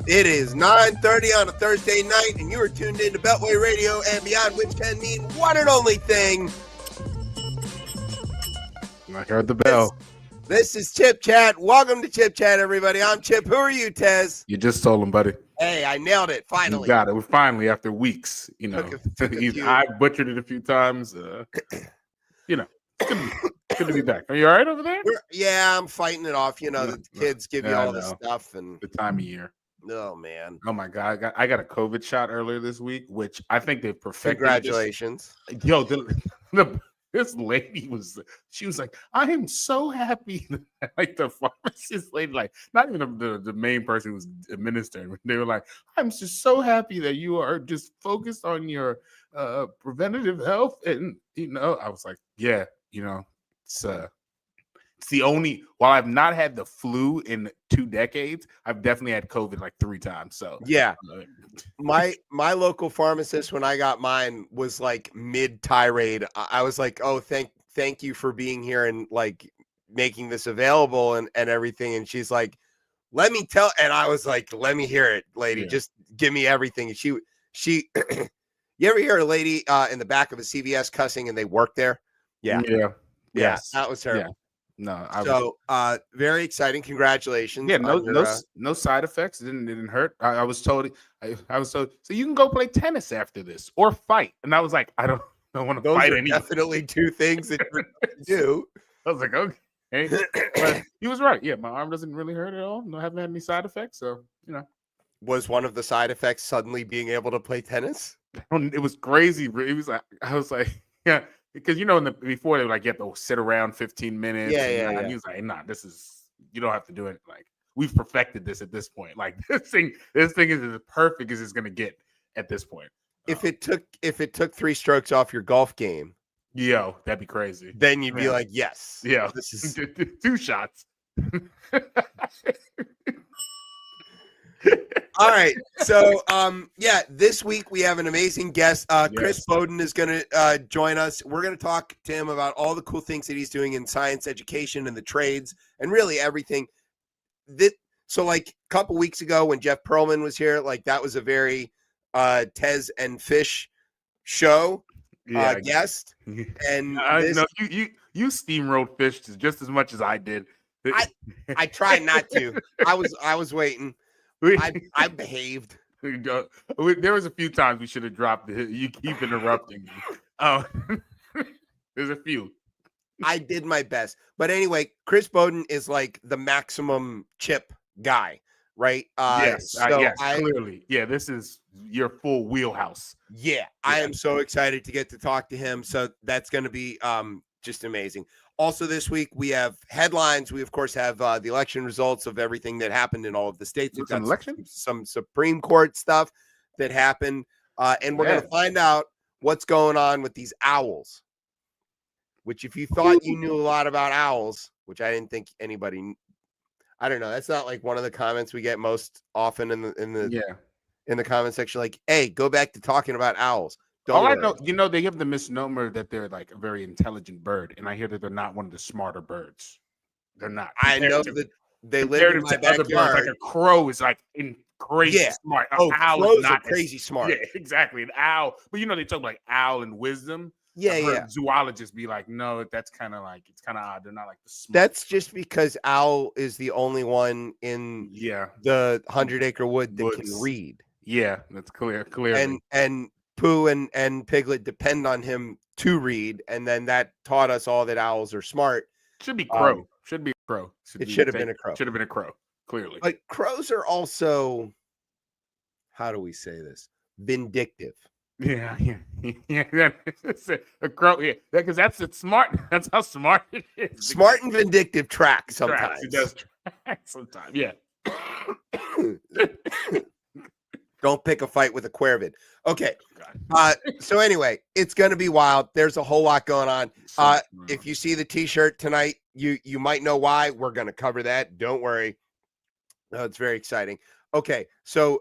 It is 9:30 on a Thursday night, and you are tuned in to Beltway Radio and Beyond, which can mean one and only thing. I heard the bell. This is ChipChat. Welcome to ChipChat, everybody. I'm Chip. Who are you, Tez? You just told him, buddy. Hey, I nailed it. Finally. You got it. We're finally, after weeks, Took a few. I butchered it a few times. It's good to be back. Are you all right over there? Yeah, I'm fighting it off. The kids give you all this stuff. And the time of year. Oh, man. Oh, my God. I got a COVID shot earlier this week, which I think they've perfected. Congratulations. Yo, this lady was like, I am so happy. Like the pharmacist lady, like not even the main person who was administering. They were like, I'm just so happy that you are just focused on your preventative health. And, I was like, yeah, it's the only, while I've not had the flu in 2 decades, I've definitely had COVID like 3 times. So yeah, my local pharmacist, when I got mine, was like mid tirade. I was like, oh, thank you for being here and like making this available and everything. And she's like, let me tell. And I was like, let me hear it, lady. Yeah. Just give me everything. And she you ever hear a lady in the back of a CVS cussing and they work there? Yeah. Yes. That was her. Yeah. No, very exciting. Congratulations. Yeah, no side effects. It didn't hurt. I was told so you can go play tennis after this or fight. And I was like, I don't want to fight anymore. Definitely 2 things that you do. I was like, okay. But he was right. Yeah, my arm doesn't really hurt at all. I haven't had any side effects. So, Was one of the side effects suddenly being able to play tennis? It was crazy. It was like, I was like, yeah. Because before they were like, you have to sit around 15 minutes. Yeah. He was like, nah, you don't have to do it. Like, we've perfected this at this point. Like this thing is as perfect as it's gonna get at this point. If it took 3 strokes off your golf game, yo, that'd be crazy. Then you'd be like, yes. Yeah. This is 2 shots. All right. So, this week we have an amazing guest. Chris Bowden is going to join us. We're going to talk to him about all the cool things that he's doing in science education and the trades and really everything. So, like a couple weeks ago when Jeff Pearlman was here, like that was a very Tez and Fish show guest. And you steamrolled Fish just as much as I did. I tried not to. I was waiting. I behaved. There was a few times we should have dropped it. You keep interrupting me. There's a few. I did my best. But anyway, Chris Bowden is like the maximum chip guy, right? Yes, clearly. Yeah, this is your full wheelhouse. Yeah, I am so excited to get to talk to him. So that's going to be just amazing. Also this week, we have headlines. We, of course, have the election results of everything that happened in all of the states. We've got some Supreme Court stuff that happened. And we're going to find out what's going on with these owls, which if you thought you knew a lot about owls, which I didn't think anybody, I don't know. That's not like one of the comments we get most often in the comment section. Like, hey, go back to talking about owls. I know, they have the misnomer that they're like a very intelligent bird, and I hear that they're not one of the smarter birds. They're not. I know that they live in my backyard. Like a crow is like crazy smart. Crows are crazy smart. Yeah, exactly. An owl, but they talk like owl and wisdom. Yeah. Zoologists be like, no, that's kind of like it's kind of odd. They're not like the smart. That's just because owl is the only one in the 100-acre wood that can read. Yeah, that's clear. And Pooh and Piglet depend on him to read, and then that taught us all that owls are smart. Should be crow. Should be a crow. It should have been a crow. Should have been a crow. Clearly, but crows are also, how do we say this? Vindictive. Yeah. A crow. Yeah, because that's smart. That's how smart it is. Smart and vindictive track sometimes. It does track sometimes. Yeah. Don't pick a fight with a Cuervid. Okay. So anyway, it's going to be wild. There's a whole lot going on. If you see the T-shirt tonight, you might know why. We're going to cover that. Don't worry. It's very exciting. Okay. So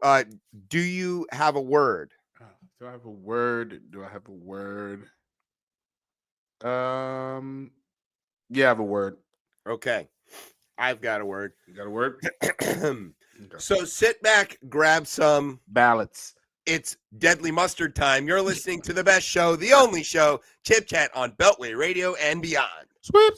do you have a word? Do I have a word? Yeah, I have a word. Okay. I've got a word. You got a word? Okay. So sit back, grab some ballots. It's Deadly Mustard time. You're listening to the best show, the only show, Chip Chat on Beltway Radio and beyond. Sweet.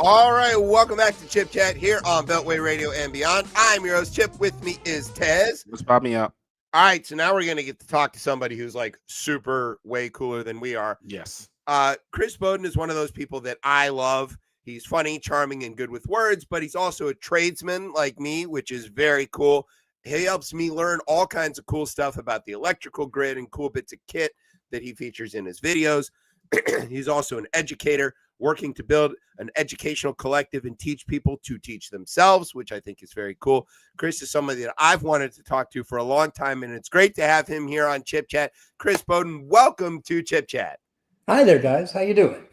All right, welcome back to Chip Chat here on Beltway Radio and beyond. I'm your host, Chip. With me is Tez. Let's pop me up. All right, so now we're going to get to talk to somebody who's like super way cooler than we are. Yes. Chris Bowden is one of those people that I love. He's funny, charming, and good with words, but he's also a tradesman like me, which is very cool. He helps me learn all kinds of cool stuff about the electrical grid and cool bits of kit that he features in his videos. He's also an educator, working to build an educational collective and teach people to teach themselves, which I think is very cool. Chris is somebody that I've wanted to talk to for a long time, and it's great to have him here on Chip Chat. Chris Bowden, welcome to Chip Chat. Hi there, guys. How you doing?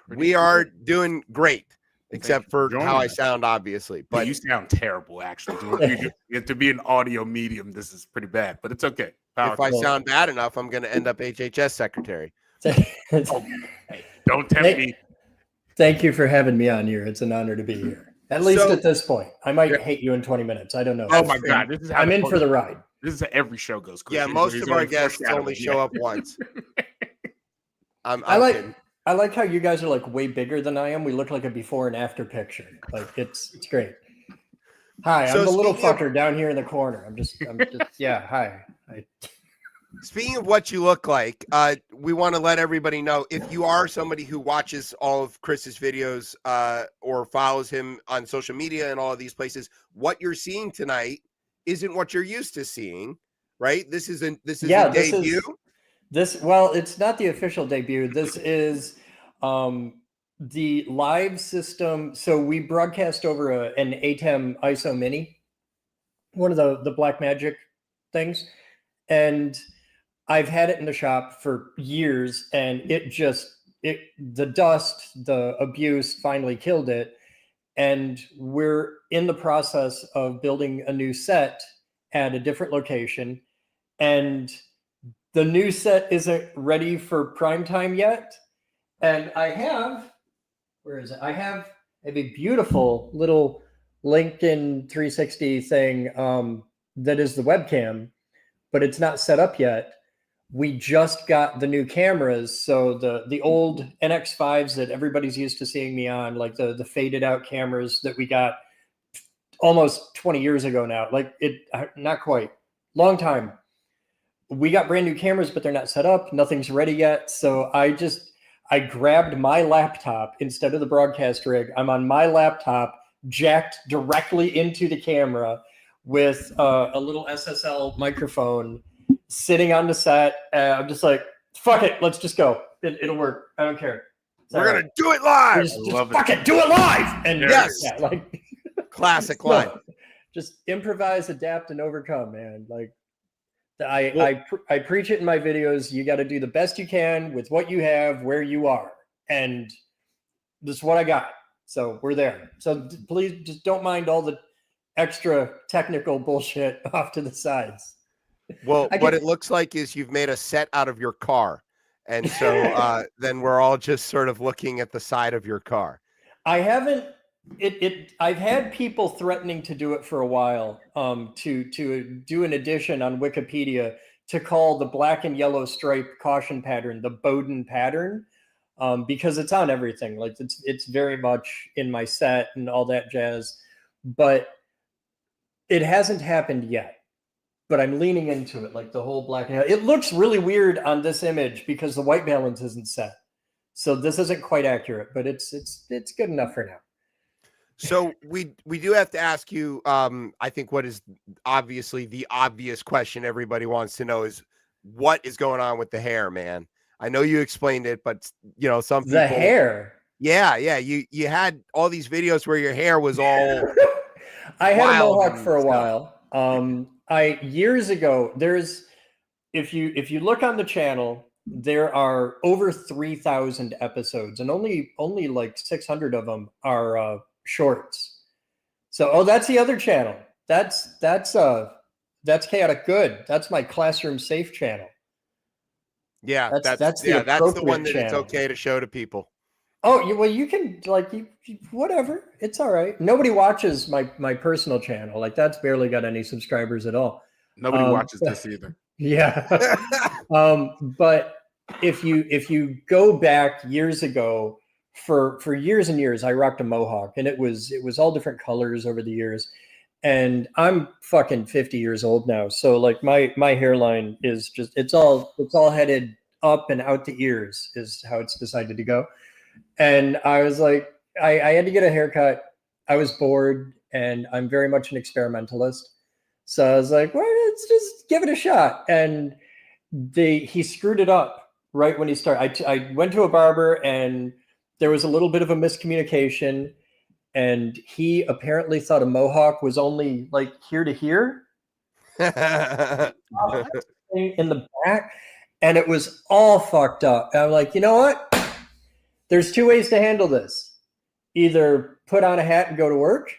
We are doing great, except for how I sound, obviously. But you sound terrible, actually. To be an audio medium, this is pretty bad, but it's okay. If I sound bad enough, I'm going to end up HHS secretary. Hey, don't tempt me. Thank you for having me on here. It's an honor to be here. At least at this point. I might hate you in 20 minutes. I don't know. Oh my God. This is how I'm in for the ride. This is how every show goes. Yeah, most of our guests only show up once. I like how you guys are like way bigger than I am. We look like a before and after picture. Like it's great. Hi, I'm the little fucker down here in the corner. I'm just yeah, hi. Speaking of what you look like, we want to let everybody know, if you are somebody who watches all of Chris's videos or follows him on social media and all of these places, what you're seeing tonight isn't what you're used to seeing, right? This is a debut. Well, it's not the official debut. This is the live system. So we broadcast over an ATEM ISO Mini, one of the Blackmagic things, and I've had it in the shop for years, and the dust, the abuse finally killed it. And we're in the process of building a new set at a different location. And the new set isn't ready for prime time yet. And I have a beautiful little Lincoln 360 thing that is the webcam, but it's not set up yet. We just got the new cameras. So the old NX5s that everybody's used to seeing me on, like the faded out cameras that we got almost 20 years ago now, not quite, long time. We got brand new cameras, but they're not set up. Nothing's ready yet. So I grabbed my laptop instead of the broadcast rig. I'm on my laptop, jacked directly into the camera with a little SSL microphone, sitting on the set. I'm just like, fuck it, let's just go. It'll work. I don't care. We're going to do it live. Just fuck it, do it live. And yes, classic line. Just improvise, adapt, and overcome, man. Like I preach it in my videos. You got to do the best you can with what you have, where you are. And this is what I got. So we're there. So please just don't mind all the extra technical bullshit off to the sides. Well, what it looks like is you've made a set out of your car. And so then we're all just sort of looking at the side of your car. I've had people threatening to do it for a while, to do an edition on Wikipedia to call the black and yellow stripe caution pattern the Bowden pattern, because it's on everything. Like it's very much in my set and all that jazz, but it hasn't happened yet. But I'm leaning into it, like the whole black and yellow. It looks really weird on this image because the white balance isn't set. So this isn't quite accurate, but it's good enough for now. So we do have to ask you, I think what is obviously the obvious question everybody wants to know is what is going on with the hair, man? I know you explained it, but some people. The hair. Yeah. You had all these videos where your hair was all. I had a wild mohawk and for a stuff. while. I years ago, if you look on the channel, there are over 3,000 episodes, and only like 600 of them are shorts. So, that's the other channel. That's Chaotic Good. That's my classroom safe channel. Yeah, That's the that's the one appropriate that it's channel. okay to show to people. Oh, you can whatever. It's all right. Nobody watches my personal channel. Like, that's barely got any subscribers at all. Nobody watches this either. Yeah. But if you go back years ago, for years and years, I rocked a mohawk, and it was all different colors over the years. And I'm fucking 50 years old now. So like my hairline is just, it's all headed up and out the ears is how it's decided to go. And I was like, I had to get a haircut. I was bored, and I'm very much an experimentalist. So I was like, well, let's just give it a shot. And he screwed it up right when he started. I went to a barber, and there was a little bit of a miscommunication. And he apparently thought a mohawk was only like here to here in the back, and it was all fucked up. And I'm like, you know what? There's two ways to handle this. Either put on a hat and go to work,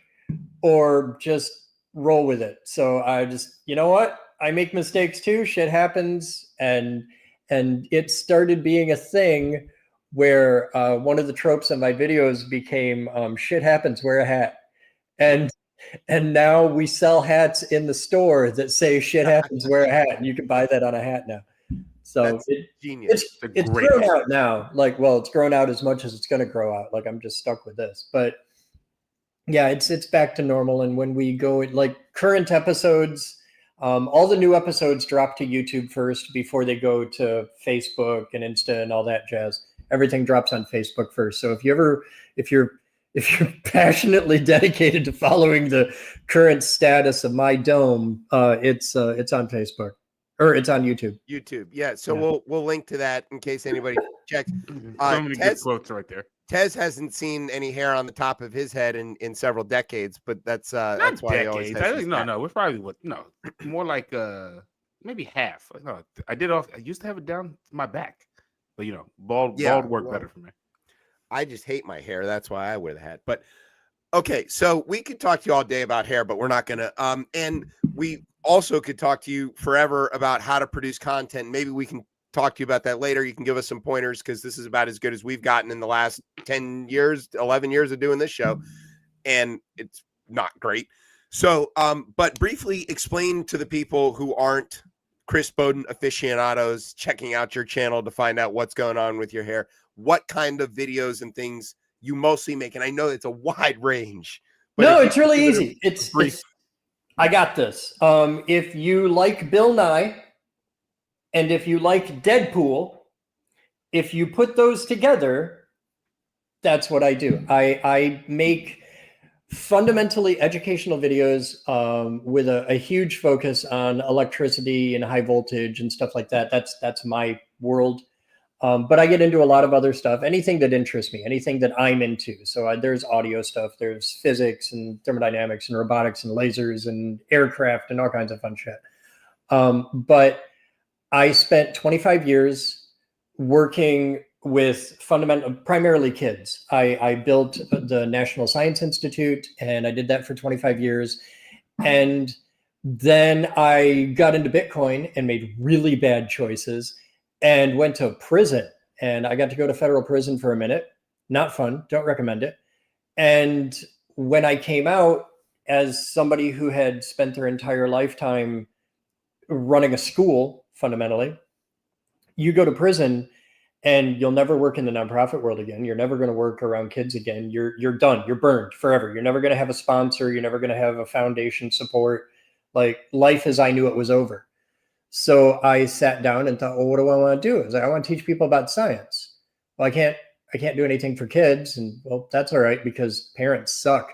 or just roll with it. So I just, you know what? I make mistakes too. Shit happens. And it started being a thing where one of the tropes in my videos became shit happens, wear a hat. And now we sell hats in the store that say shit happens, wear a hat. And you can buy that on a hat now. So That's genius. It's grown out now. Like, well, it's grown out as much as it's going to grow out. Like, I'm just stuck with this. But yeah, it's back to normal. And when we go, like, current episodes, all the new episodes drop to YouTube first before they go to Facebook and Insta and all that jazz. Everything drops on Facebook first. So if you're passionately dedicated to following the current status of my dome, it's on Facebook, or it's on YouTube. YouTube, yeah. So we'll link to that in case anybody checks. So many good quotes right there. Tez hasn't seen any hair on the top of his head in several decades, but that's why decades. he always has No, we're probably more like maybe half. No, I used to have it down my back, but bald worked better for me. I just hate my hair. That's why I wear the hat. But okay, so we could talk to you all day about hair, but we're not gonna. And we also could talk to you forever about how to produce content. Maybe we can talk to you about that later. You can give us some pointers, because this is about as good as we've gotten in the last 10 years, 11 years of doing this show. And it's not great. So, but briefly explain to the people who aren't Chris Bowden aficionados checking out your channel to find out what's going on with your hair, what kind of videos and things you mostly make. And I know it's a wide range. But no, it's really easy. It's I got this. If you like Bill Nye, and if you like Deadpool, if you put those together, that's what I do. I make fundamentally educational videos with a huge focus on electricity and high voltage and stuff like that. That's my world. But I get into a lot of other stuff, anything that interests me, anything that I'm into. So there's audio stuff, there's physics and thermodynamics and robotics and lasers and aircraft and all kinds of fun shit. But I spent 25 years working with primarily kids. I built the National Science Institute, and I did that for 25 years. And then I got into Bitcoin and made really bad choices and went to prison. And I got to go to federal prison for a minute. Not fun. Don't recommend it. And when I came out, as somebody who had spent their entire lifetime running a school, fundamentally, you go to prison and you'll never work in the nonprofit world again. You're never going to work around kids again. You're done. You're burned forever. You're never going to have a sponsor. You're never going to have a foundation support. Like, life as I knew it was over. So I sat down and thought, well, what do I want to do? I was like, I want to teach people about science. Well, I can't do anything for kids. And well, that's all right, because parents suck.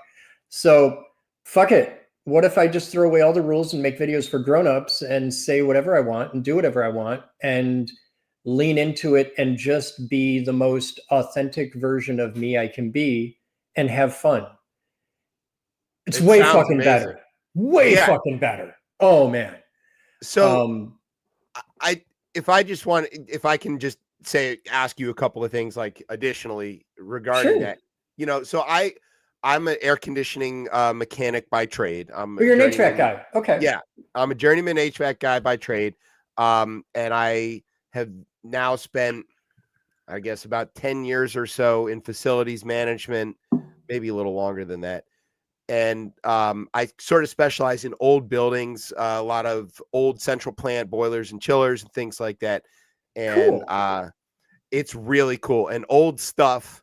So fuck it. What if I just throw away all the rules and make videos for grownups and say whatever I want and do whatever I want and lean into it, and just be the most authentic version of me I can be and have fun. It's way fucking better. Way fucking better. Oh man. So if I can just ask you a couple of things, like additionally regarding that, so I'm an air conditioning mechanic by trade. You're an HVAC guy. Okay. Yeah. I'm a journeyman HVAC guy by trade. And I have now spent, I guess, about 10 years or so in facilities management, maybe a little longer than that. And I sort of specialize in old buildings, a lot of old central plant boilers and chillers and things like that. And it's really cool. And old stuff,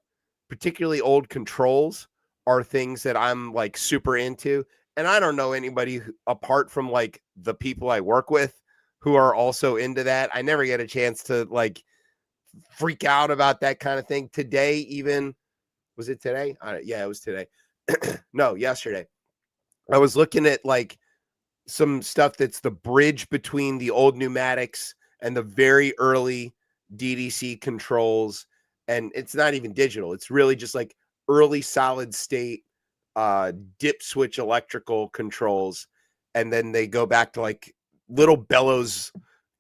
particularly old controls, are things that I'm like super into. And I don't know anybody apart from like the people I work with who are also into that. I never get a chance to like freak out about that kind of thing. Today, even, was it today? Yeah, it was today. No, yesterday. I was looking at like some stuff that's the bridge between the old pneumatics and the very early DDC controls. And it's not even digital. It's really just like early solid state dip switch electrical controls. And then they go back to like little bellows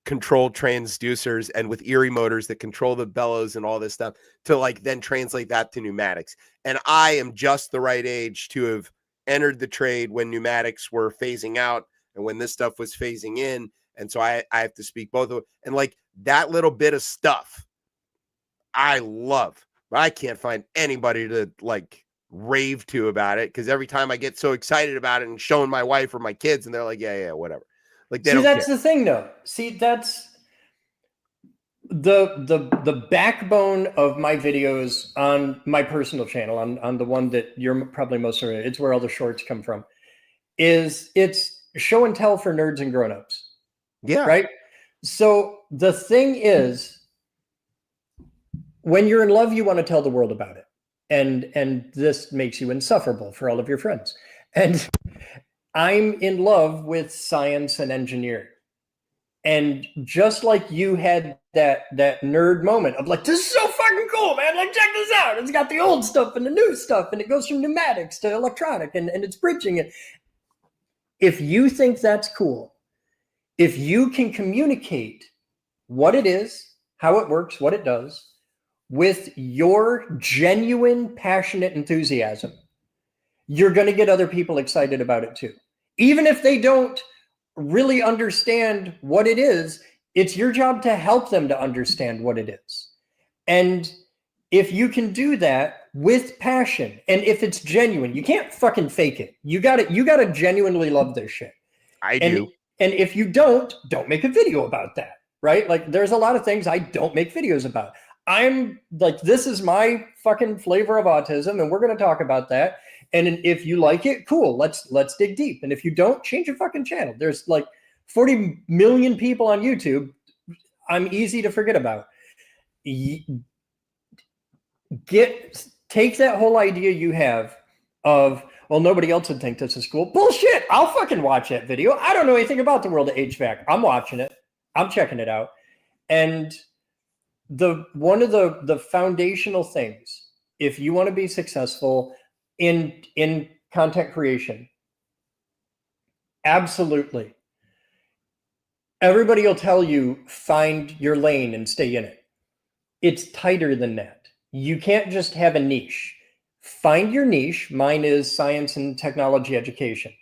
control transducers and with Erie motors that control the bellows and all this stuff to like then translate that to pneumatics. And I am just the right age to have entered the trade when pneumatics were phasing out and when this stuff was phasing in. And so I have to speak both of them. And like that little bit of stuff I love, but I can't find anybody to like rave to about it, because every time I get so excited about it and showing my wife or my kids and they're like, yeah, whatever. Like that's the thing though. See, that's the backbone of my videos on my personal channel, on the one that you're probably most familiar. It's where all the shorts come from. It's show and tell for nerds and grown-ups. Yeah. Right. So the thing is, when you're in love, you want to tell the world about it. And this makes you insufferable for all of your friends. And I'm in love with science and engineering. And just like you had that nerd moment of like, this is so fucking cool, man. Like, check this out. It's got the old stuff and the new stuff, and it goes from pneumatics to electronic, and it's bridging it. If you think that's cool, if you can communicate what it is, how it works, what it does, with your genuine, passionate enthusiasm, you're going to get other people excited about it too. Even if they don't really understand what it is, it's your job to help them to understand what it is. And if you can do that with passion, and if it's genuine, you can't fucking fake it. You gotta genuinely love this shit. I do. And if you don't make a video about that, right? Like, there's a lot of things I don't make videos about. I'm like, this is my fucking flavor of autism, and we're going to talk about that. And if you like it, cool. Let's dig deep. And if you don't, change your fucking channel. There's like 40 million people on YouTube. I'm easy to forget about. Take that whole idea you have of, well, nobody else would think this is cool. Bullshit. I'll fucking watch that video. I don't know anything about the world of HVAC. I'm watching it. I'm checking it out. And one of the foundational things, if you want to be successful in content creation, absolutely, everybody will tell you, find your lane and stay in it. It's tighter than that. You can't just have a niche. Find your niche. Mine is science and technology education.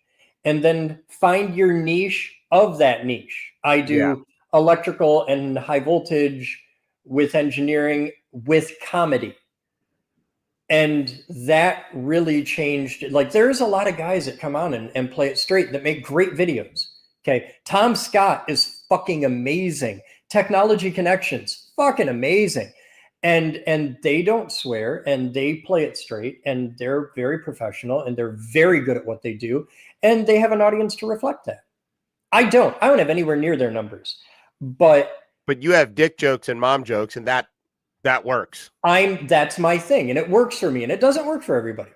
And then find your niche of that niche. I do electrical and high voltage with engineering, with comedy. And that really changed. Like, there's a lot of guys that come on and play it straight that make great videos. Okay. Tom Scott is fucking amazing. Technology Connections, fucking amazing. And they don't swear, and they play it straight, and they're very professional, and they're very good at what they do. And they have an audience to reflect that. I don't have anywhere near their numbers, but you have dick jokes and mom jokes, and that works. That's my thing, and it works for me, and it doesn't work for everybody.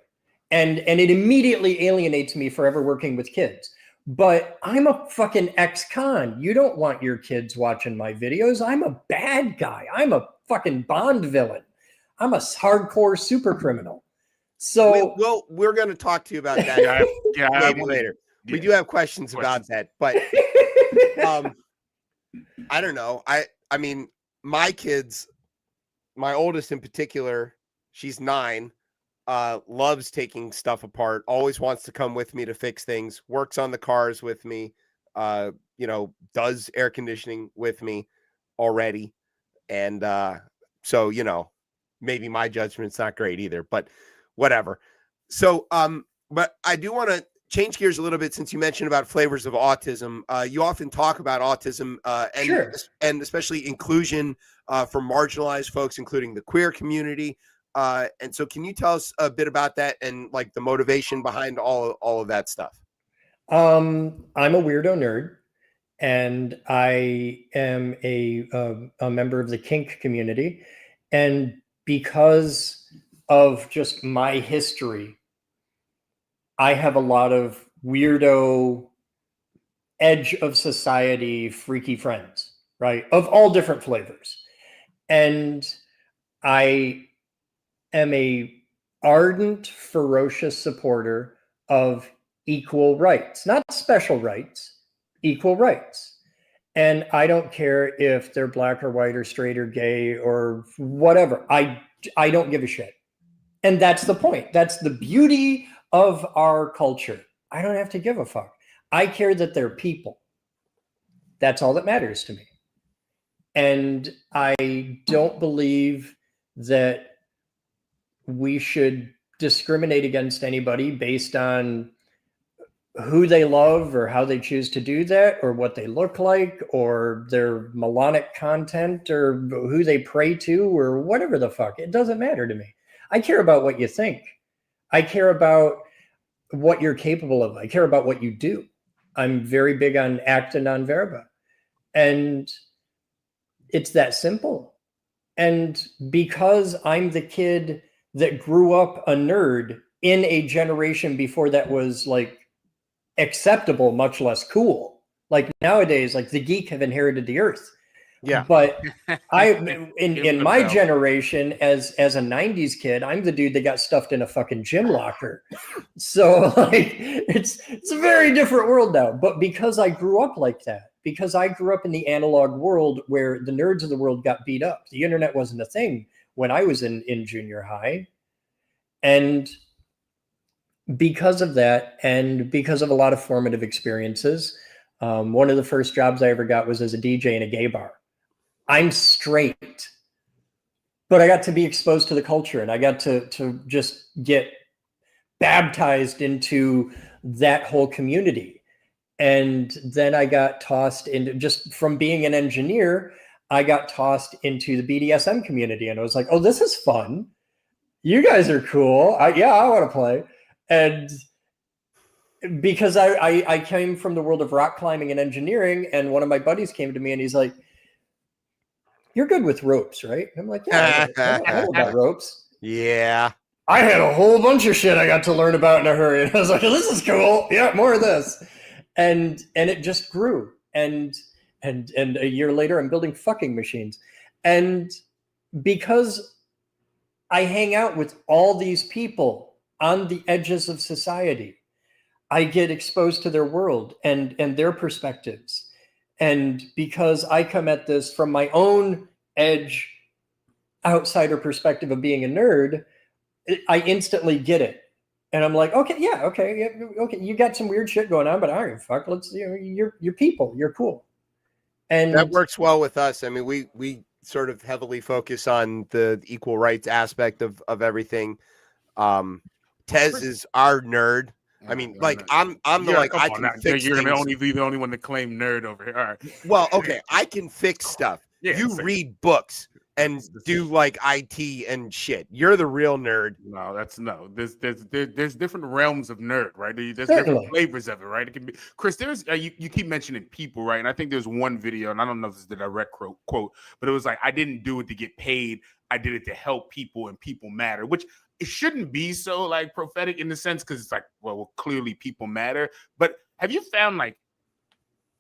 And it immediately alienates me forever working with kids. But I'm a fucking ex-con. You don't want your kids watching my videos. I'm a bad guy. I'm a fucking Bond villain. I'm a hardcore super criminal. So we're going to talk to you about that maybe later. Yeah. We do have questions about that, but I don't know. I mean, my kids, my oldest in particular, she's 9, loves taking stuff apart, always wants to come with me to fix things, works on the cars with me, does air conditioning with me already. And so, maybe my judgment's not great either, but whatever. So, but I do want to change gears a little bit since you mentioned about flavors of autism. You often talk about autism and especially inclusion for marginalized folks, including the queer community. And so can you tell us a bit about that and like the motivation behind all of that stuff? I'm a weirdo nerd, and I am a member of the kink community. And because of just my history, I have a lot of weirdo, edge of society, freaky friends, right? Of all different flavors. And I am a ardent, ferocious supporter of equal rights, not special rights, equal rights. And I don't care if they're black or white or straight or gay or whatever. I don't give a shit. And that's the point. That's the beauty of our culture. I don't have to give a fuck. I care that they're people. That's all that matters to me. And I don't believe that we should discriminate against anybody based on who they love or how they choose to do that or what they look like or their melodic content or who they pray to or whatever the fuck. It doesn't matter to me. I care about what you think. I care about what you're capable of. I care about what you do. I'm very big on acta non verba. And it's that simple. And because I'm the kid that grew up a nerd in a generation before that was like acceptable, much less cool. Like nowadays, like the geek have inherited the earth. Yeah. But in my generation, as a 90s kid, I'm the dude that got stuffed in a fucking gym locker. So like it's a very different world now. But because I grew up like that, because I grew up in the analog world where the nerds of the world got beat up, the internet wasn't a thing when I was in junior high. And because of that, and because of a lot of formative experiences, one of the first jobs I ever got was as a DJ in a gay bar. I'm straight, but I got to be exposed to the culture, and I got to just get baptized into that whole community. And then I got tossed into, just from being an engineer, I got tossed into the BDSM community, and I was like, oh, this is fun. You guys are cool. I want to play. And because I came from the world of rock climbing and engineering, and one of my buddies came to me and he's like, you're good with ropes, right? I'm like, yeah, I know about ropes. Yeah. I had a whole bunch of shit I got to learn about in a hurry. And I was like, oh, this is cool. Yeah, more of this. And it just grew. And a year later, I'm building fucking machines. And because I hang out with all these people on the edges of society, I get exposed to their world and their perspectives. And because I come at this from my own edge, outsider perspective of being a nerd, I instantly get it. And I'm like, okay, you got some weird shit going on, but I don't fuck. Let's, you're people, you're cool. And that works well with us. I mean, we sort of heavily focus on the equal rights aspect of everything. Tez is our nerd. I mean, like I'm the like I can fix You're things. gonna be the only one to claim nerd over here. All right. Well, okay, I can fix stuff. Yeah, you read books and do like IT and shit. You're the real nerd. No, there's different realms of nerd, right? There's different flavors of it, right? It can be Chris. There's you keep mentioning people, right? And I think there's one video, and I don't know if this is the direct quote, but it was like, I didn't do it to get paid. I did it to help people, and people matter, which it shouldn't be so like prophetic in the sense, because it's like, well, clearly people matter, but have you found like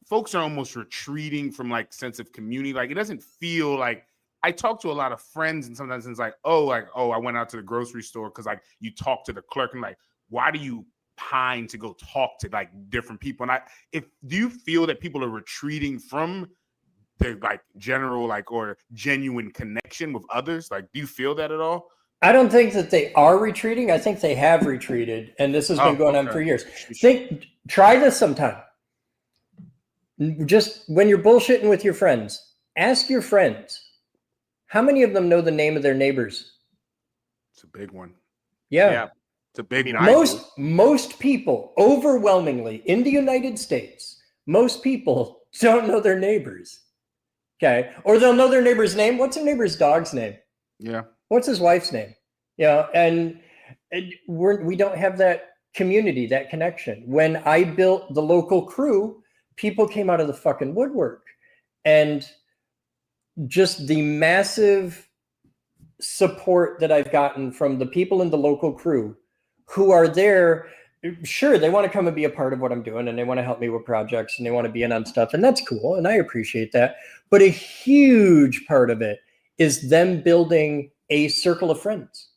folks are almost retreating from like sense of community? Like it doesn't feel like I talk to a lot of friends and sometimes it's like, oh, I went out to the grocery store because like you talk to the clerk and like, why do you pine to go talk to like different people? And do you feel that people are retreating from the like general like or genuine connection with others? Like, do you feel that at all? I don't think that they are retreating. I think they have retreated, and this has been going on for years. Try this sometime. Just when you're bullshitting with your friends, ask your friends, how many of them know the name of their neighbors? It's a big one. Yeah. It's a big one. Most people, overwhelmingly in the United States, most people don't know their neighbors. Okay. Or they'll know their neighbor's name. What's their neighbor's dog's name? Yeah. What's his wife's name? Yeah. And we don't have that community, that connection. When I built the local crew, people came out of the fucking woodwork, and just the massive support that I've gotten from the people in the local crew who are there. Sure, they want to come and be a part of what I'm doing, and they want to help me with projects, and they want to be in on stuff, and that's cool, and I appreciate that. But a huge part of it is them building a circle of friends.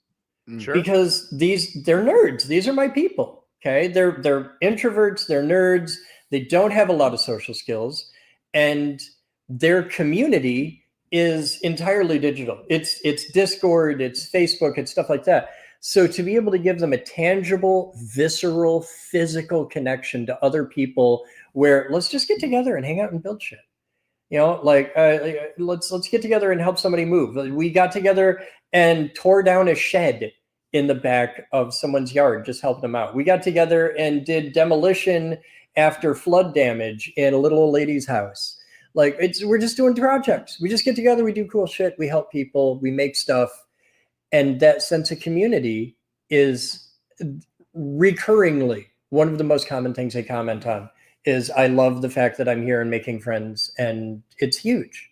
Sure. Because they're nerds. These are my people. Okay, they're introverts, they're nerds. They don't have a lot of social skills, and their community is entirely digital. It's Discord, it's Facebook, it's stuff like that. So to be able to give them a tangible, visceral, physical connection to other people, where let's just get together and hang out and build shit. You know, like let's get together and help somebody move. We got together and tore down a shed in the back of someone's yard, just helping them out. We got together and did demolition after flood damage in a little old lady's house. Like we're just doing projects. We just get together, we do cool shit, we help people, we make stuff. And that sense of community is recurringly one of the most common things they comment on is I love the fact that I'm here and making friends, and it's huge.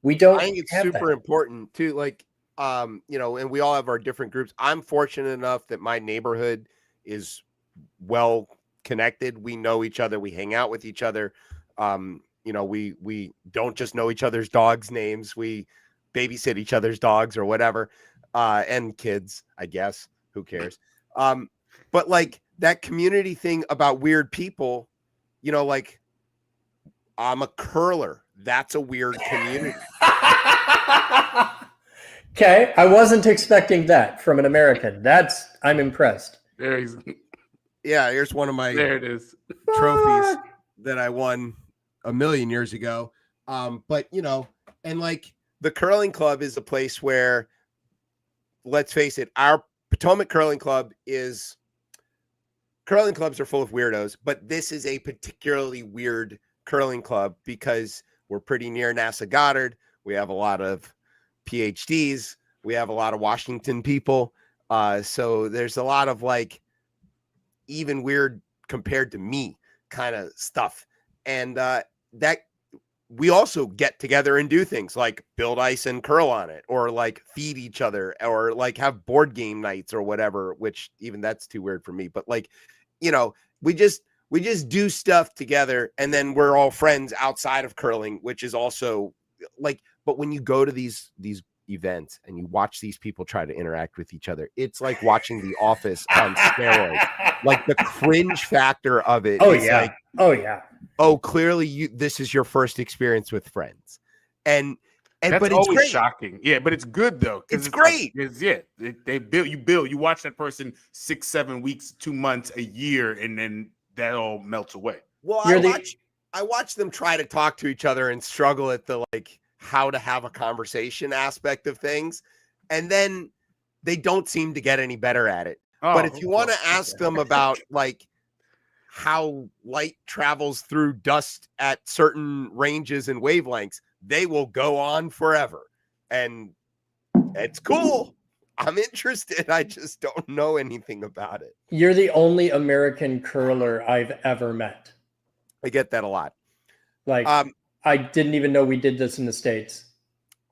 I think it's super important too. Like, you know, and we all have our different groups. I'm fortunate enough that my neighborhood is well connected. We know each other. We hang out with each other. You know, we don't just know each other's dogs' names. We babysit each other's dogs or whatever, and kids, I guess. Who cares? But like that community thing about weird people, you know, like I'm a curler. That's a weird community. Okay, I wasn't expecting that from an American. I'm impressed. Yeah, here's one of my trophies that I won a million years ago. But you know, and like the curling club is a place where, let's face it, our Potomac Curling Club curling clubs are full of weirdos, but this is a particularly weird curling club because we're pretty near NASA Goddard. We have a lot of PhDs. We have a lot of Washington people. So there's a lot of like even weird compared to me kind of stuff. And that we also get together and do things like build ice and curl on it, or like feed each other, or like have board game nights or whatever, which even that's too weird for me. But like, you know, we just do stuff together, and then we're all friends outside of curling, which is also like, but when you go to these events and you watch these people try to interact with each other, it's like watching The Office on steroids. Like the cringe factor of it. Like, oh, clearly this is your first experience with friends. And that's but always it's great. Shocking. Yeah, but it's good though. It's great. They build, you watch that person 6-7 weeks, 2 months, a year, and then that all melts away. Well, I watch them try to talk to each other and struggle at the like how to have a conversation aspect of things. And then they don't seem to get any better at it. But if you want to ask them about like how light travels through dust at certain ranges and wavelengths, they will go on forever. And it's cool. I'm interested. I just don't know anything about it. You're the only American curler I've ever met. I get that a lot. Like, I didn't even know we did this in the States.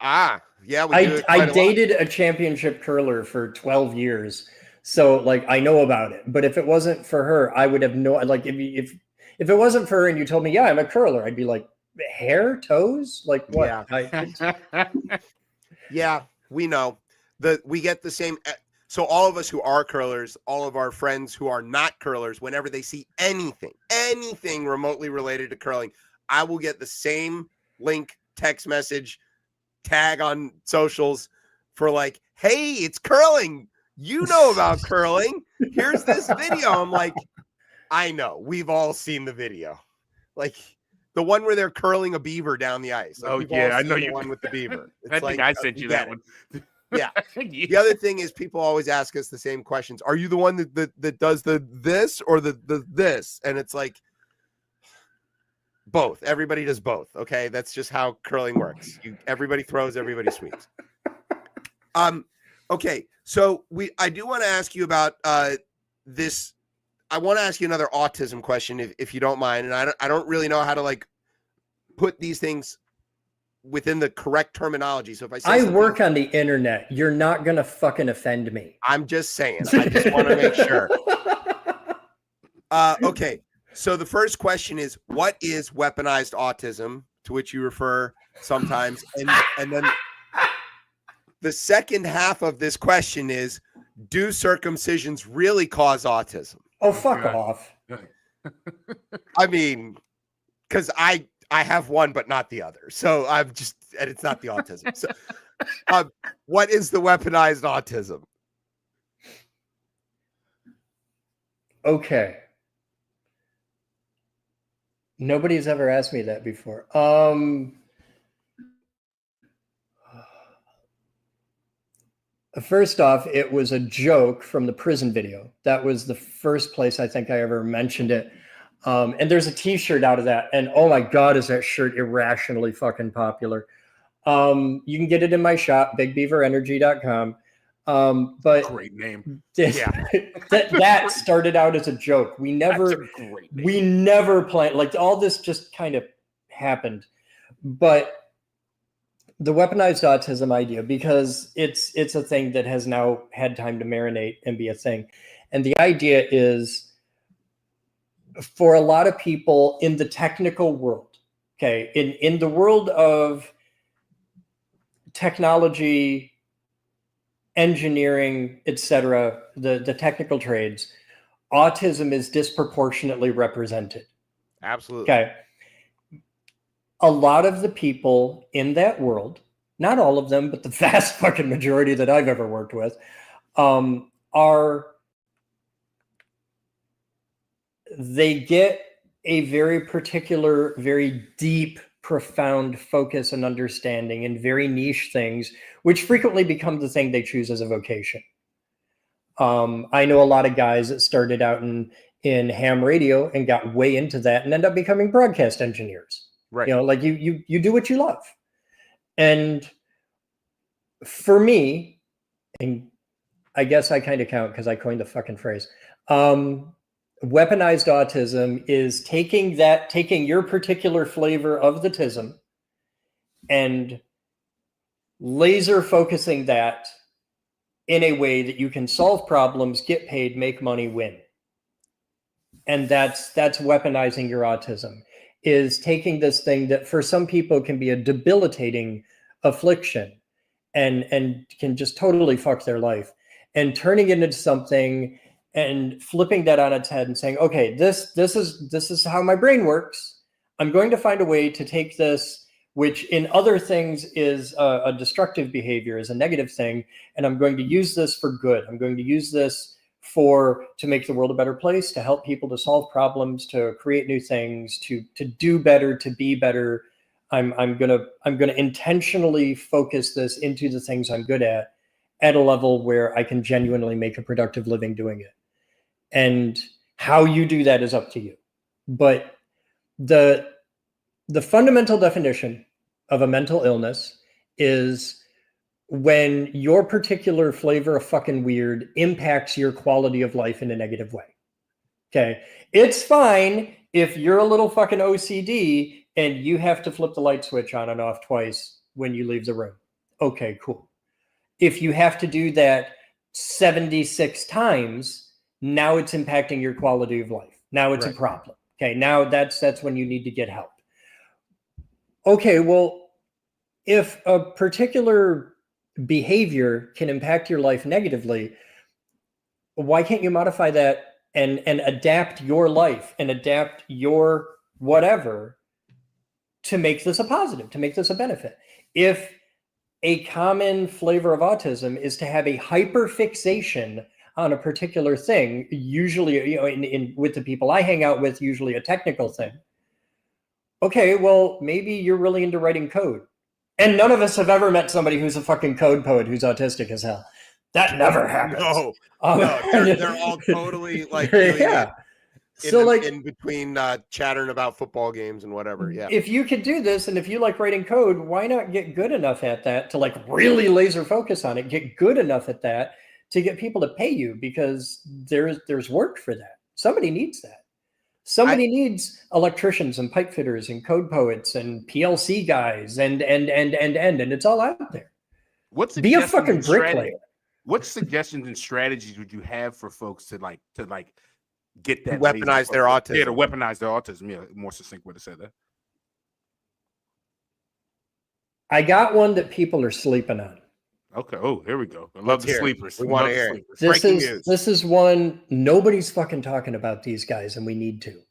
Yeah. I dated a championship curler for 12 years. So like, I know about it, but if it wasn't for her, I would have no, like, if If it wasn't for her and you told me, yeah, I'm a curler, I'd be like, hair, toes, like what? Yeah. Yeah, we know we get the same. So all of us who are curlers, all of our friends who are not curlers, whenever they see anything remotely related to curling, I will get the same link, text message, tag on socials for like, hey, it's curling. You know about curling. Here's this video. I'm like, I know. We've all seen the video. Like the one where they're curling a beaver down the ice. Like, we've all I seen know the you. one with the beaver. It's I like, think I sent you that one. Yeah. Yeah. The other thing is people always ask us the same questions. Are you the one that does the this or the this? And it's like both. Everybody does both. Okay. That's just how curling works. Everybody throws, everybody sweeps. Okay. So I do want to ask you about this. I want to ask you another autism question if you don't mind. And I don't really know how to like put these things within the correct terminology. So if I work on the internet, you're not going to fucking offend me. I'm just saying, I just want to make sure. Okay. So the first question is, what is weaponized autism, to which you refer sometimes? And then the second half of this question is, do circumcisions really cause autism? Oh, fuck off. I mean, because I have one, but not the other. So and it's not the autism. So what is the weaponized autism? Okay. Nobody's ever asked me that before. First off, it was a joke from the prison video. That was the first place I think I ever mentioned it. And there's a t-shirt out of that. And oh my God, is that shirt irrationally fucking popular. You can get it in my shop, bigbeaverenergy.com. But great name. That started out as a joke. We never planned, like all this just kind of happened. But the weaponized autism idea, because it's a thing that has now had time to marinate and be a thing. And the idea is, for a lot of people in the technical world, okay, in the world of technology, engineering, etc., the technical trades, autism is disproportionately represented. Absolutely. Okay. A lot of the people in that world, not all of them, but the vast fucking majority that I've ever worked with, they get a very particular, very deep, profound focus and understanding in very niche things, which frequently become the thing they choose as a vocation. I know a lot of guys that started out in ham radio and got way into that and end up becoming broadcast engineers. Right. You know, like you do what you love. And for me, and I guess I kind of count because I coined the fucking phrase, weaponized autism is taking your particular flavor of the tism and laser focusing that in a way that you can solve problems, get paid, make money, win. And that's weaponizing your autism, is taking this thing that for some people can be a debilitating affliction and can just totally fuck their life, and turning it into something and flipping that on its head and saying, okay, this is how my brain works. I'm going to find a way to take this, which in other things is a destructive behavior, is a negative thing, and I'm going to use this for good. I'm going to use this to make the world a better place, to help people, to solve problems, to create new things, to do better, to be better. I'm gonna intentionally focus this into the things I'm good at a level where I can genuinely make a productive living doing it. And how you do that is up to you. But the fundamental definition of a mental illness is when your particular flavor of fucking weird impacts your quality of life in a negative way. Okay. It's fine if you're a little fucking OCD and you have to flip the light switch on and off twice when you leave the room. Okay, cool. If you have to do that 76 times, now it's impacting your quality of life. Now it's a problem. Okay, now that's when you need to get help. Okay, well, if a particular behavior can impact your life negatively, why can't you modify that and adapt your life and adapt your whatever to make this a positive, to make this a benefit? If a common flavor of autism is to have a hyperfixation on a particular thing, usually, you know, with the people I hang out with, usually a technical thing. Okay, well, maybe you're really into writing code. And none of us have ever met somebody who's a fucking code poet who's autistic as hell. That never happens. No, they're all totally like yeah. in between chattering about football games and whatever. Yeah. If you could do this, and if you like writing code, why not get good enough at that to like really laser focus on it, get good enough at that to get people to pay you, because there's work for that. Somebody needs that. Somebody needs electricians and pipe fitters and code poets and PLC guys and it's all out there. Be a fucking bricklayer. What suggestions and strategies would you have for folks to get that weaponize their autism? Yeah, to weaponize their autism. Yeah, more succinct way to say that. I got one that people are sleeping on. Okay. Oh, here we go. I love the sleepers. We want to hear it. This is one nobody's fucking talking about these guys, and we need to.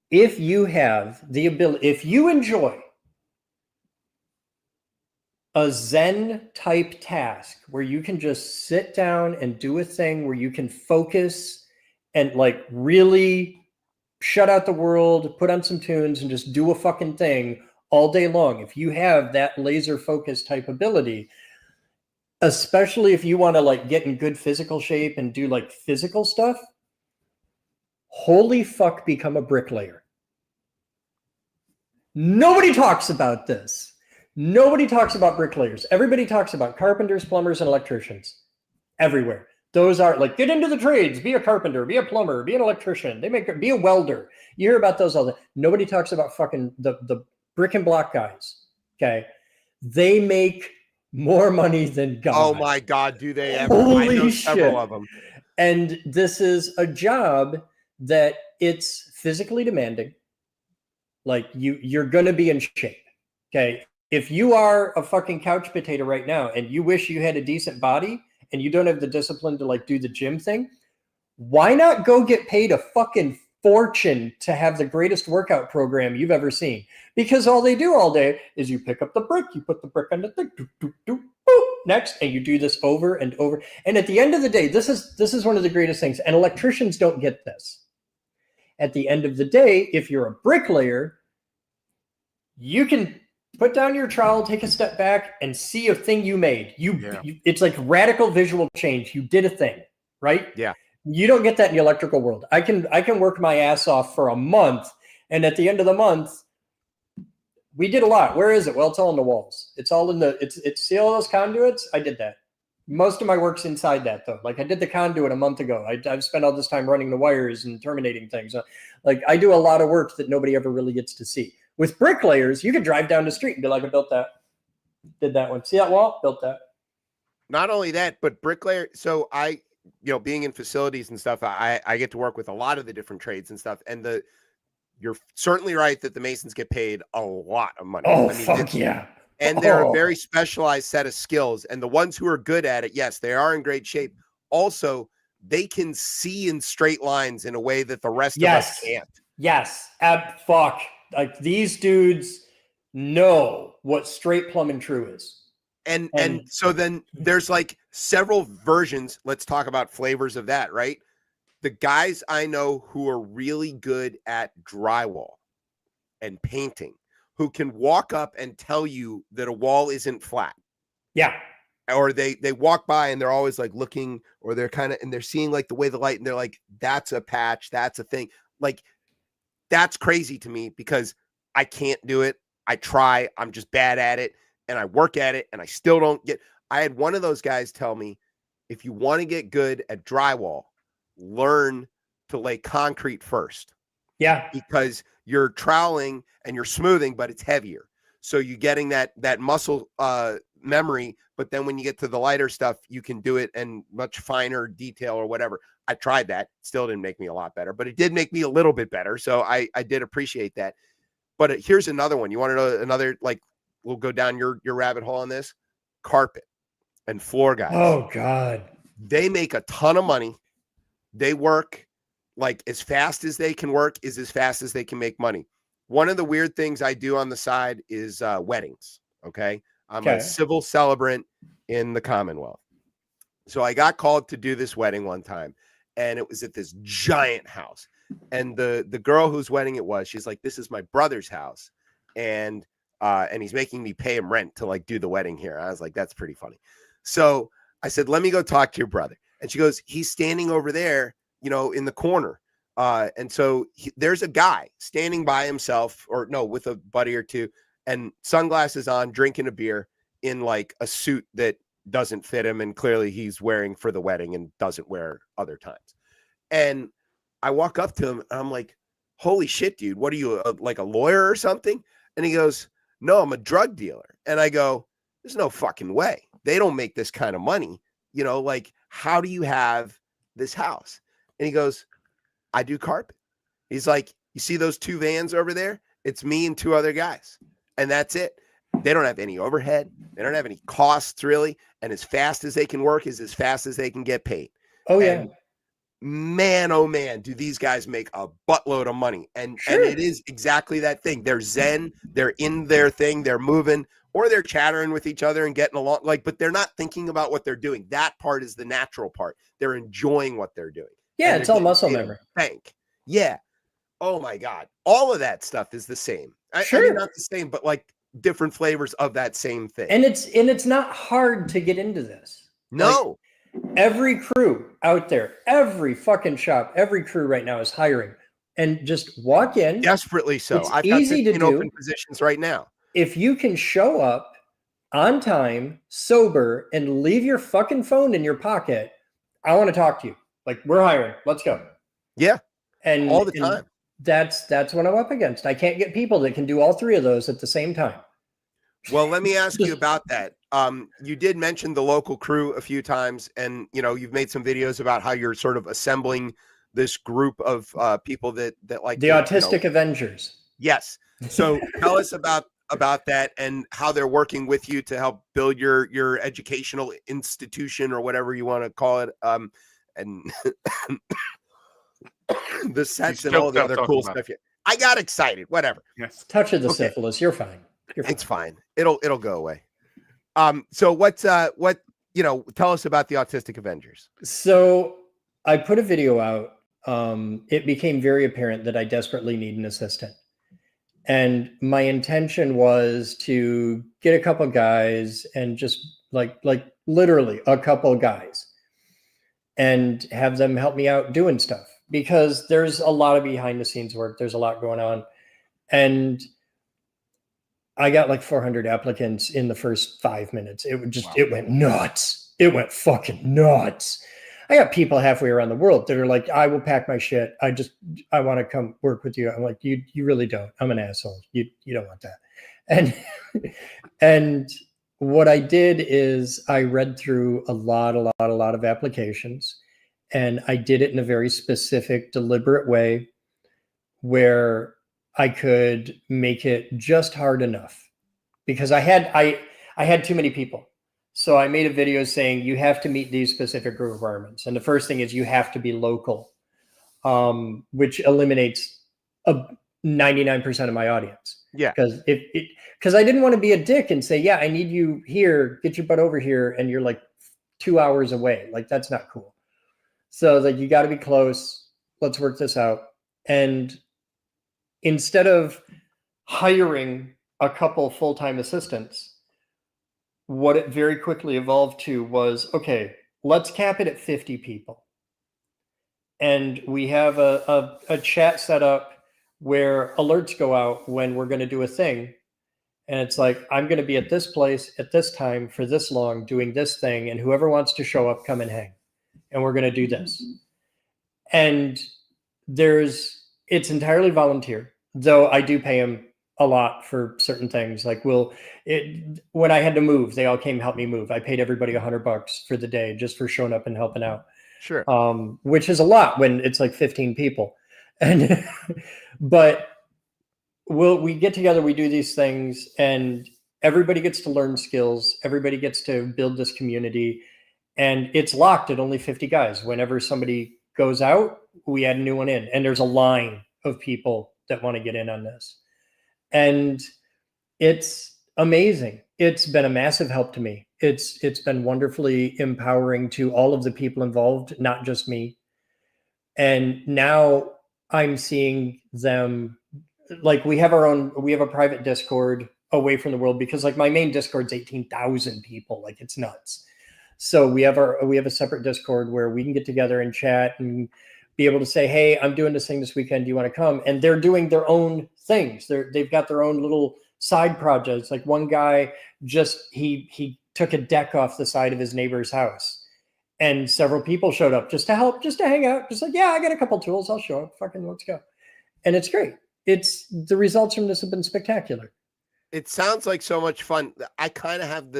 If you have the ability, if you enjoy a Zen type task where you can just sit down and do a thing where you can focus and like really shut out the world, put on some tunes and just do a fucking thing all day long. If you have that laser focus type ability, especially if you want to like get in good physical shape and do like physical stuff, holy fuck, become a bricklayer. Nobody talks about this. Nobody talks about bricklayers. Everybody talks about carpenters, plumbers, and electricians everywhere. Those are like, get into the trades, be a carpenter, be a plumber, be an electrician. Be a welder. You hear about those all the time. Nobody talks about fucking the brick and block guys. Okay. They make more money than God. Oh my God. Do they ever? Holy I know shit. several of them. And this is a job that it's physically demanding. Like you're going to be in shape. Okay. If you are a fucking couch potato right now and you wish you had a decent body and you don't have the discipline to like do the gym thing, why not go get paid a fucking fortune to have the greatest workout program you've ever seen? Because all they do all day is you pick up the brick, you put the brick on the thing, next, and you do this over and over. And at the end of the day, this is one of the greatest things. And electricians don't get this. At the end of the day, if you're a bricklayer, you can put down your trowel, take a step back, and see a thing you made. It's like radical visual change. You did a thing, right? Yeah. You don't get that in the electrical world. I can work my ass off for a month, and at the end of the month, we did a lot. Where is it? Well, it's all in the walls. It's all in it's see all those conduits? I did that. Most of my work's inside that though. Like I did the conduit a month ago. I've spent all this time running the wires and terminating things. Like I do a lot of work that nobody ever really gets to see. With bricklayers, you can drive down the street and be like, I built that. Did that one. See that wall? Built that. Not only that, but bricklayer. So being in facilities and stuff, I get to work with a lot of the different trades and stuff. And you're certainly right that the masons get paid a lot of money. Oh, fuck yeah. And they're a very specialized set of skills. And the ones who are good at it, yes, they are in great shape. Also, they can see in straight lines in a way that the rest of us can't. Yes. Fuck. Like these dudes know what straight plumb and true is. And so then there's like several versions. Let's talk about flavors of that, right? The guys I know who are really good at drywall and painting, who can walk up and tell you that a wall isn't flat. Yeah. Or they walk by and they're always like looking, or they're and they're seeing like the way the light, and they're like, that's a patch, that's a thing. Like, that's crazy to me because I can't do it. I try, I'm just bad at it, and I work at it, and I still don't get. I had one of those guys tell me, if you want to get good at drywall, learn to lay concrete first. Yeah. Because you're troweling and you're smoothing, but it's heavier. So you're getting that muscle memory, but then when you get to the lighter stuff, you can do it in much finer detail or whatever. I tried that. Still didn't make me a lot better, but it did make me a little bit better. So I did appreciate that. But here's another one. You want to know another, like, we'll go down your rabbit hole on this? Carpet and floor guys. Oh, God. They make a ton of money. They work like as fast as they can work is as fast as they can make money. One of the weird things I do on the side is weddings. Okay. I'm a civil celebrant in the Commonwealth. So I got called to do this wedding one time, and it was at this giant house. And the girl whose wedding it was, she's like, this is my brother's house. And he's making me pay him rent to like do the wedding here. I was like, that's pretty funny. So I said, let me go talk to your brother. And she goes, he's standing over there, you know, in the corner. And so there's a guy standing by himself, or no, with a buddy or two, and sunglasses on, drinking a beer in like a suit that doesn't fit him. And clearly he's wearing for the wedding and doesn't wear other times. And I walk up to him and I'm like, holy shit, dude, what are you, like a lawyer or something? And he goes, no, I'm a drug dealer. And I go, there's no fucking way. They don't make this kind of money. You know, like, how do you have this house? And he goes, I do carpet. He's like, you see those two vans over there? It's me and two other guys. And that's it. They don't have any overhead. They don't have any costs really. And as fast as they can work is as fast as they can get paid. Oh, yeah. And man, oh man, do these guys make a buttload of money. And it is exactly that thing. They're zen. They're in their thing. They're moving, or they're chattering with each other and getting along. Like, but they're not thinking about what they're doing. That part is the natural part. They're enjoying what they're doing. Yeah, it's all muscle memory. Thank. Yeah. Oh my God. All of that stuff is the same. I mean, not the same, but like different flavors of that same thing. And it's not hard to get into this. No. Like, every crew out there, every fucking shop, every crew right now is hiring. And just walk in. Desperately so. It's I've got easy to 15 do. open positions right now. If you can show up on time, sober, and leave your fucking phone in your pocket, I want to talk to you. Like, we're hiring. Let's go. Yeah. And all the time. That's what I'm up against. I can't get people that can do all three of those at the same time. Well, let me ask you about that. You did mention the local crew a few times, and you know, you've made some videos about how you're sort of assembling this group of people that like the Autistic Avengers. Yes. So tell us about that and how they're working with you to help build your educational institution or whatever you want to call it. And the sets and all the other cool stuff. I got excited. Whatever. Yes. Touch of the syphilis. You're fine. It's fine. It'll go away. So what tell us about the Autistic Avengers. So I put a video out. It became very apparent that I desperately need an assistant. And my intention was to get a couple guys and just like literally a couple guys and have them help me out doing stuff, because there's a lot of behind the scenes work. There's a lot going on. And I got like 400 applicants in the first 5 minutes. It went nuts. It went fucking nuts. I got people halfway around the world that are like, I will pack my shit. I want to come work with you. I'm like, you really don't. I'm an asshole. You don't want that. And what I did is I read through a lot of applications, and I did it in a very specific, deliberate way where I could make it just hard enough, because I had too many people. So I made a video saying you have to meet these specific requirements. And the first thing is you have to be local, which eliminates 99% of my audience. Yeah. Because I didn't want to be a dick and say, yeah, I need you here, get your butt over here, and you're like 2 hours away. Like, that's not cool. So like, you got to be close. Let's work this out. And instead of hiring a couple full-time assistants, what it very quickly evolved to was, okay, let's cap it at 50 people. And we have a chat set up where alerts go out when we're going to do a thing. And it's like, I'm going to be at this place at this time for this long doing this thing. And whoever wants to show up, come and hang. And we're going to do this. And it's entirely volunteer, though I do pay them a lot for certain things. Like when I had to move, they all came to help me move. I paid everybody $100 for the day just for showing up and helping out. Sure. Which is a lot when it's like 15 people. And but we get together, we do these things, and everybody gets to learn skills. Everybody gets to build this community, and it's locked at only 50 guys. Whenever somebody goes out, we add a new one in, and there's a line of people that want to get in on this. And it's amazing. It's been a massive help to me. It's been wonderfully empowering to all of the people involved, not just me. And now I'm seeing them, like we have a private Discord away from the world, because like my main Discord's 18,000 people. Like it's nuts. So we have a separate Discord where we can get together and chat and be able to say, hey, I'm doing this thing this weekend. Do you want to come? And they're doing their own things. They've got their own little side projects. Like one guy he took a deck off the side of his neighbor's house, and several people showed up just to help, just to hang out. Just like, yeah, I got a couple tools. I'll show up. Fucking let's go. And it's great. The results from this have been spectacular. It sounds like so much fun. I kind of have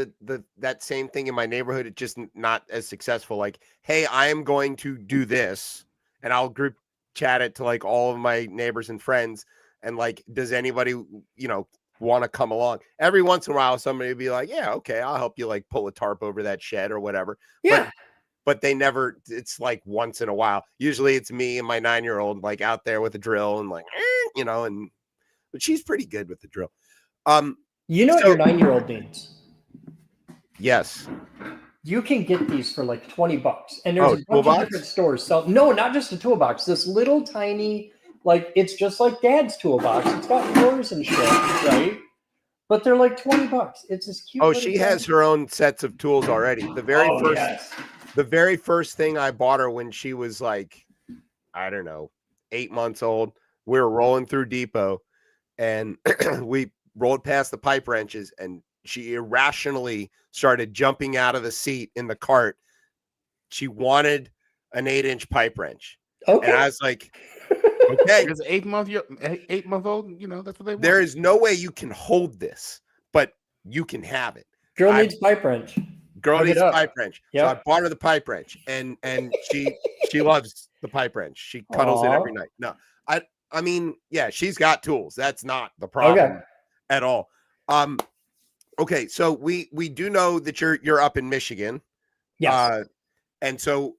that same thing in my neighborhood. It's just not as successful. Like, hey, I am going to do this, and I'll group chat it to like all of my neighbors and friends. And like, does anybody, want to come along? Every once in a while, somebody would be like, yeah, okay, I'll help you like pull a tarp over that shed or whatever. Yeah. But they never, it's like once in a while. Usually it's me and my 9-year-old like out there with a drill and like, but she's pretty good with the drill. What your 9-year-old needs? Yes. You can get these for like $20, and there's a bunch of different stores. So no, not just a toolbox. This little tiny, like it's just like Dad's toolbox. It's got drawers and shit, right? But they're like $20. It's this cute. Oh, she has her own sets of tools already. The very first thing I bought her when she was like, I don't know, 8 months old. We were rolling through Depot, and we rolled past the pipe wrenches, and she irrationally started jumping out of the seat in the cart. She wanted an 8-inch pipe wrench. Okay. And I was like, okay. Because 8 month old, that's what they want. There is no way you can hold this, but you can have it. Girl needs pipe wrench. Girl needs a pipe wrench. Yep. So I bought her the pipe wrench, and she loves the pipe wrench. She cuddles it every night. No, I mean, yeah, she's got tools. That's not the problem at all. Okay, so we do know that you're up in Michigan. Yes. And so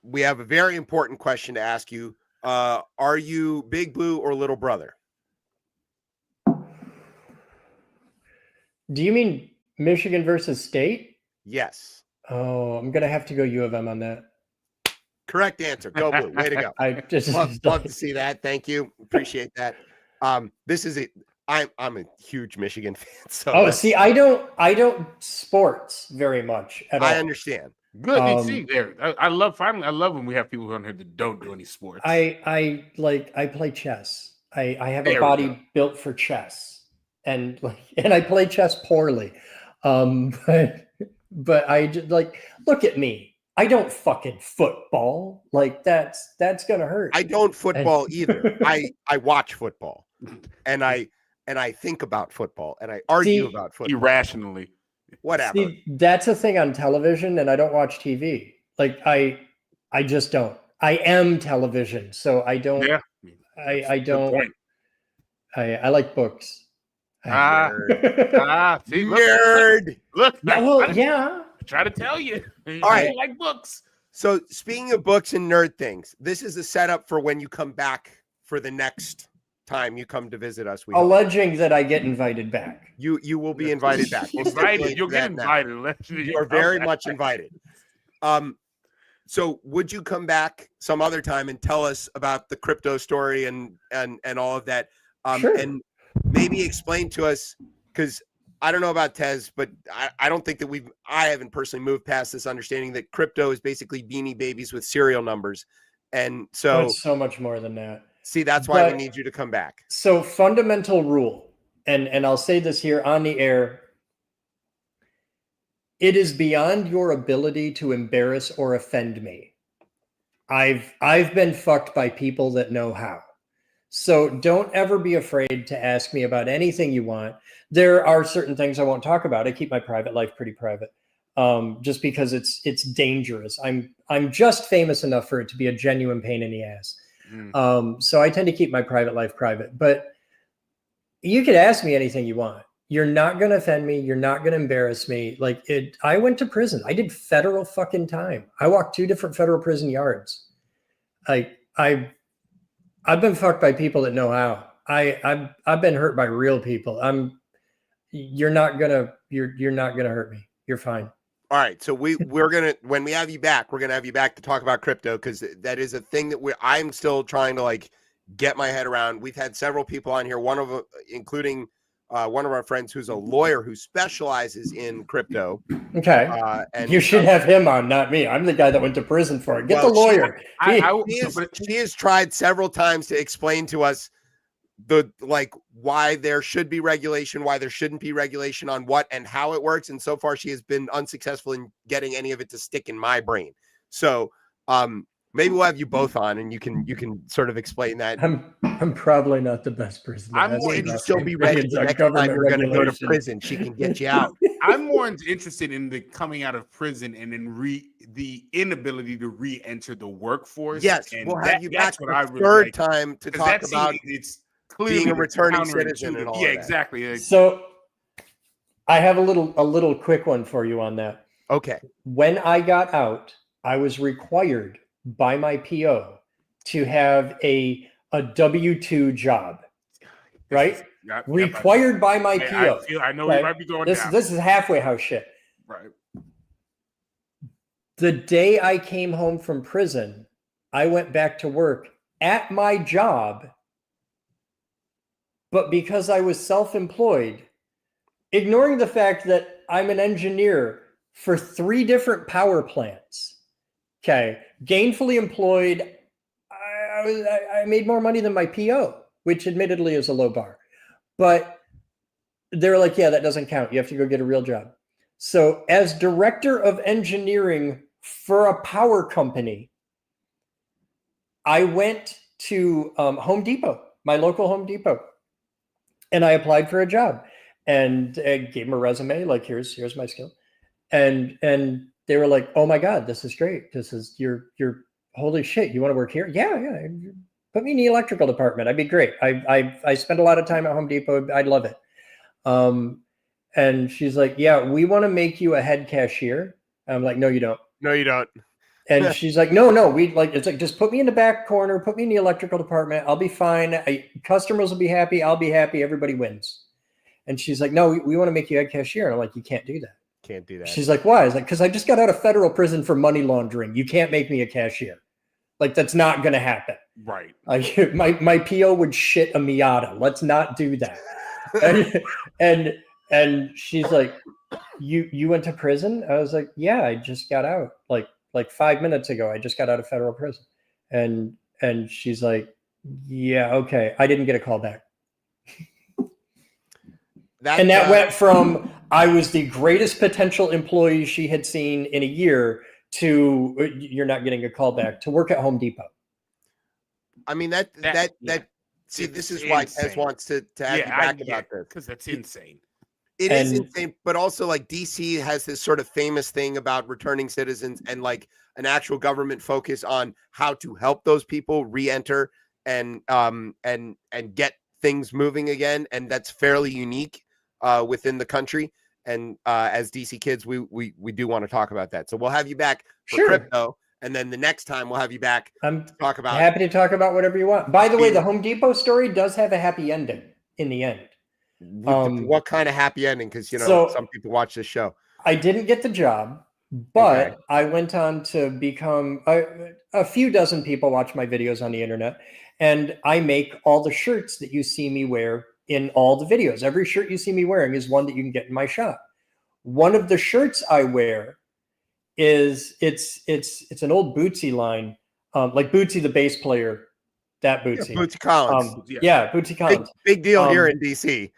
we have a very important question to ask you. Are you Big Blue or Little Brother? Do you mean Michigan versus State? Yes. Oh, I'm gonna have to go U of M on that. Correct answer. Go Blue. Way to go. I just love to see that. Thank you. Appreciate that. This is it. I'm a huge Michigan fan. So see, I don't sports very much at all. I understand. Good. See there. I love when we have people on here that don't do any sports. I play chess. I have a body built for chess, and I play chess poorly. But I just look at me. I don't fucking football. Like that's gonna hurt. I don't football either. I watch football, and I think about football, and I argue about football irrationally. Whatever. See, that's a thing on television, and I don't watch TV. Like I just don't. I am television, so I don't. Yeah. I don't. I like books. See, nerd. Look. Yeah. Try to tell you. All right. I like books. So speaking of books and nerd things, this is the setup for when you come back for the next time you come to visit us. Alleging that I get invited back. You will be invited back. You'll get invited. You are very much invited. So would you come back some other time and tell us about the crypto story and all of that? Sure. And maybe explain to us, because I don't know about Tez, but I don't think that I haven't personally moved past this understanding that crypto is basically Beanie Babies with serial numbers. And so it's so much more than that. See, that's why we need you to come back. So fundamental rule, and I'll say this here on the air, it is beyond your ability to embarrass or offend me. I've been fucked by people that know how. So don't ever be afraid to ask me about anything you want. There are certain things I won't talk about. I keep my private life pretty private, just because it's dangerous. I'm just famous enough for it to be a genuine pain in the ass. So I tend to keep my private life private. But you could ask me anything you want. You're not going to offend me. You're not going to embarrass me. I went to prison. I did federal fucking time. I walked 2 different federal prison yards. I've been fucked by people that know how. I've been hurt by real people. You're not gonna hurt me. You're fine. All right, so we're gonna, when we have you back, we're gonna have you back to talk about crypto, because that is a thing that I'm still trying to get my head around. We've had several people on here, one of them, including one of our friends who's a lawyer who specializes in crypto. Okay, and you should have him on, not me. I'm the guy that went to prison for it. Get the lawyer. She has tried several times to explain to us why there should be regulation, why there shouldn't be regulation on what and how it works. And so far she has been unsuccessful in getting any of it to stick in my brain. So maybe we'll have you both on and you can sort of explain that. I'm probably not the best person. I'm more interested. Still be ready the next time we're going to go to prison. She can get you out. I'm more interested in the coming out of prison and in the inability to re-enter the workforce. Yes, and we'll have you back what I really third time to talk about it's being a returning citizen and all yeah, that. exactly. So I have a little quick one for you on that. Okay. When I got out, I was required by my PO to have a W-2 job, right? Required by my PO. I know we might be going down. This is halfway house shit. Right. The day I came home from prison, I went back to work at my job, but because I was self-employed, ignoring the fact that I'm an engineer for 3 different power plants, okay, gainfully employed, I made more money than my PO, which admittedly is a low bar. But they're like, yeah, that doesn't count. You have to go get a real job. So as director of engineering for a power company, I went to Home Depot, my local Home Depot, and I applied for a job and I gave them a resume, like, here's my skill. And they were like, oh my God, this is great. This is you're holy shit. You want to work here? Yeah. Put me in the electrical department. I'd be great. I spent a lot of time at Home Depot. I'd love it. And she's like, yeah, we want to make you a head cashier. I'm like, no, you don't. No, you don't. And she's like, no, it's like, just put me in the back corner, put me in the electrical department. I'll be fine. Customers will be happy. I'll be happy. Everybody wins. And she's like, no, we want to make you head cashier. And I'm like, you can't do that. Can't do that. She's like, why? I was like, because I just got out of federal prison for money laundering. You can't make me a cashier. Like, that's not going to happen. Right. My PO would shit a Miata. Let's not do that. and she's like, you went to prison? I was like, yeah, I just got out like 5 minutes ago. I just got out of federal prison. And she's like, yeah, okay. I didn't get a call back. That went from I was the greatest potential employee she had seen in a year to you're not getting a call back to work at Home Depot. I mean, see, this is why Tez wants to have you back about this. Because that's insane. It is insane, but also DC has this sort of famous thing about returning citizens and an actual government focus on how to help those people re-enter and get things moving again. And that's fairly unique within the country. And as DC kids, we do want to talk about that. So we'll have you back for crypto. And then the next time we'll have you back to talk about. Happy to talk about whatever you want. By the way, the Home Depot story does have a happy ending in the end. What kind of happy ending? Because some people watch this show. I didn't get the job, but I went on to become a few dozen people watch my videos on the internet, and I make all the shirts that you see me wear in all the videos. Every shirt you see me wearing is one that you can get in my shop. One of the shirts I wear is it's an old Bootsy line, like Bootsy the bass player. That Bootsy. Yeah, Bootsy Collins. Bootsy Collins. Big deal here in DC.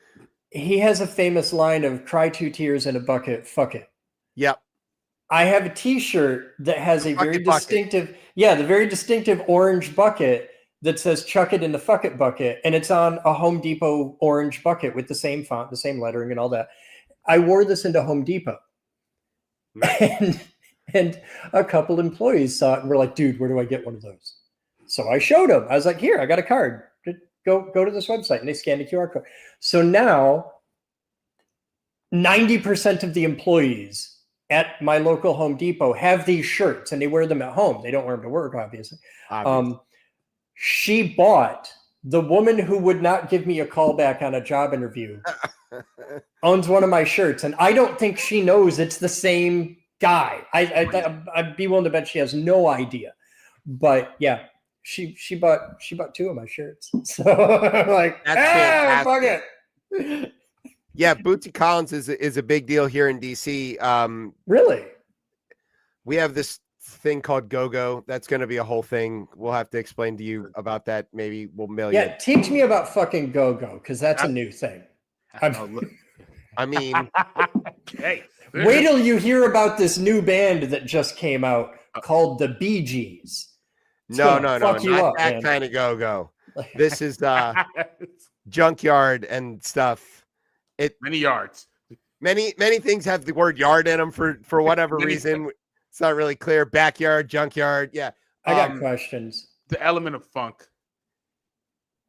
He has a famous line of "Cry 2 tears in a bucket, fuck it." Yep. I have a T-shirt that has a very distinctive, the very distinctive orange bucket that says "Chuck it in the fuck it bucket," and it's on a Home Depot orange bucket with the same font, the same lettering, and all that. I wore this into Home Depot, and a couple employees saw it and were like, "Dude, where do I get one of those?" So I showed them. I was like, "Here, I got a card. Go to this website," and they scanned the QR code. So now 90% of the employees at my local Home Depot have these shirts, and they wear them at home. They don't wear them to work, obviously. She bought, the woman who would not give me a call back on a job interview owns one of my shirts, and I don't think she knows it's the same guy. I'd be willing to bet she has no idea. But yeah, she bought 2 of my shirts. So I'm like, That's fuck it. Yeah, Bootsy Collins is a big deal here in DC. Really? We have this thing called Go-Go. That's going to be a whole thing. We'll have to explain to you about that. Maybe we'll mail you. Yeah, teach me about fucking Go-Go, because that's a new thing. I mean, hey, wait till you hear about this new band that just came out called the Bee Gees. No, not that kind of Go-Go. This is junkyard and stuff. Many yards. Many things have the word yard in them for whatever reason. It's not really clear. Backyard, junkyard. Yeah. I got questions. The element of funk.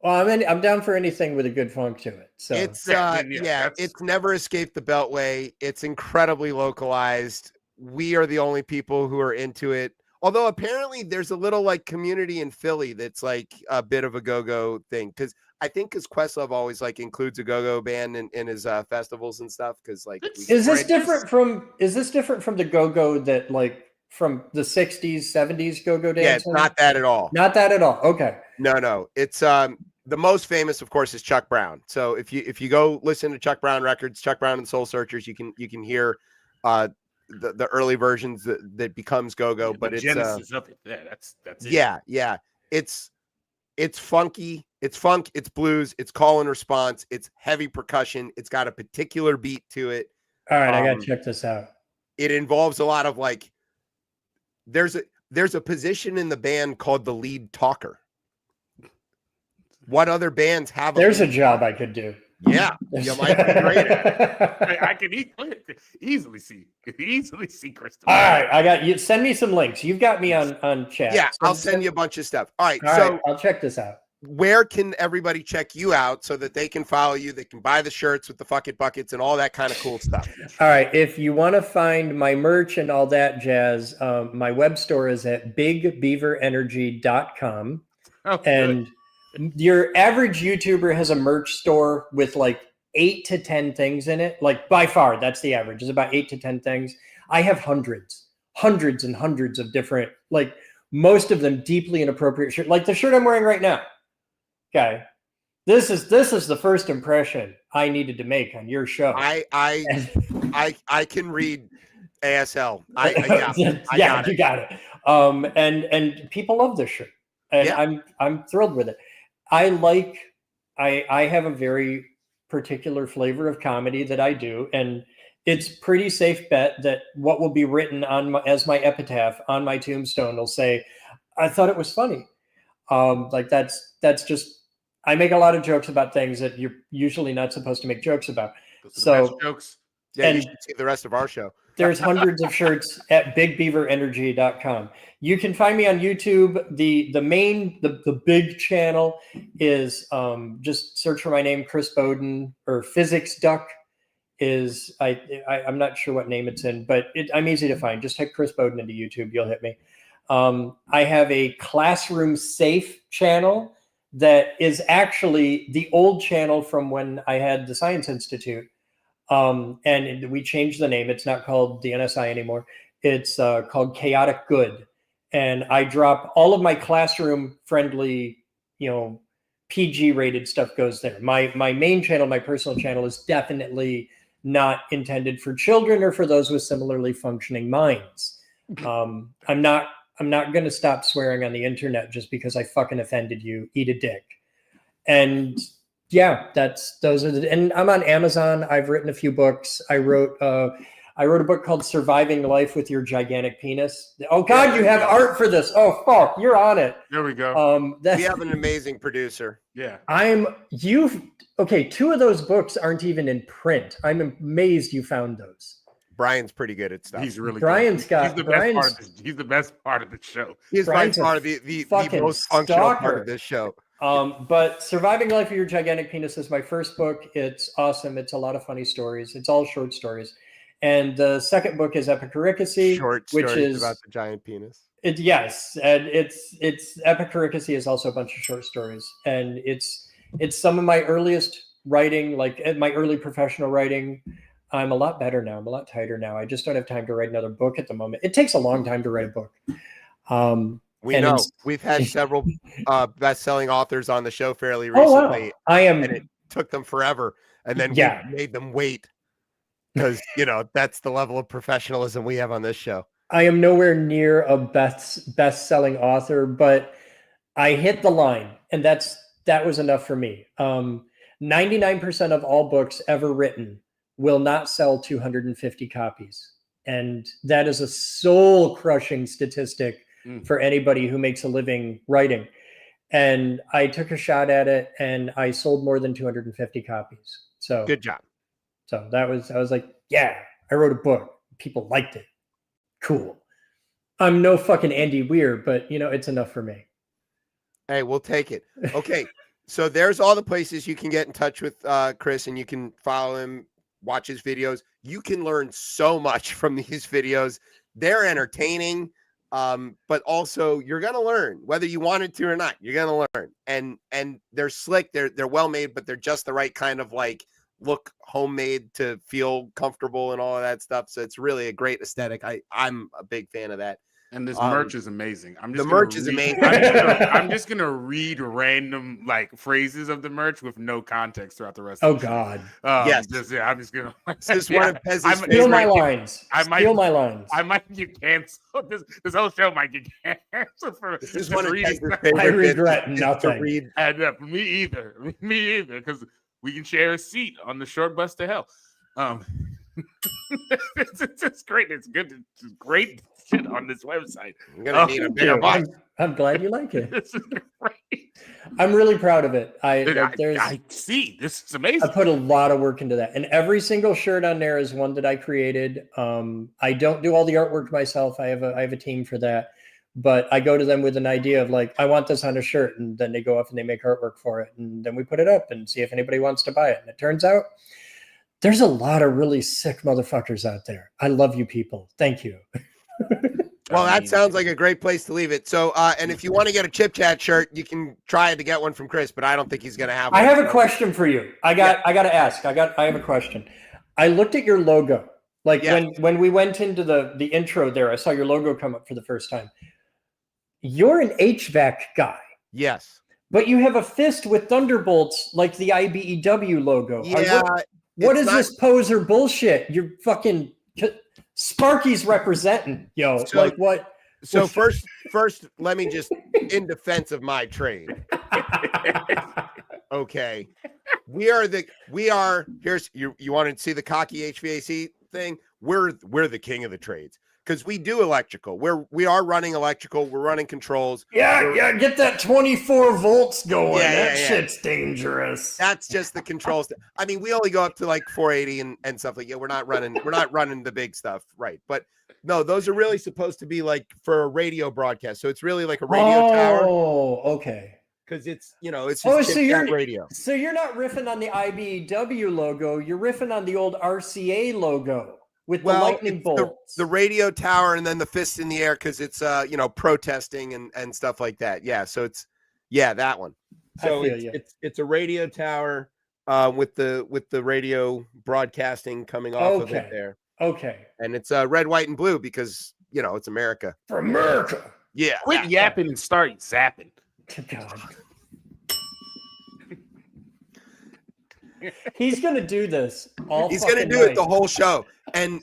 Well, I'm down for anything with a good funk to it. So it's it's never escaped the Beltway. It's incredibly localized. We are the only people who are into it. Although apparently there's a little like community in Philly that's like a bit of a go-go thing. Because I think Questlove always like includes a go-go band in his festivals and stuff. Because like, is this different from the go-go that like from the 60s, 70s go-go dance? Yeah, it's not that at all. Not that at all. Okay. No. It's the most famous, of course, is Chuck Brown. So if you go listen to Chuck Brown records, Chuck Brown and Soul Searchers, you can hear the early versions that becomes go-go, but it's genesis of it. Yeah, that's it. Yeah. It's funky, it's funk, it's blues, it's call and response, it's heavy percussion, it's got a particular beat to it. All right, I gotta check this out. It involves a lot of like there's a position in the band called the lead talker. What other bands have there's a job I could do. Yeah, you might be great at it. I can easily see Crystal. All right, I got you. Send me some links. You've got me on chat. Yeah, I'll send you a bunch of stuff. All right, I'll check this out. Where can everybody check you out so that they can follow you? They can buy the shirts with the fuck it buckets and all that kind of cool stuff. All right, if you want to find my merch and all that jazz, my web store is at bigbeaverenergy.com. And your average YouTuber has a merch store with like 8 to 10 things in it. Like by far, that's the average. It's about 8 to 10 things. I have hundreds and hundreds of different, like most of them deeply inappropriate shirts. Like the shirt I'm wearing right now. Okay. This is the first impression I needed to make on your show. I can read ASL. You got it. And people love this shirt. And I'm thrilled with it. I have a very particular flavor of comedy that I do, and it's pretty safe bet that what will be written as my epitaph on my tombstone will say, "I thought it was funny." Like that's just, I make a lot of jokes about things that you're usually not supposed to make jokes about. So jokes. Yeah, and you should see the rest of our show. There's hundreds of shirts at bigbeaverenergy.com. You can find me on YouTube. The big channel is just search for my name, Chris Bowden, or Physics Duck is I'm not sure what name it's in, but I'm easy to find. Just type Chris Bowden into YouTube, you'll hit me. I have a Classroom Safe channel that is actually the old channel from when I had the Science Institute. And we changed the name. It's not called the NSI anymore. It's called Chaotic Good. And I drop all of my classroom friendly, PG rated stuff goes there. My main channel, my personal channel, is definitely not intended for children or for those with similarly functioning minds. I'm not going to stop swearing on the internet just because I fucking offended you. Eat a dick. And yeah, and I'm on Amazon. I've written a few books. I I wrote a book called Surviving Life with Your Gigantic Penis. Oh God, you have art for this. Oh fuck, you're on it. There we go. We have an amazing producer. Yeah. Okay, 2 of those books aren't even in print. I'm amazed you found those. Brian's pretty good at stuff. He's really Brian's good. got He's the best part of the show. He's by Brian's far a the fucking most functional part stalker. of this show. But Surviving Life with Your Gigantic Penis is my first book. It's awesome. It's a lot of funny stories. It's all short stories. And the second book is Epicuricacy, Short which stories is about the giant penis. Yes, and it's Epicuricacy is also a bunch of short stories, and it's some of my earliest writing, like my early professional writing. I'm a lot better now. I'm a lot tighter now. I just don't have time to write another book at the moment. It takes a long time to write a book. We know we've had several best-selling authors on the show fairly recently. Oh, wow. And it took them forever, and then we made them wait because that's the level of professionalism we have on this show. I am nowhere near a best-selling author, but I hit the line, and that was enough for me. 99% of all books ever written will not sell 250 copies, and that is a soul-crushing statistic for anybody who makes a living writing. And I took a shot at it, and I sold more than 250 copies. So good job. So I was like, yeah, I wrote a book. People liked it. Cool. I'm no fucking Andy Weir, but it's enough for me. Hey, we'll take it. Okay. So there's all the places you can get in touch with Chris, and you can follow him, watch his videos. You can learn so much from these videos. They're entertaining, but also you're gonna learn whether you wanted to or not. You're gonna learn, and they're slick. They're well made, but they're just the right kind of like look homemade to feel comfortable and all of that stuff. So it's really a great aesthetic. I'm a big fan of that. And this merch is amazing. The merch is amazing. I'm just gonna read random like phrases of the merch with no context throughout the rest. Of the God! Yes. I'm just gonna. This is one of Pez's Steal my lines. Steal my lines. I might get canceled. This whole show might get canceled for. This is one of Pez's favorite. I regret nothing. To read. And me either. Me either. Because we can share a seat on the short bus to hell. It's great. It's good. It's great shit on this website. I'm gonna need a bigger box. I'm glad you like it. This is great. I'm really proud of it. I see. This is amazing. I put a lot of work into that, and every single shirt on there is one that I created. I don't do all the artwork myself. I have a team for that, but I go to them with an idea of like, I want this on a shirt, and then they go off and they make artwork for it, and then we put it up and see if anybody wants to buy it. And it turns out there's a lot of really sick motherfuckers out there. I love you people. Thank you. Well, that sounds like a great place to leave it. So, and if you want to get a ChipChat shirt, you can try to get one from Chris, but I don't think he's going to have one. I have a question for you. I got to ask. I have a question. I looked at your logo. Like when we went into the intro there, I saw your logo come up for the first time. You're an HVAC guy. Yes. But you have a fist with thunderbolts like the IBEW logo. Yeah. What is this poser bullshit? You're fucking Sparky's representing, yo. So, like what? So first, let me just in defense of my trade. Okay. We are here's you wanted to see the cocky HVAC thing? We're the king of the trades. Because we do electrical. We are running electrical. We're running controls. Yeah, get that 24 volts going. That shit's dangerous. That's just the controls. I mean, we only go up to like 480 and stuff like that. We're not running the big stuff, right? But no, those are really supposed to be like for a radio broadcast. So it's really like a radio tower. Oh, okay. Because it's it's just radio. So you're not riffing on the IBEW logo. You're riffing on the old RCA logo. With the lightning bolts. The radio tower and then the fist in the air because it's protesting and stuff like that. Yeah. So it's that one. So it's a radio tower with the radio broadcasting coming off of it there. Okay. And it's red, white, and blue because it's America. For America. Yeah. Quit yapping and start zapping. God. He's gonna do this all. He's gonna do it the whole show, and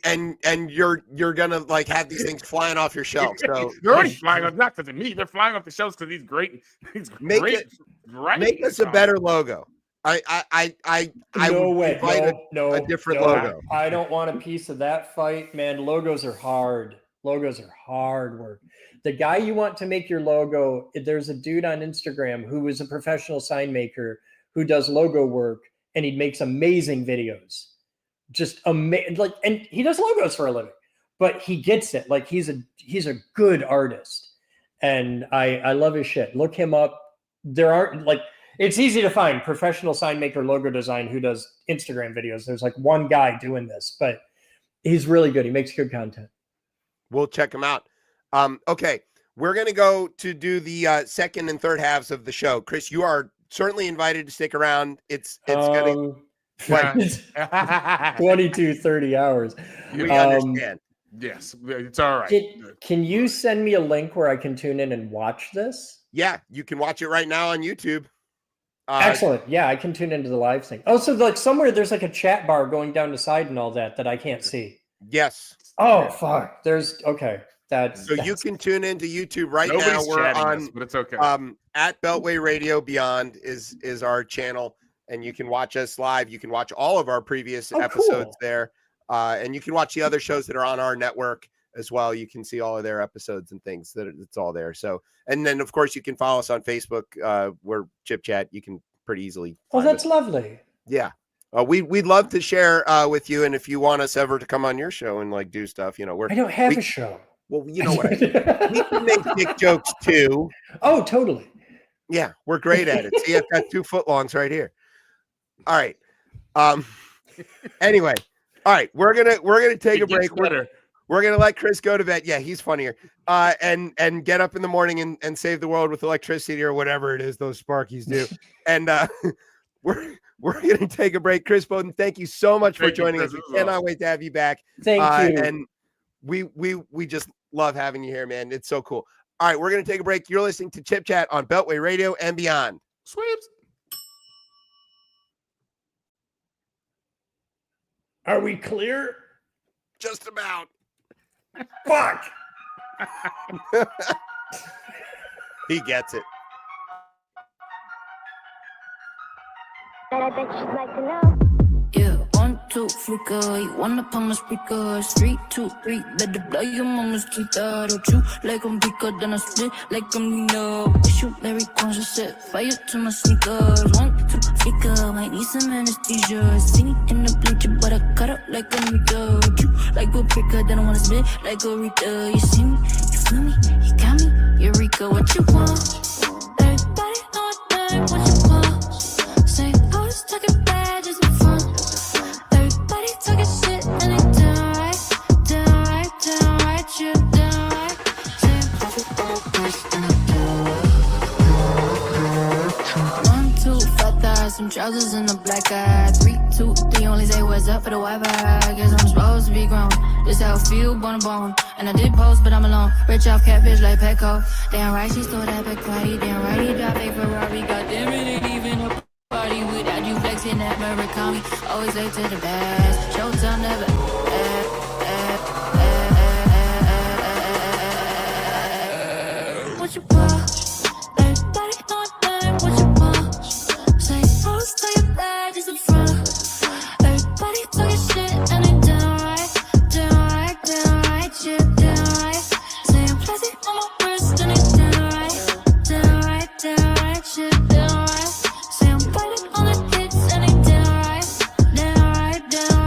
you're gonna like have these things flying off your shelf. So they're already flying off, not because of me. They're flying off the shelves because he's great. He's make us a better logo. I no would way. fight No, a different no. logo. I don't want a piece of that fight, man. Logos are hard. Logos are hard work. The guy you want to make your logo, there's a dude on Instagram who is a professional sign maker who does logo work, and he makes amazing videos. Just amazing, like, and he does logos for a living, but he gets it. Like, he's a good artist, and I love his shit. Look him up. There aren't, like, it's easy to find professional sign maker logo design who does Instagram videos. There's like one guy doing this, but he's really good. He makes good content. We'll check him out. Okay, we're gonna go to do the second and third halves of the show. Chris, you are certainly invited to stick around. It's gonna 22, 30 hours. we understand. Yes, it's all right. Can you send me a link where I can tune in and watch this? Yeah, you can watch it right now on YouTube. Excellent. Yeah, I can tune into the live thing. Oh, so like somewhere there's like a chat bar going down the side and all that I can't see. Yes. Oh, fuck. There's okay. So you can tune into YouTube right Nobody's now. We're on us, but it's okay. At Beltway Radio Beyond is our channel, and you can watch us live. You can watch all of our previous episodes there, and you can watch the other shows that are on our network as well. You can see all of their episodes and things. It's all there. So, and then of course you can follow us on Facebook. We're ChipChat. You can pretty easily. Oh, that's lovely. Yeah. We'd love to share with you, and if you want us ever to come on your show and like do stuff, I don't have a show. Well, you know what I mean. We can make dick jokes too. Oh, totally. Yeah, we're great at it. See, I've got 2 footlongs right here. All right. Anyway, all right, we're gonna take a break. We're gonna let Chris go to bed. Yeah, he's funnier. And get up in the morning and save the world with electricity or whatever it is those Sparkies do. And we're gonna take a break. Chris Bowden, thank you so much for joining us. We cannot wait to have you back. Thank you. And we just love having you here, man. It's so cool. All right, we're gonna take a break. You're listening to Chip Chat on Beltway Radio and Beyond. Sweeps. Are we clear? Just about. Fuck. He gets it. I bet you'd like to know. Yeah, 1, 2, flicker. You wanna pump my speakers. 3, 2, 3. Better blow your mama's teeth out. Don't you like I'm bigger than a split, like I'm Nino. Wish you Larry conscious, set fire to my sneakers. 1, 2, flicker. Might need some anesthesia. See me in the bleacher, but I cut up like a nigga. You like a picker, then I wanna spit like a Rita. You see me, you feel me, you got me. Eureka, what you want? Everybody know what you want. Say, I was talking bad just for fun. Everybody talking shit and they down right, shit down right. Say, one, two, 5 thighs, some trousers and a black eye. 3, 2, 3, only say what's up for the Wi-Fi. I guess I'm supposed to be grown. This how I feel, bone to bone. And I did post, but I'm alone. Rich off catfish like Petco. Damn right, she stole that back party. Damn right, he drive a Ferrari. Goddamn it, ain't even a party without you flexing that Murakami. Always late to the best. Showtime never. What you want? Everybody know what you want. Say, I was talking bad just in front. Everybody talking shit and they down right, shit down right. Say I'm classy on my wrist and they down right, shit down right. Say I'm biting on the hits and they down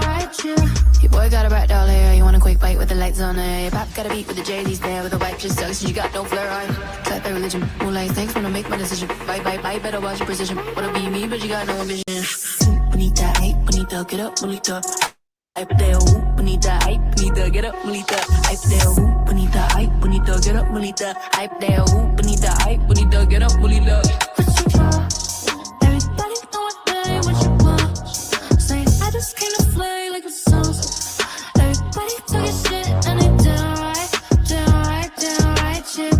right, shit. Your boy got a rat doll hair, you want a quick bite with the lights on there. Your pop got a beat with the J's there with a wipe just sucks. You got no flair on. Clap that religion, moonlight thanks when I make my decision. Bye, better watch your precision. Wanna be me, but you got no ambition. Bonita, hey, bonita, get up, bonita. Hype there, bonita, hype, bonita, get up, bonita. Hype there, bonita, hype, bonita, get up, bonita. Hype there, bonita, hype, bonita, get up, bonita. What you want? Everybody know what you want. Say I just came to play like a song. Everybody talking shit and they down right, shit.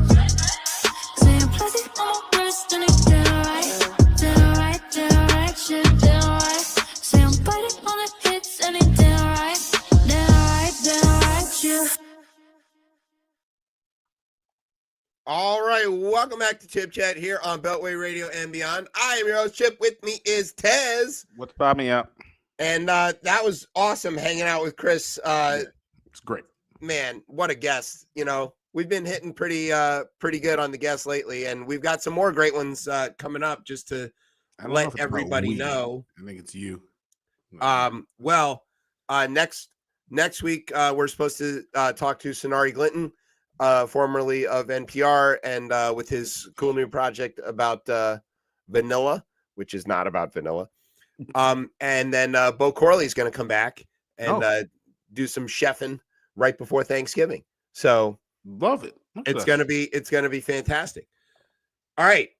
Say I'm classy on my wrist and they down right, shit down right. Say I'm biting on the hits and they down right, shit. All right. right, welcome back to Chip Chat here on Beltway Radio and Beyond. I am your host, Chip. With me is Tez. What's popping up? And that was awesome hanging out with Chris. It's great. Man, what a guest. You know, we've been hitting pretty good on the guests lately, and we've got some more great ones coming up just to let everybody know. I think it's you. Next week we're supposed to talk to Sonari Glinton, formerly of NPR, and with his cool new project about vanilla, which is not about vanilla. And then Bo Corley is going to come back and do some chefing right before Thanksgiving. So love it. It's gonna be fantastic. All right.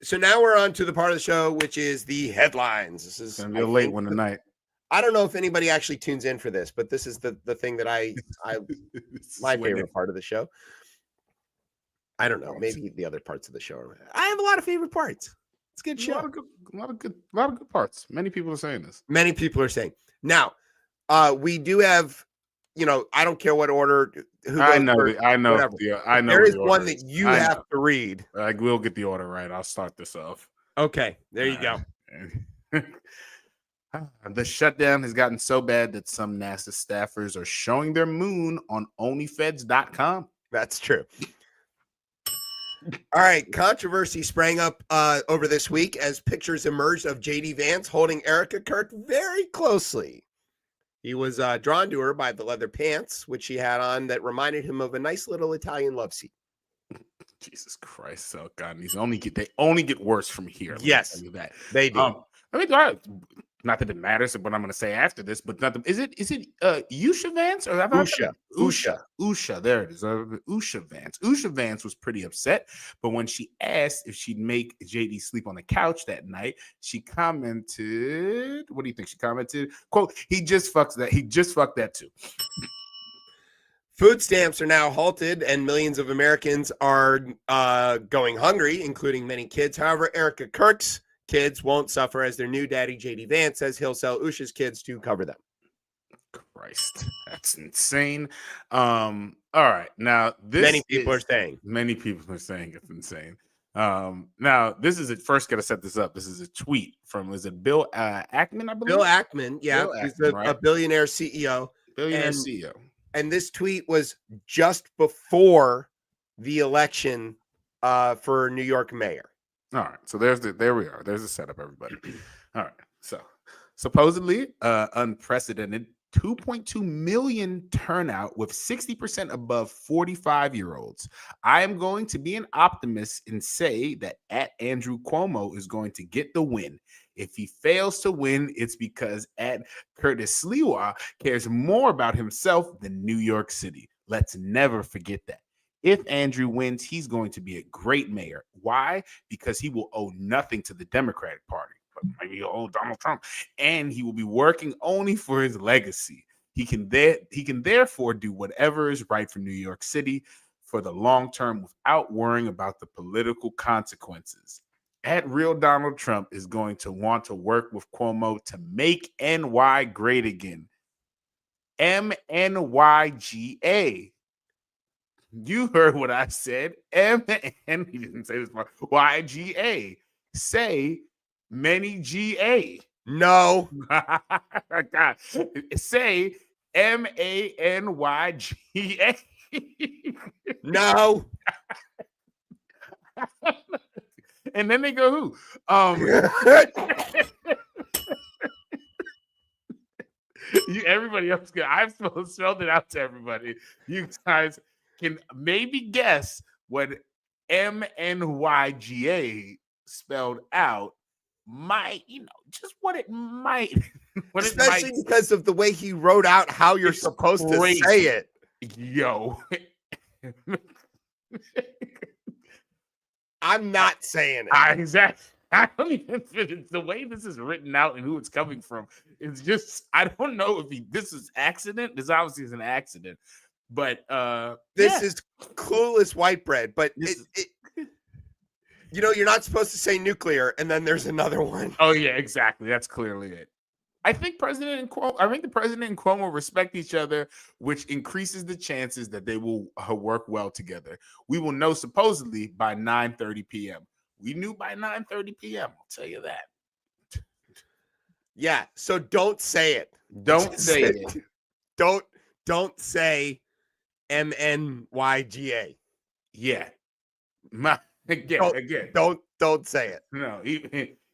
So now we're on to the part of the show which is the headlines. This is gonna be a late one tonight. I don't know if anybody actually tunes in for this, but this is the thing that I my favorite part of the show. I don't know. Maybe the other parts of the show. I have a lot of favorite parts. It's a good show. A lot of good parts. Many people are saying this. Many people are saying. Now, we do have, you know, I don't care what order. I know. There is one that you have to read. I will get the order right. I'll start this off. Okay, there you go. The shutdown has gotten so bad that some NASA staffers are showing their moon on OnlyFeds.com. That's true. All right, controversy sprang up over this week as pictures emerged of JD Vance holding Erica Kirk very closely. He was drawn to her by the leather pants, which she had on, that reminded him of a nice little Italian love seat. Jesus Christ! Oh God, they only get worse from here. Yes, they do. I mean, not that it matters what I'm going to say after this, but is it Usha Vance or Usha? There it is. Usha Vance. Usha Vance was pretty upset, but when she asked if she'd make JD sleep on the couch that night, she commented, "What do you think?" She commented, "Quote: He just fucked that too." Food stamps are now halted, and millions of Americans are going hungry, including many kids. However, Erica Kirk's kids won't suffer, as their new daddy, JD Vance, says he'll sell Usha's kids to cover them. Christ, that's insane. All right, now many people are saying it's insane. Now this is it. First, got to set this up. This is a tweet from Bill Ackman, I believe. Bill Ackman, yeah, he's a billionaire CEO. CEO. And this tweet was just before the election for New York mayor. All right, so there we are. There's the setup, everybody. All right, so supposedly unprecedented 2.2 million turnout with 60% above 45-year-olds. I am going to be an optimist and say that @Andrew Cuomo is going to get the win. If he fails to win, it's because @Curtis Sliwa cares more about himself than New York City. Let's never forget that. If Andrew wins, he's going to be a great mayor. Why? Because he will owe nothing to the Democratic Party, but maybe he'll owe Donald Trump, and he will be working only for his legacy. He can therefore do whatever is right for New York City for the long term without worrying about the political consequences. @Real Donald Trump is going to want to work with Cuomo to make NY great again. MNYGA. You heard what I said. He didn't say this part. YGA. Say many GA. No. God. Say MANYGA. No. And then they go, who? Everybody else, I've spelled it out to everybody. You guys can maybe guess what MNYGA spelled out might, just what it might. Especially because of the way he wrote out how you're supposed to say it. Yo. I'm not saying it. Exactly. I don't even fit the way this is written out and who it's coming from. It's just, I don't know if this is accident. This obviously is an accident. But this is clueless white bread. But you're not supposed to say nuclear, and then there's another one. Oh yeah, exactly. That's clearly it. I think the president and Cuomo respect each other, which increases the chances that they will work well together. We will know supposedly by 9:30 p.m. We knew by 9:30 p.m. I'll tell you that. Yeah. So don't say it. Don't say it. Don't say MNYGA. Yeah. Again. Don't say it. No,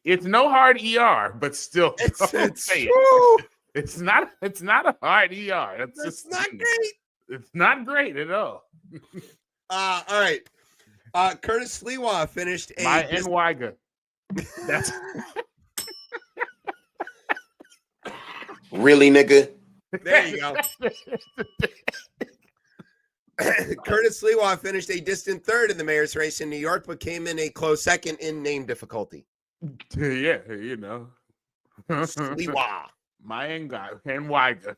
it's no hard ER, but still, don't say true. it. It's not a hard ER. It's not great. It's not great at all. All right. Curtis Sliwa finished a My NYGA. That's Really, nigga? there you go. Curtis Sliwa finished a distant third in the mayor's race in New York, but came in a close second in name difficulty. Yeah, you know. Sliwa. My NYGA.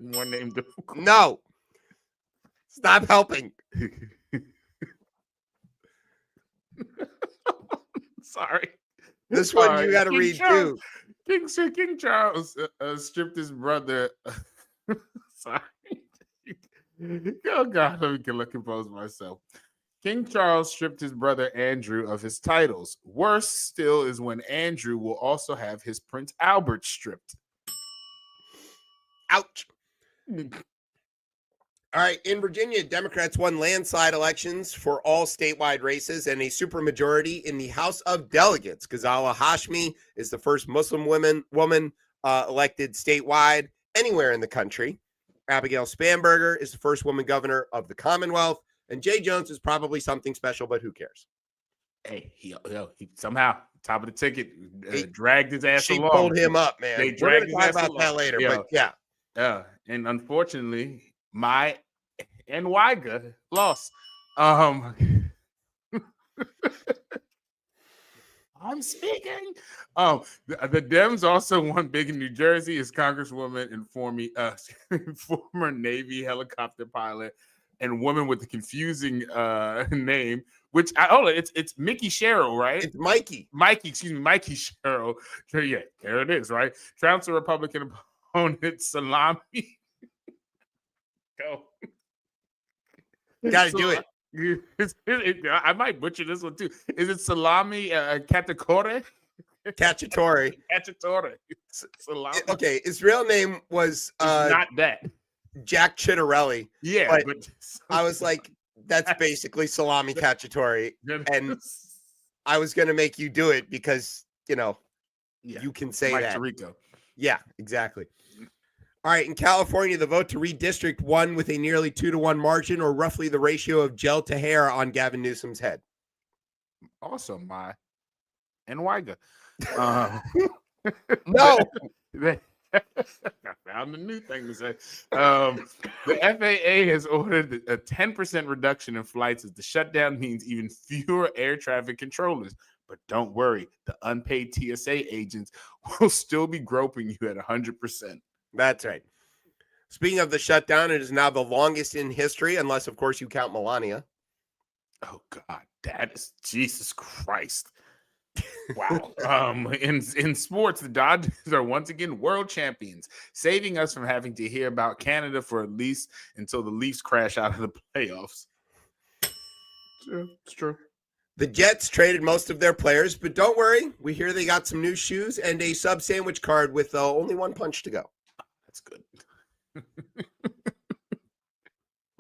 More name difficult. No. Stop helping. Sorry. This one you got to read too. King Charles stripped his brother. Sorry. Oh God, let me compose myself. King Charles stripped his brother Andrew of his titles. Worse still is when Andrew will also have his Prince Albert stripped. Ouch. All right. In Virginia, Democrats won landslide elections for all statewide races and a supermajority in the House of Delegates. Ghazala Hashmi is the first Muslim woman elected statewide anywhere in the country. Abigail Spanberger is the first woman governor of the Commonwealth. And Jay Jones is probably something special, but who cares? Hey, he somehow top of the ticket dragged his ass She along. pulled him up, man. They We're dragged going to his talk ass about that along. later, Yeah. but yeah. Yeah, and unfortunately, my NYGA lost. I'm speaking. The Dems also won big in New Jersey as Congresswoman and former Navy helicopter pilot and woman with the confusing name, which it's Mickey Sherrill, right? It's Mikey. Mikey Sherrill. Yeah, there it is, right? Trounced a Republican opponent, Salami. Go. Got to do it. I might butcher this one too. Is it Salami Cacciatore? Cacciatore. Cacciatore. Salami. Okay, his real name was Not that. Jack Chittarelli. Yeah, but I was like, that's basically Salami Cacciatore, and I was going to make you do it because, you can say Mike that. Tirico. Yeah, exactly. All right, in California, the vote to redistrict won with a nearly 2-1 margin, or roughly the ratio of gel to hair on Gavin Newsom's head. Also, my NYGA. No. I found a new thing to say. The FAA has ordered a 10% reduction in flights as the shutdown means even fewer air traffic controllers. But don't worry, the unpaid TSA agents will still be groping you at 100%. That's right. Speaking of the shutdown, it is now the longest in history, unless, of course, you count Melania. Oh, God, that is Jesus Christ. Wow. In sports, the Dodgers are once again world champions, saving us from having to hear about Canada for at least until the Leafs crash out of the playoffs. It's true. The Jets traded most of their players, but don't worry. We hear they got some new shoes and a sub sandwich card with only one punch to go. That's good. A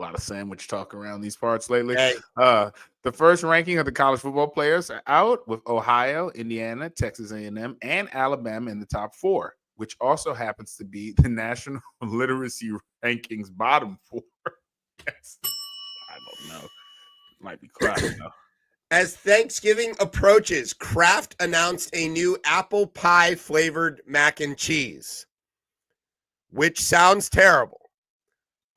lot of sandwich talk around these parts lately. Hey. The first ranking of the college football players are out with Ohio, Indiana, Texas A&M, and Alabama in the top 4, which also happens to be the National Literacy Rankings bottom 4. Yes. I don't know. Might be crowded though. As Thanksgiving approaches, Kraft announced a new apple pie flavored mac and cheese, which sounds terrible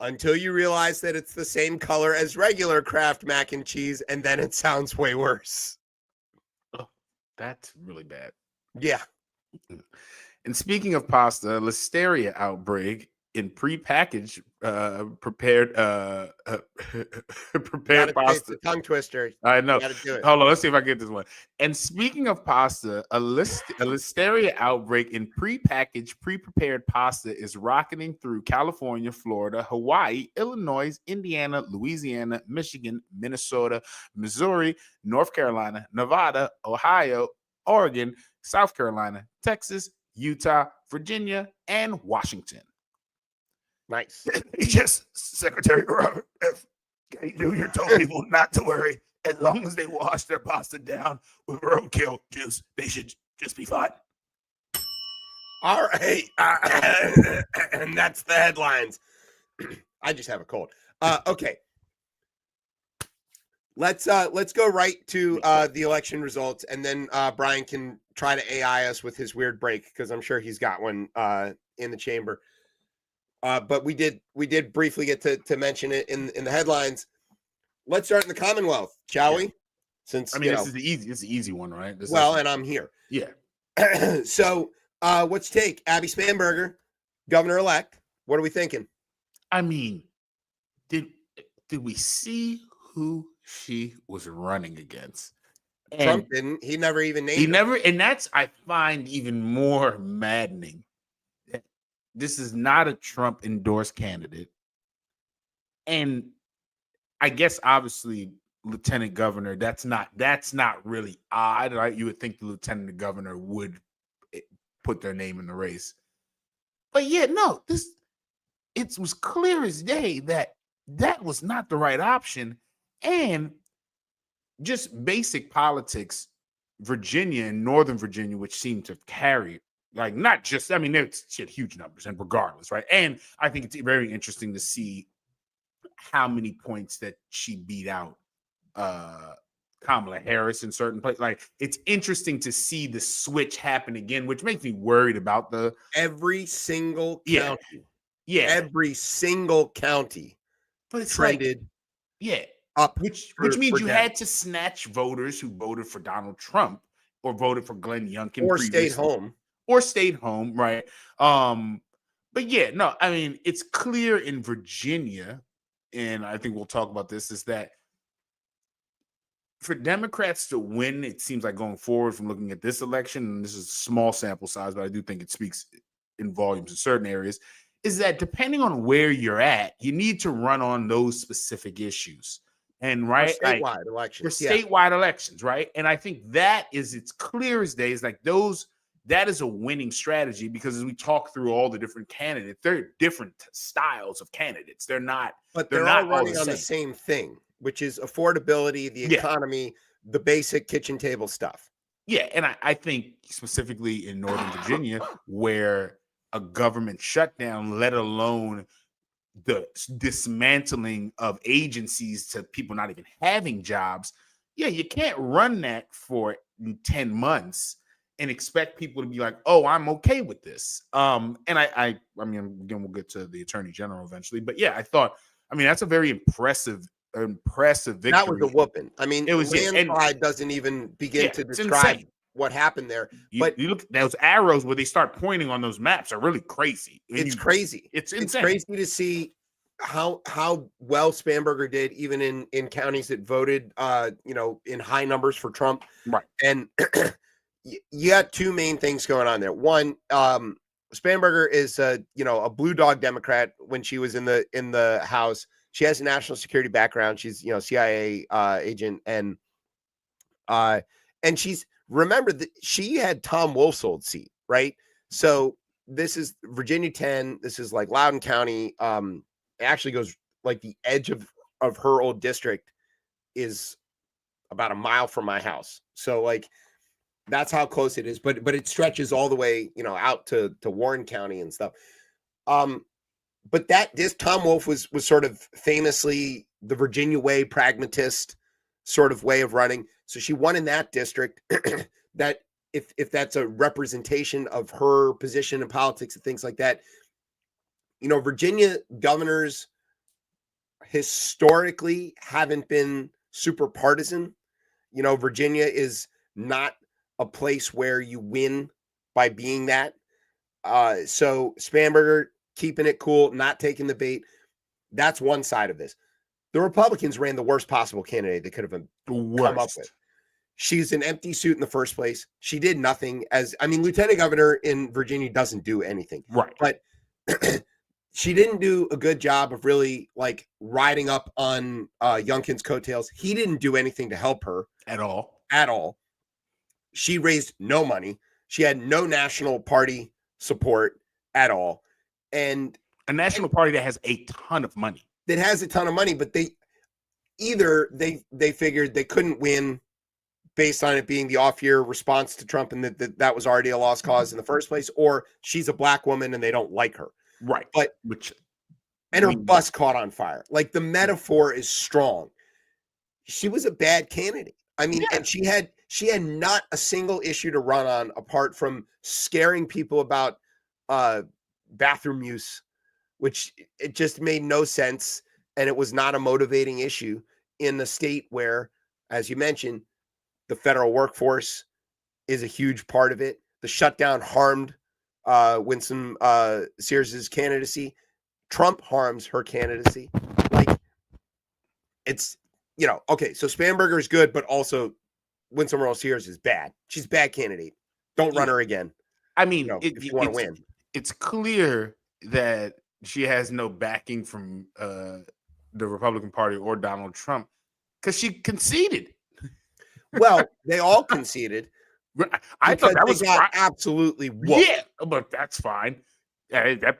until you realize that it's the same color as regular Kraft mac and cheese, and then it sounds way worse. Oh, that's really bad. Yeah. And speaking of pasta, Listeria outbreak in prepackaged prepared prepared It's pasta. a tongue twister. I know. You gotta do it. Hold on, let's see if I get this one. And speaking of pasta, a listeria outbreak in prepackaged, pre-prepared pasta is rocketing through California, Florida, Hawaii, Illinois, Indiana, Louisiana, Michigan, Minnesota, Missouri, North Carolina, Nevada, Ohio, Oregon, South Carolina, Texas, Utah, Virginia, and Washington. Nice. Yes, Secretary Robert F. Jr. told people not to worry. As long as they wash their pasta down with roadkill juice, they should just be fine. All right. And that's the headlines. I just have a cold. Okay. Let's go right to the election results, and then Brian can try to AI us with his weird break, because I'm sure he's got one in the chamber. But we did briefly get to mention it in the headlines. Let's start in the Commonwealth, shall we? Since this is the easy one, right? And I'm here. Yeah. So what's take? Abby Spanberger, governor-elect. What are we thinking? I mean, did we see who she was running against? Trump didn't. He never even named. He never, and that's I find even more maddening. This is not a Trump endorsed candidate. And I guess obviously lieutenant governor, that's not really odd, right? You would think the lieutenant governor would put their name in the race. But yeah, no, it was clear as day that was not the right option. And just basic politics, Virginia and Northern Virginia, which seemed to carry, like, not just, I mean, she had huge numbers, and regardless, right? And I think it's very interesting to see how many points that she beat out Kamala Harris in certain places. Like, it's interesting to see the switch happen again, which makes me worried about every single county. Yeah. Every single county but it's trended up, which means you had to snatch voters who voted for Donald Trump or voted for Glenn Youngkin or stayed home, right? But yeah, no, I mean, it's clear in Virginia, and I think we'll talk about this, is that for Democrats to win, it seems like going forward from looking at this election, and this is a small sample size, but I do think it speaks in volumes in certain areas, is that depending on where you're at, you need to run on those specific issues. And right, statewide elections. For statewide elections, right? And I think that is, it's clear as day, is like that is a winning strategy, because as we talk through all the different candidates, they're different styles of candidates. They're not, but they're not running on the same thing, which is affordability, the economy, the basic kitchen table stuff. Yeah. And I think specifically in Northern Virginia, where a government shutdown, let alone the dismantling of agencies to people not even having jobs. Yeah, you can't run that for 10 months and expect people to be like, oh, I'm okay with this. And I mean, again, we'll get to the attorney general eventually, but yeah, that's a very impressive victory. That was a whooping. I mean, it was, landslide doesn't even begin to describe what happened there. But you look, those arrows where they start pointing on those maps are really crazy. It's crazy. It's insane. It's crazy to see how well Spanberger did, even in counties that voted, in high numbers for Trump. Right. And you got two main things going on there. One, Spanberger is a blue dog Democrat. When she was in the House, she has a national security background. She's CIA agent, and she's, remember that she had Tom Wolf's old seat, right? So this is Virginia 10. This is like Loudoun County. It actually goes like the edge of her old district is about a mile from my house. So like, that's how close it is, but it stretches all the way, out to Warren County and stuff. But this Tom Wolf was sort of famously the Virginia way, pragmatist sort of way of running. So she won in that district. That if that's a representation of her position in politics and things like that, Virginia governors historically haven't been super partisan. Virginia is not a place where you win by being that. So Spanberger keeping it cool, not taking the bait. That's one side of this. The Republicans ran the worst possible candidate they could have come up with. She's an empty suit in the first place. She did nothing lieutenant governor in Virginia doesn't do anything. Right. But she didn't do a good job of really like riding up on Youngkin's coattails. He didn't do anything to help her At all. She raised no money. She had no national party support at all. And a national party that has a ton of money. That has a ton of money, but they figured they couldn't win based on it being the off-year response to Trump and that was already a lost cause in the first place, or she's a black woman and they don't like her. Right. But her bus caught on fire. Like the metaphor is strong. She was a bad candidate. I mean, and she had not a single issue to run on apart from scaring people about bathroom use, which it just made no sense. And it was not a motivating issue in the state where, as you mentioned, the federal workforce is a huge part of it. The shutdown harmed Winsome Sears's candidacy. Trump harms her candidacy. Like it's, okay, so Spanberger is good, but also Winsome Earl Sears is bad. She's a bad candidate. Don't run her again. I mean, if you want to win. It's clear that she has no backing from the Republican Party or Donald Trump because she conceded. Well, they all conceded. I thought that was absolutely whooped. Yeah, but that's fine. That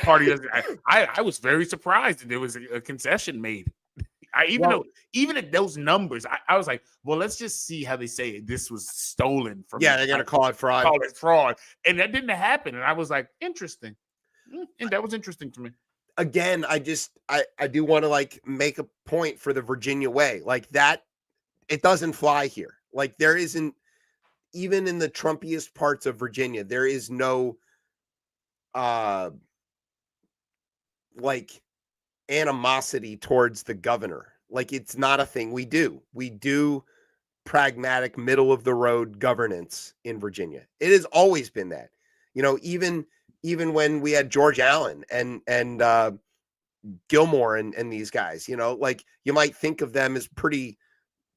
party doesn't. I was very surprised that there was a concession made. Even at those numbers, I was like, well, let's just see how they say this was stolen from. Yeah, they're gonna call it fraud. And that didn't happen. And I was like, interesting. And that was interesting to me. Again, I do want to like make a point for the Virginia way, like that. It doesn't fly here. Like there isn't, even in the Trumpiest parts of Virginia, there is no like animosity towards the governor. Like it's not a thing we do. We do pragmatic, middle of the road governance in Virginia. It has always been that. Even when we had George Allen and Gilmore and these guys, like you might think of them as pretty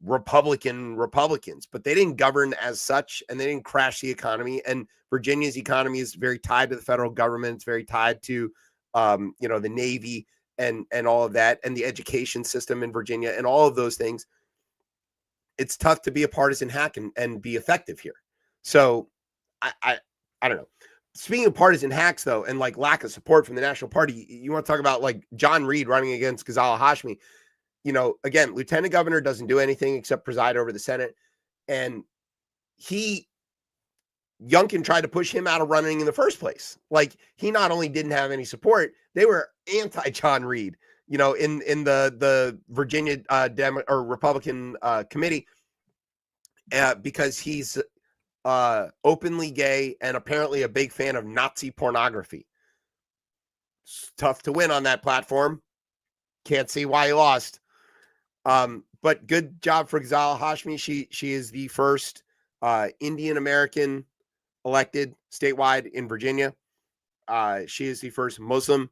Republicans, but they didn't govern as such, and they didn't crash the economy. And Virginia's economy is very tied to the federal government. It's very tied to, the Navy and all of that, and the education system in Virginia, and all of those things. It's tough to be a partisan hack and be effective here. So I don't know. Speaking of partisan hacks, though, and like lack of support from the national party, you want to talk about like John Reed running against Ghazala Hashmi. Again, lieutenant governor doesn't do anything except preside over the Senate. And Youngkin tried to push him out of running in the first place. Like he not only didn't have any support, they were anti-John Reed, in the Virginia Republican committee because he's openly gay and apparently a big fan of Nazi pornography. It's tough to win on that platform. Can't see why he lost. But good job for Ghazala Hashmi. She is the first Indian American elected statewide in Virginia. She is the first Muslim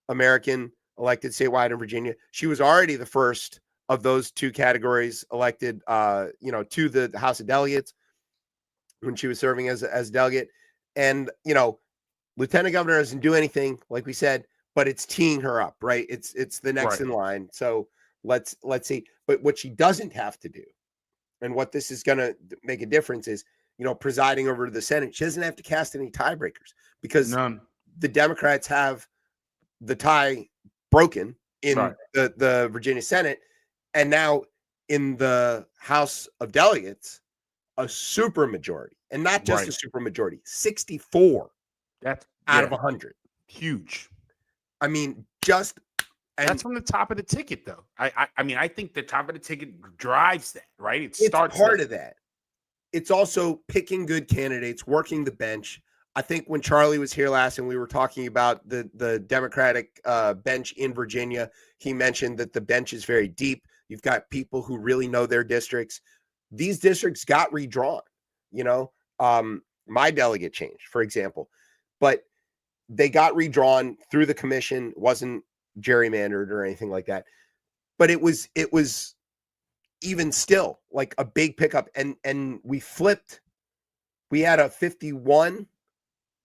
American elected statewide in Virginia. She was already the first of those two categories elected, to the House of Delegates when she was serving as delegate. And, lieutenant governor doesn't do anything, like we said, but it's teeing her up, right? It's the next in line. So let's see. But what she doesn't have to do, and what this is going to make a difference is, presiding over the Senate, she doesn't have to cast any tiebreakers because the Democrats have the tie broken in the Virginia Senate. And now in the House of Delegates, a super majority, and not just a super majority, 64 out of 100. Huge. I mean, that's from the top of the ticket, though. I think the top of the ticket drives that, right? It's part of that. It's also picking good candidates, working the bench. I think when Charlie was here last and we were talking about the Democratic bench in Virginia, he mentioned that the bench is very deep. You've got people who really know their districts. These districts got redrawn, my delegate changed, for example. But they got redrawn through the commission, wasn't gerrymandered or anything like that. But it was even still like a big pickup. And we flipped. We had a 51.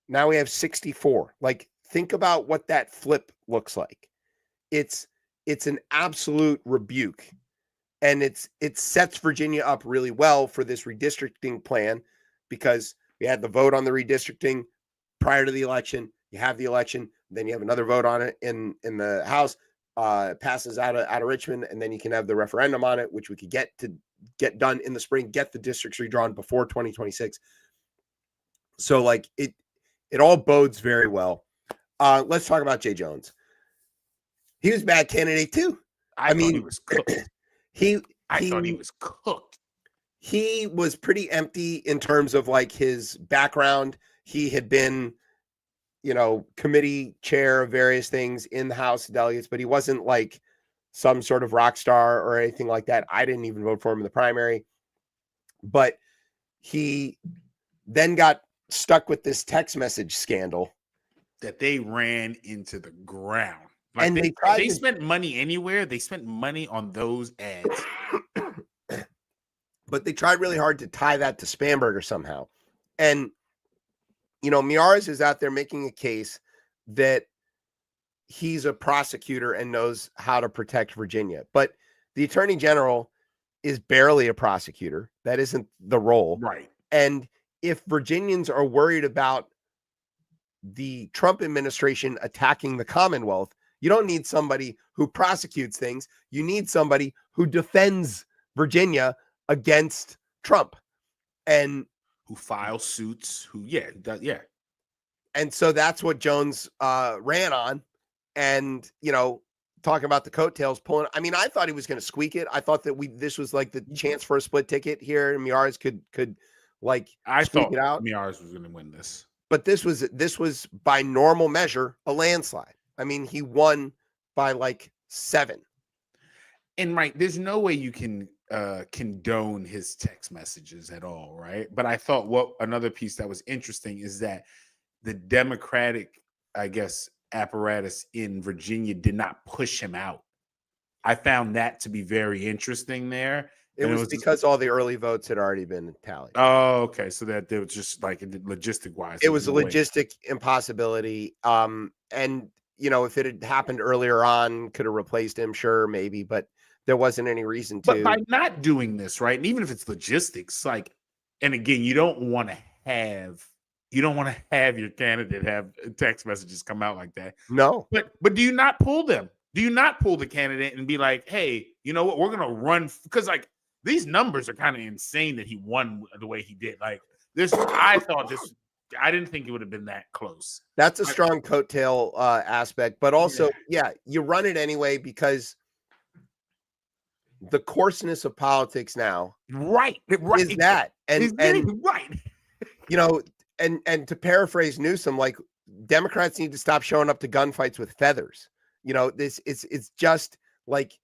Now we have 64. Like, think about what that flip looks like. It's an absolute rebuke. And it sets Virginia up really well for this redistricting plan, because we had the vote on the redistricting prior to the election. You have the election, then you have another vote on it in the House, passes out of Richmond, and then you can have the referendum on it, which we could get done in the spring, get the districts redrawn before 2026. So like it all bodes very well. Let's talk about Jay Jones. He was a bad candidate too. I mean, he was cooked. I thought he was cooked. He was pretty empty in terms of like his background. He had been, committee chair of various things in the House of Delegates, but he wasn't like some sort of rock star or anything like that. I didn't even vote for him in the primary, but he then got stuck with this text message scandal that they ran into the ground. Like, and they spent money anywhere. They spent money on those ads. But they tried really hard to tie that to Spamberger somehow. And, Miyares is out there making a case that he's a prosecutor and knows how to protect Virginia. But the Attorney General is barely a prosecutor. That isn't the role. Right. And if Virginians are worried about the Trump administration attacking the Commonwealth, you don't need somebody who prosecutes things. You need somebody who defends Virginia against Trump and who files suits, And so that's what Jones ran on. And, talking about the coattails pulling. I mean, I thought he was going to squeak it. I thought that this was like the chance for a split ticket here, and Miyares could like squeak it out. Miyares was going to win this. But this was by normal measure a landslide. I mean, he won by like 7. And right, there's no way you can condone his text messages at all, right? But I thought what another piece that was interesting is that the Democratic, I guess, apparatus in Virginia did not push him out. I found that to be very interesting there. It was because all the early votes had already been tallied. Oh, okay. So that they were just like logistic wise. It was a logistic impossibility. And if it had happened earlier on, could have replaced him, sure, maybe, but there wasn't any reason to. But by not doing this, right? And even if it's logistics, like, and again, you don't want to have your candidate have text messages come out like that. No. But do you not pull them? Do you not pull the candidate and be like, hey, you know what? We're gonna run, because like these numbers are kind of insane that he won the way he did. Like this, I didn't think it would have been that close. That's a strong coattail aspect, but also, you run it anyway because the coarseness of politics now, right, is that, and right, and to paraphrase Newsom, like Democrats need to stop showing up to gunfights with feathers. It's just like,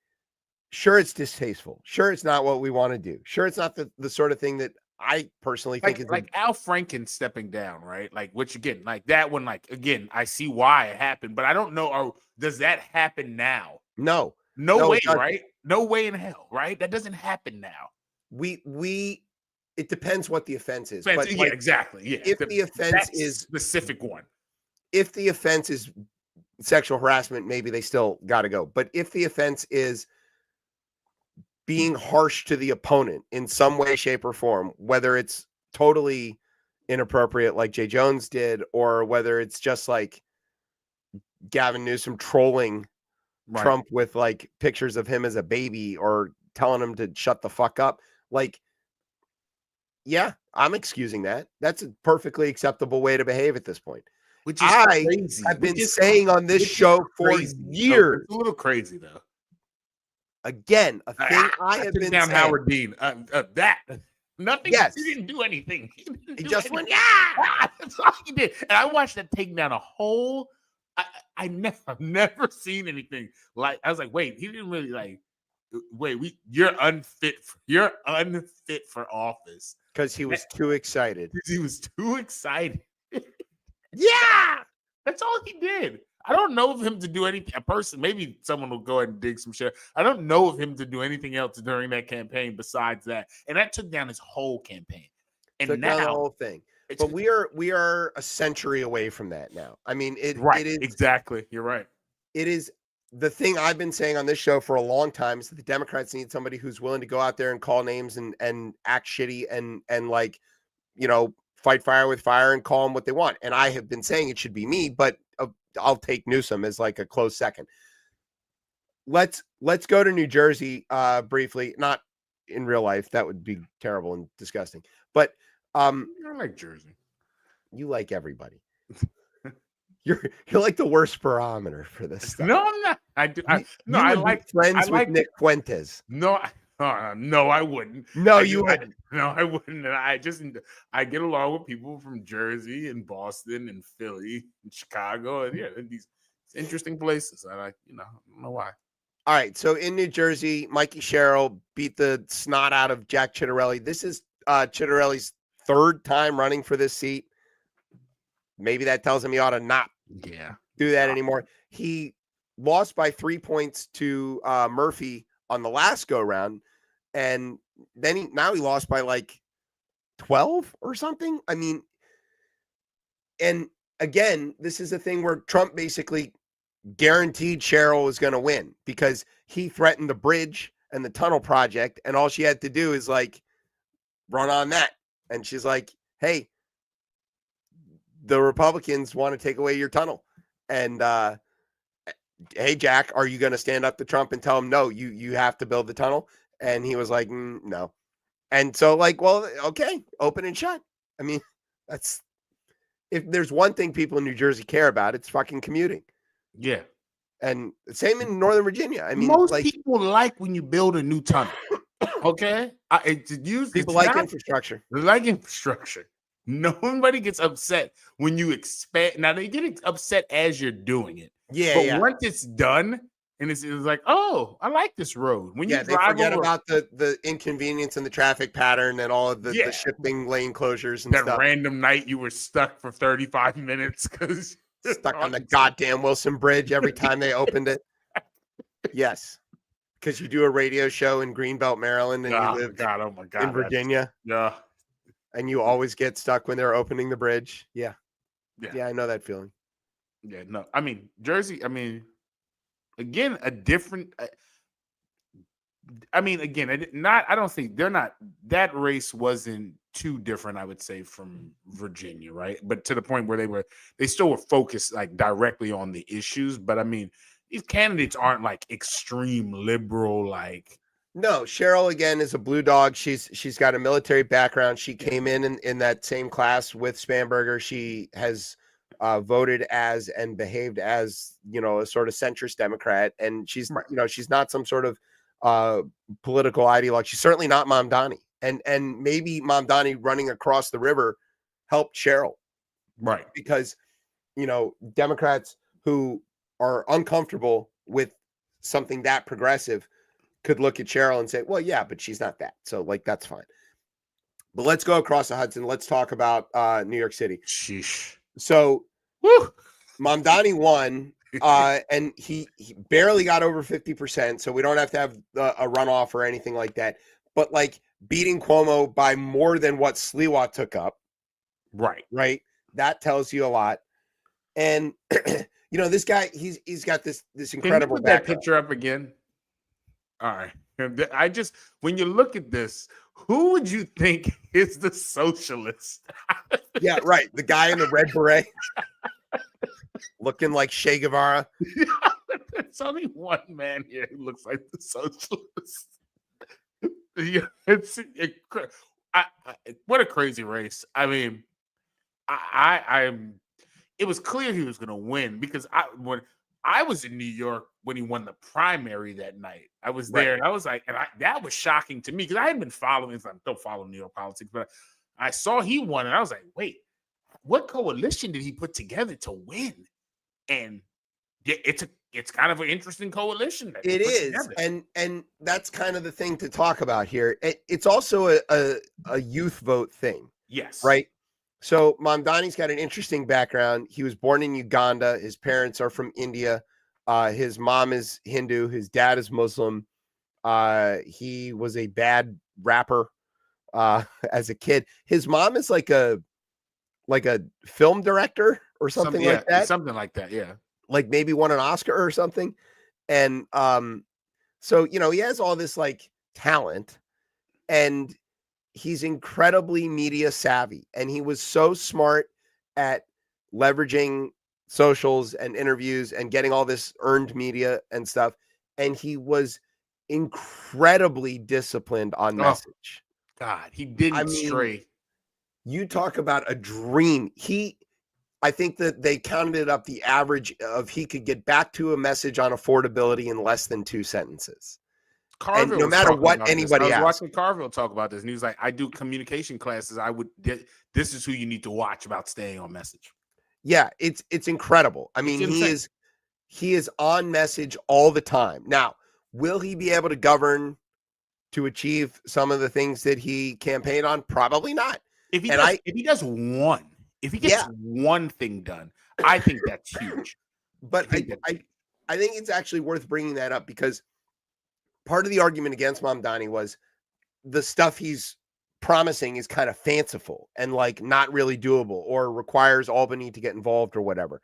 sure, it's distasteful. Sure, it's not what we want to do. Sure, it's not the sort of thing that I personally think is like Al Franken stepping down, right? Like, which again, like that one, like again, I see why it happened, but I don't know. Or does that happen now? No way, right? No way in hell, right? That doesn't happen now. It depends what the offense is. But, like, exactly. Yeah. If the offense is specific one, if the offense is sexual harassment, maybe they still got to go. But if the offense is being harsh to the opponent in some way, shape, or form, whether it's totally inappropriate like Jay Jones did, or whether it's just like Gavin Newsom trolling Trump with like pictures of him as a baby or telling him to shut the fuck up, like, yeah, I'm excusing that. That's a perfectly acceptable way to behave at this point. Which is crazy. I've been saying on this show for years. It's a little crazy though. Again, a thing I have been down saying. Howard Dean. That nothing. Yes. He didn't do anything. He just went, That's all he did. And I watched that take down a whole. I've never seen anything like. I was like, wait, he didn't really like. Wait, you're unfit for office because he was too excited. He was too excited. Yeah. That's all he did. I don't know of him to do anything. A person, maybe someone will go ahead and dig some shit. I don't know of him to do anything else during that campaign besides that. And that took down his whole campaign. And Took down the now, whole thing. But we are a century away from that now. I mean, it is exactly. You're right. It is the thing I've been saying on this show for a long time is that the Democrats need somebody who's willing to go out there and call names and act shitty and like, fight fire with fire and call them what they want. And I have been saying it should be me, but I'll take Newsom as like a close second. Let's go to New Jersey briefly, not in real life. That would be terrible and disgusting. But I like Jersey. You like everybody. You're like the worst barometer for this stuff. No, I'm not. I do. I like friends with Nick Fuentes. No, no, I wouldn't. No, you wouldn't. No, I wouldn't. And I get along with people from Jersey and Boston and Philly and Chicago and these interesting places. I like, I don't know why. All right, so in New Jersey, Mikey Sherrill beat the snot out of Jack Ciattarelli. This is Ciattarelli's third time running for this seat. Maybe that tells him he ought to not do that anymore. He lost by 3 points to Murphy on the last go round, and then he lost by like 12 or something. I mean, and again, this is a thing where Trump basically guaranteed Cheryl was going to win because he threatened the bridge and the tunnel project, and all she had to do is like run on that. And she's like, hey, the Republicans want to take away your tunnel. And hey, Jack, are you going to stand up to Trump and tell him, no, you have to build the tunnel? And he was like, no. And so like, well, okay, open and shut. I mean, if there's one thing people in New Jersey care about, it's fucking commuting. Yeah. And same in Northern Virginia. I mean, most people like when you build a new tunnel. Okay. People like infrastructure. They like infrastructure. Nobody gets upset when you expand. Now they get upset as you're doing it. Yeah. But once it's done, and it's like, oh, I like this road. When you they forget about the inconvenience and the traffic pattern and all of the shipping lane closures and that stuff. Random night you were stuck for 35 minutes because stuck on the goddamn Wilson Bridge every time they opened it. Yes. Because you do a radio show in Greenbelt, Maryland, and you live in Virginia. Yeah. And you always get stuck when they're opening the bridge. Yeah. Yeah, I know that feeling. Yeah, no. I mean, Jersey, again, a different I don't think they're not, that race wasn't too different, I would say, from Virginia, right? But to the point where they still were focused like directly on the issues. But I mean, these candidates aren't like extreme liberal, like. No, Cheryl again is a blue dog. She's got a military background. She came in that same class with Spanberger. She has voted as and behaved as, a sort of centrist Democrat. And she's, she's not some sort of political ideologue. She's certainly not Mamdani. And maybe Mamdani running across the river helped Cheryl. Right. Because, Democrats who are uncomfortable with something that progressive could look at Cheryl and say, well, yeah, but she's not that. So like, that's fine. But let's go across the Hudson. Let's talk about New York City. Sheesh. So Mamdani won, and he barely got over 50%. So we don't have to have a runoff or anything like that. But like beating Cuomo by more than what Sliwa took up. Right. That tells you a lot. And this guy, he's got this incredible. Can you put that picture up again? All right. When you look at this, who would you think is the socialist? Yeah, right. The guy in the red beret looking like Che Guevara. There's only one man here who looks like the socialist. What a crazy race. I mean, it was clear he was going to win because when I was in New York when he won the primary that night. I was there, and I was like, that was shocking to me because I had been following. I don't follow New York politics, but I saw he won, and I was like, wait, what coalition did he put together to win? And it's kind of an interesting coalition. It is, and that's kind of the thing to talk about here. It's also a youth vote thing. Yes, right. So Mamdani's got an interesting background. He was born in Uganda. His parents are from India. His mom is Hindu. His dad is Muslim. He was a bad rapper as a kid. His mom is like a film director or something like that. Something like that, yeah. Like maybe won an Oscar or something. And so he has all this like talent, and he's incredibly media savvy, and he was so smart at leveraging socials and interviews and getting all this earned media and stuff. And he was incredibly disciplined on message. God, he didn't stray. You talk about a dream. I think that they counted it up, the average of he could get back to a message on affordability in less than 2 sentences. Carville, and no matter what anybody asks. I was watching Carville talk about this, and he was like, I do communication classes. This is who you need to watch about staying on message. Yeah, it's incredible. I mean, he is on message all the time. Now, will he be able to govern to achieve some of the things that he campaigned on? Probably not. If he gets one thing done, I think that's huge. But I think it's actually worth bringing that up, because part of the argument against Mamdani was the stuff he's promising is kind of fanciful and like not really doable, or requires Albany to get involved or whatever.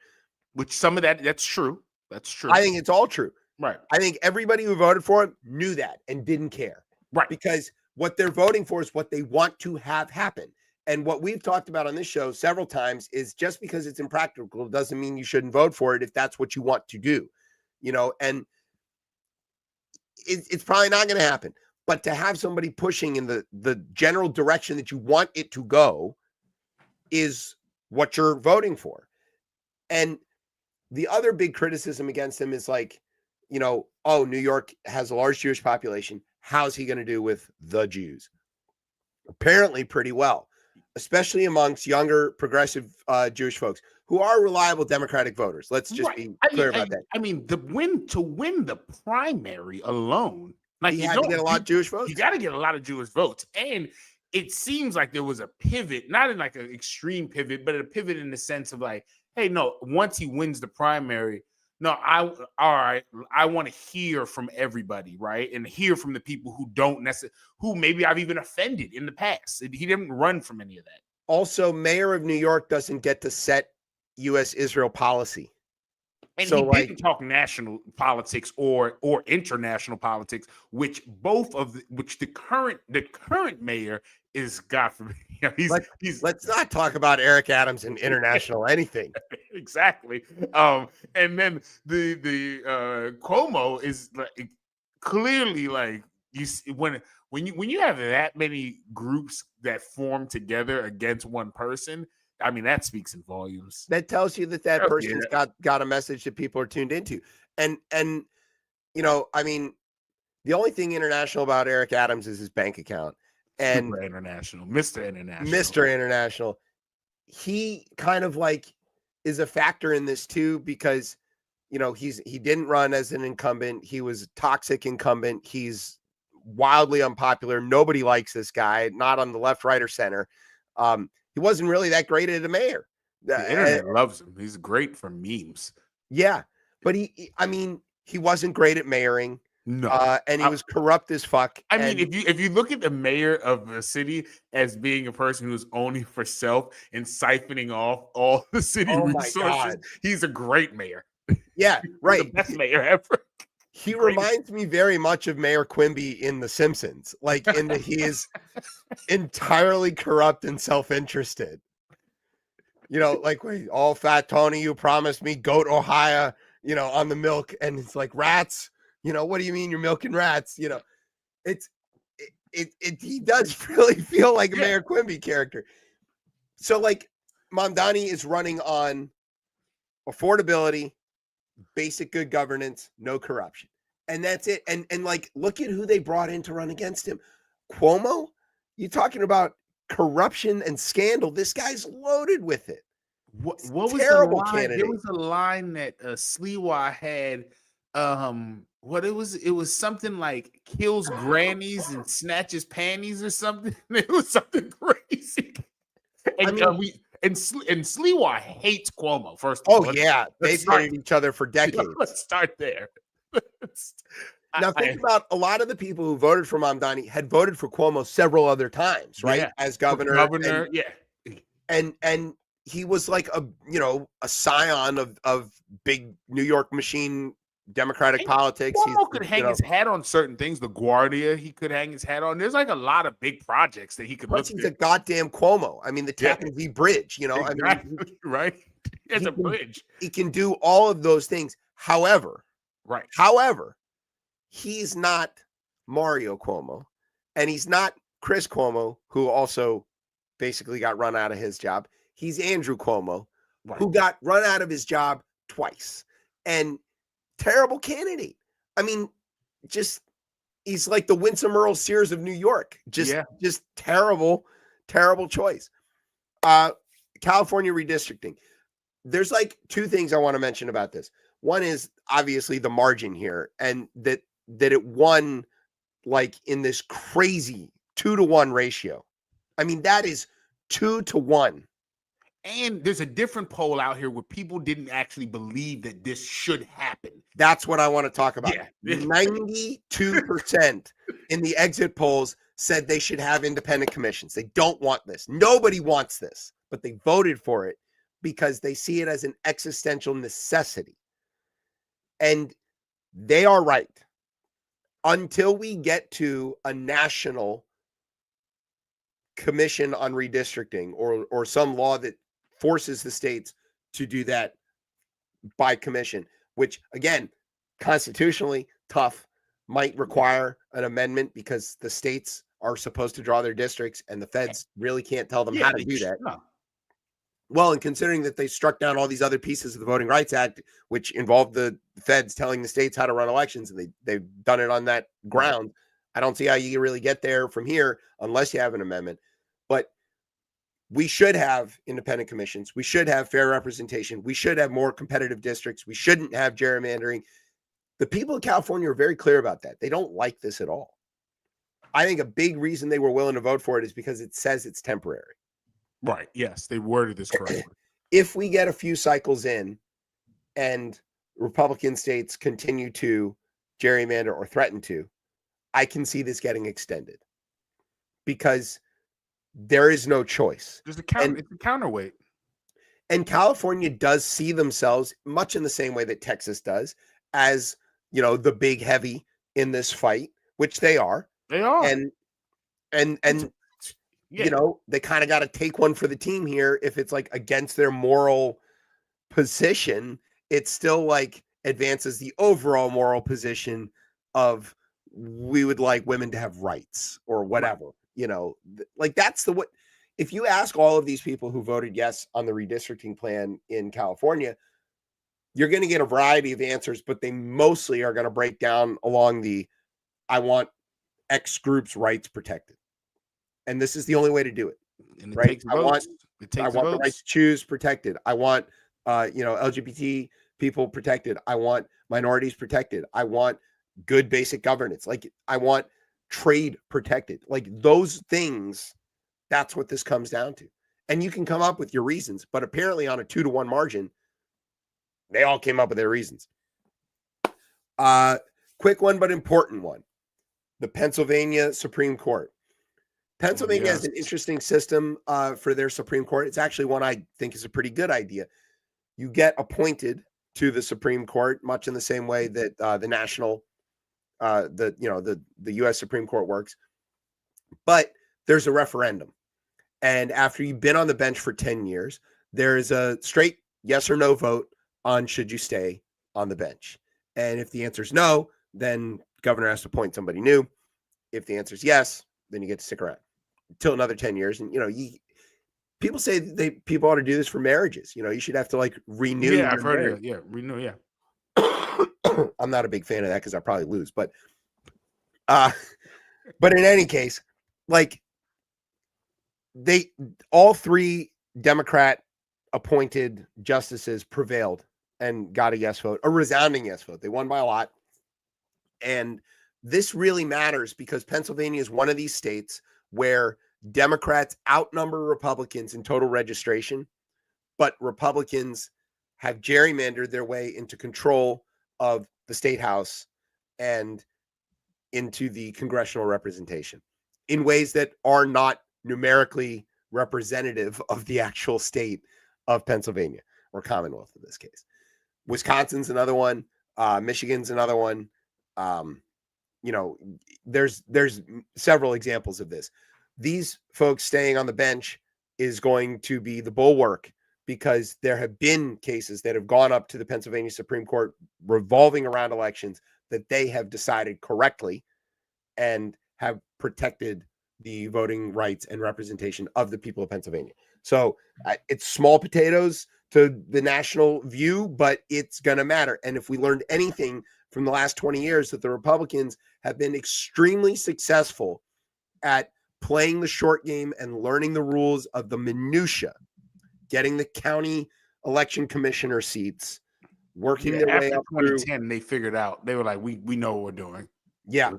Which some of that's true. That's true. I think it's all true. Right. I think everybody who voted for him knew that and didn't care. Right. Because what they're voting for is what they want to have happen. And what we've talked about on this show several times is just because it's impractical doesn't mean you shouldn't vote for it if that's what you want to do, and it's probably not going to happen. But to have somebody pushing in the general direction that you want it to go is what you're voting for. And the other big criticism against him is like, New York has a large Jewish population. How's he going to do with the Jews? Apparently pretty well, especially amongst younger progressive Jewish folks who are reliable Democratic voters. Let's just be clear about that. I mean, to win the primary alone, like he had to get a lot of Jewish votes. You got to get a lot of Jewish votes. And it seems like there was a pivot, not in like an extreme pivot, but a pivot in the sense of like, hey, no, once he wins the primary, I want to hear from everybody, right? And hear from the people who don't necessarily, who maybe I've even offended in the past. He didn't run from any of that. Also, mayor of New York doesn't get to set U.S.-Israel policy. And so, he didn't talk national politics or international politics, which the current mayor is, God forbid. Let's not talk about Eric Adams and international anything. Exactly. And then the Cuomo is like clearly like when you have that many groups that form together against one person. I mean, that speaks in volumes. That tells you that person's got a message that people are tuned into. And I mean, the only thing international about Eric Adams is his bank account. And Mr. International. He kind of like is a factor in this too, because he didn't run as an incumbent. He was a toxic incumbent. He's wildly unpopular. Nobody likes this guy, not on the left, right, or center. He wasn't really that great as a mayor. The internet loves him. He's great for memes. Yeah, but he wasn't great at mayoring. No, and he was corrupt as fuck. I mean, if you look at the mayor of a city as being a person who's only for self and siphoning off all the city resources, he's a great mayor. Yeah, right. The best mayor ever. He reminds me very much of Mayor Quimby in The Simpsons, like in that he is entirely corrupt and self-interested. Like, wait, all fat Tony, you promised me goat Ohio, on the milk, and it's like rats. What do you mean you're milking rats? He does really feel like a Mayor Quimby character. So like Mamdani is running on affordability, basic good governance, no corruption. And that's it. And like, look at who they brought in to run against him. Cuomo, you talking about corruption and scandal. This guy's loaded with it. What was terrible the line? Candidate. There was a line that Sliwa had. It was something like kills grannies and snatches panties or something. It was something crazy. And I mean, and Sliwa hates Cuomo. First of all, yeah, they've start, hated each other for decades. let's start there. Now think about a lot of the people who voted for Mamdani had voted for Cuomo several other times, right? Yeah. As governor. Governor, And he was like a scion of big New York machine Democratic politics. Cuomo could hang his hat on certain things. The Guardia, he could hang his hat on. There's like a lot of big projects that he could look he's a at. goddamn Cuomo. I mean, the Tappan Zee Bridge, Exactly, I mean, right? It's a bridge. He can do all of those things. However, he's not Mario Cuomo, and he's not Chris Cuomo, who also basically got run out of his job. He's Andrew Cuomo, who got run out of his job twice. And terrible candidate. I mean, he's like the Winsome Earl Sears of New York. Just terrible, terrible choice. California redistricting. There's like two things I want to mention about this. One is obviously the margin here, and that it won like in this crazy 2-to-1 ratio. I mean, that is 2-to-1. And there's a different poll out here where people didn't actually believe that this should happen. That's what I want to talk about. Yeah. 92% in the exit polls said they should have independent commissions. They don't want this. Nobody wants this, but they voted for it because they see it as an existential necessity. And they are right. Until we get to a national commission on redistricting or some law that forces the states to do that by commission, which again, constitutionally tough, might require an amendment because the states are supposed to draw their districts and the feds really can't tell them how to do that. No. Well, and considering that they struck down all these other pieces of the Voting Rights Act, which involved the feds telling the states how to run elections, and they've done it on that ground, I don't see how you really get there from here unless you have an amendment. But we should have independent commissions. We should have fair representation. We should have more competitive districts. We shouldn't have gerrymandering. The people of California are very clear about that. They don't like this at all. I think a big reason they were willing to vote for it is because it says it's temporary. Right. Yes, they worded this correctly. If we get a few cycles in and Republican states continue to gerrymander or threaten to, I can see this getting extended because there is no choice. There's it's a counterweight. And California does see themselves much in the same way that Texas does as, the big heavy in this fight, which they are. They are. And they kind of got to take one for the team here. If it's like against their moral position, it still like advances the overall moral position of we would like women to have rights or whatever, like that's the what. If you ask all of these people who voted yes on the redistricting plan in California, you're going to get a variety of answers, but they mostly are going to break down along the, I want X group's rights protected. And this is the only way to do it. And right? I want the right to choose protected. I want, LGBT people protected. I want minorities protected. I want good basic governance. Like I want trade protected. Like those things, that's what this comes down to. And you can come up with your reasons, but apparently on a 2-to-1 margin, they all came up with their reasons. Quick one, but important one. The Pennsylvania Supreme Court. Pennsylvania has an interesting system for their Supreme Court. It's actually one I think is a pretty good idea. You get appointed to the Supreme Court, much in the same way that the national, the U.S. Supreme Court works. But there's a referendum. And after you've been on the bench for 10 years, there is a straight yes or no vote on should you stay on the bench. And if the answer is no, then the governor has to appoint somebody new. If the answer is yes, then you get to stick around until another 10 years. And, people say people ought to do this for marriages. You should have to like renew. Yeah, I've heard it. Yeah, renew. Yeah. I'm not a big fan of that because I probably lose, but in any case, like all three Democrat appointed justices prevailed and got a yes vote, a resounding yes vote. They won by a lot. And this really matters because Pennsylvania is one of these states where Democrats outnumber Republicans in total registration, but Republicans have gerrymandered their way into control of the state house and into the congressional representation in ways that are not numerically representative of the actual state of Pennsylvania, or Commonwealth in this case. Wisconsin's another one. Michigan's another one. There's several examples of this. These folks staying on the bench is going to be the bulwark, because there have been cases that have gone up to the Pennsylvania Supreme Court revolving around elections that they have decided correctly and have protected the voting rights and representation of the people of Pennsylvania. So it's small potatoes to the national view, but it's going to matter. And if we learned anything from the last 20 years, that the Republicans have been extremely successful at playing the short game and learning the rules of the minutia, getting the county election commissioner seats, working their way after up through. 2010, they figured out, they were like, we know what we're doing. Yeah.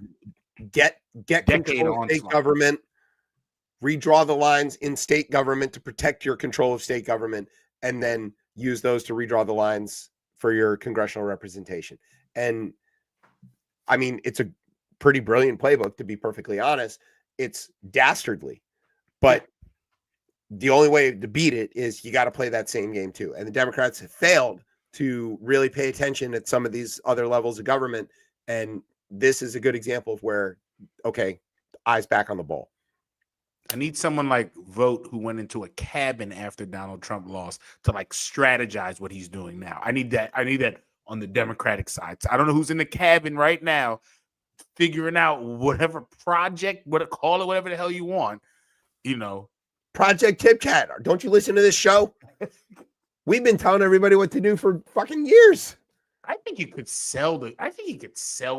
Get control of state government, redraw the lines in state government to protect your control of state government, and then use those to redraw the lines for your congressional representation. And I mean, it's a pretty brilliant playbook, to be perfectly honest. It's dastardly, but the only way to beat it is you got to play that same game too. And the Democrats have failed to really pay attention at some of these other levels of government. And this is a good example of where, okay, eyes back on the ball. I need someone like Vogt, who went into a cabin after Donald Trump lost, to like strategize what he's doing now. I need that on the Democratic side. So I don't know who's in the cabin right now figuring out whatever project, call it whatever the hell you want, Project ChipChat. Don't you listen to this show? We've been telling everybody what to do for fucking years. I think you could sell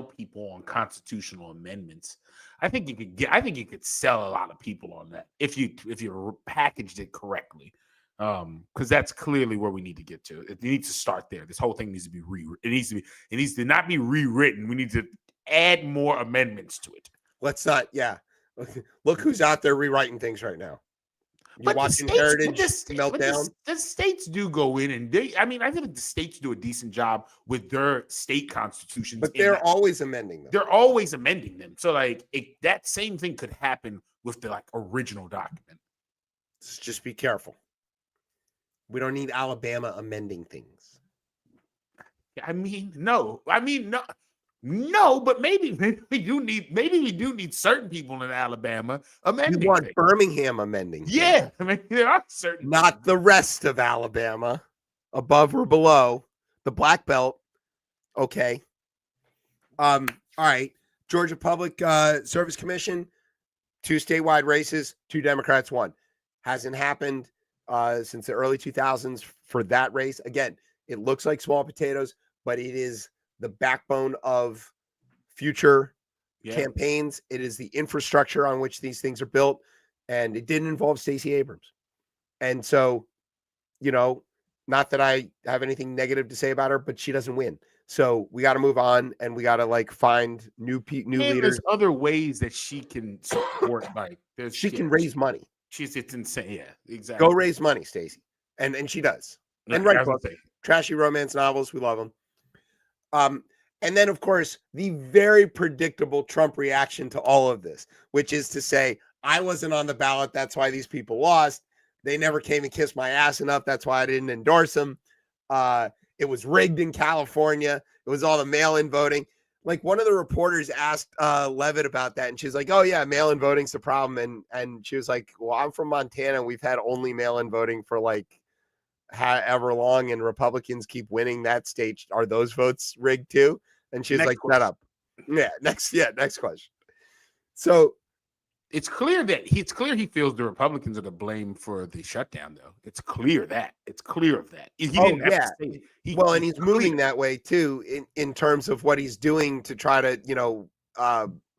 people on constitutional amendments. I think you could sell a lot of people on that if you packaged it correctly. Because that's clearly where we need to get to. It needs to start there. This whole thing needs to be rewritten. It needs to not be rewritten. We need to add more amendments to it. Let's not, Look who's out there rewriting things right now. You're watching Heritage meltdown. The states do go in and I feel like the states do a decent job with their state constitutions. But they're always amending them. They're always amending them. So that same thing could happen with the original document. Just be careful. We don't need Alabama amending things. No, but maybe we do need certain people in Alabama amending. You want things. Birmingham amending? Yeah, there are certain. Not the rest of Alabama, above or below the Black Belt. Okay. All right. Georgia Public Service Commission, 2 statewide races, 2 Democrats won. Hasn't happened since the early 2000s for that race. Again, it looks like small potatoes, but it is the backbone of future campaigns. It is the infrastructure on which these things are built, and it didn't involve Stacey Abrams. And so, not that I have anything negative to say about her, but she doesn't win. So we got to move on, and we got to find new leaders. There's other ways that she can support. She can raise money. It's insane. Yeah, exactly. Go raise money, Stacey, and she does. And write books, trashy romance novels. We love them. And then, of course, the very predictable Trump reaction to all of this, which is to say, I wasn't on the ballot. That's why these people lost. They never came and kissed my ass enough. That's why I didn't endorse them. It was rigged in California. It was all the mail-in voting. One of the reporters asked Levitt about that, and she's like, oh, yeah, mail-in voting's the problem. And she was like, well, I'm from Montana. We've had only mail-in voting for however long, and Republicans keep winning that state. Are those votes rigged too? And she's like, shut up. Next question. So it's clear he feels the Republicans are to blame for the shutdown, though. It's clear of that. He didn't have to say it. And he's moving that way too, in terms of what he's doing to try to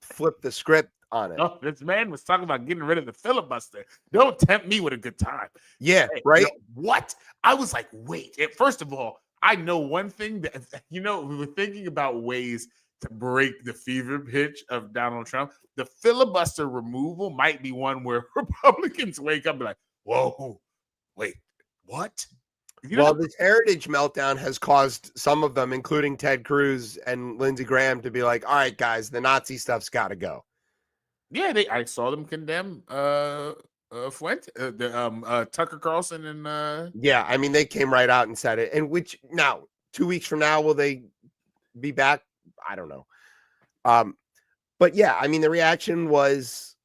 flip the script on it. Oh, this man was talking about getting rid of the filibuster. Don't tempt me with a good time. Yeah, right. What? I was like, wait. First of all, I know one thing that we were thinking about ways to break the fever pitch of Donald Trump. The filibuster removal might be one where Republicans wake up and be like, whoa, wait, what? Well, this heritage meltdown has caused some of them, including Ted Cruz and Lindsey Graham, to be like, all right, guys, the Nazi stuff's got to go. Yeah, I saw them condemn Fuente, Tucker Carlson and yeah, I mean, they came right out and said it. And which now, 2 weeks from now, will they be back? I don't know. But yeah, I mean, the reaction was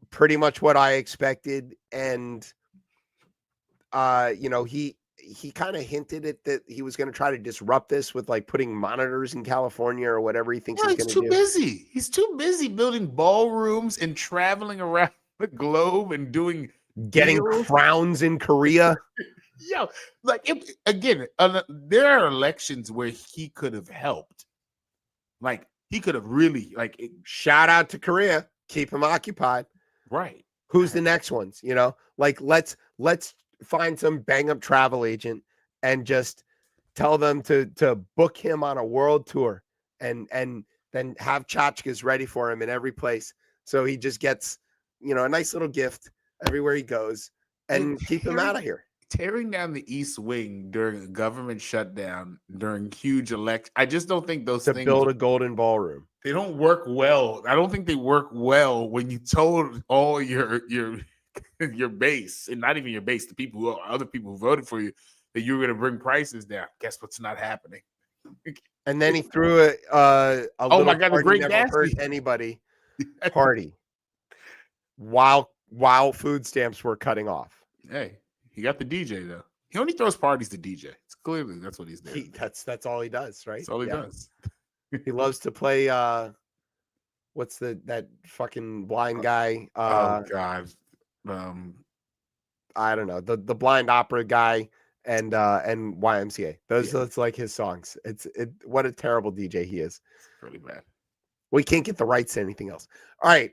pretty much what I expected. And, he kind of hinted at that he was going to try to disrupt this with like putting monitors in California or whatever he thinks he's going to do. Busy. He's too busy building ballrooms and traveling around the globe and getting crowns in Korea. Yeah, like there are elections where he could have helped. Like he could have really shout out to Korea, keep him occupied. Right. Who's the next ones? Like let's find some bang up travel agent and just tell them to book him on a world tour and then have tchotchkes ready for him in every place. So he just gets, a nice little gift everywhere he goes and keep him out of here. Tearing down the East Wing during a government shutdown during huge election. I just don't think those things build a golden ballroom. They don't work well. I don't think they work well when you told all your base, and not even your base, other people who voted for you, that you were going to bring prices down. Guess what's not happening? And then he threw a oh my God, a great never hurt anybody party while food stamps were cutting off. Hey, he got the DJ though. He only throws parties to DJ. It's clearly that's what he's doing. That's all he does, right? That's all he does. He loves to play. What's that fucking blind guy? Oh God. I don't know, the blind opera guy and YMCA. That's like his songs. What a terrible DJ he is. It's really bad. We can't get the rights to anything else. All right.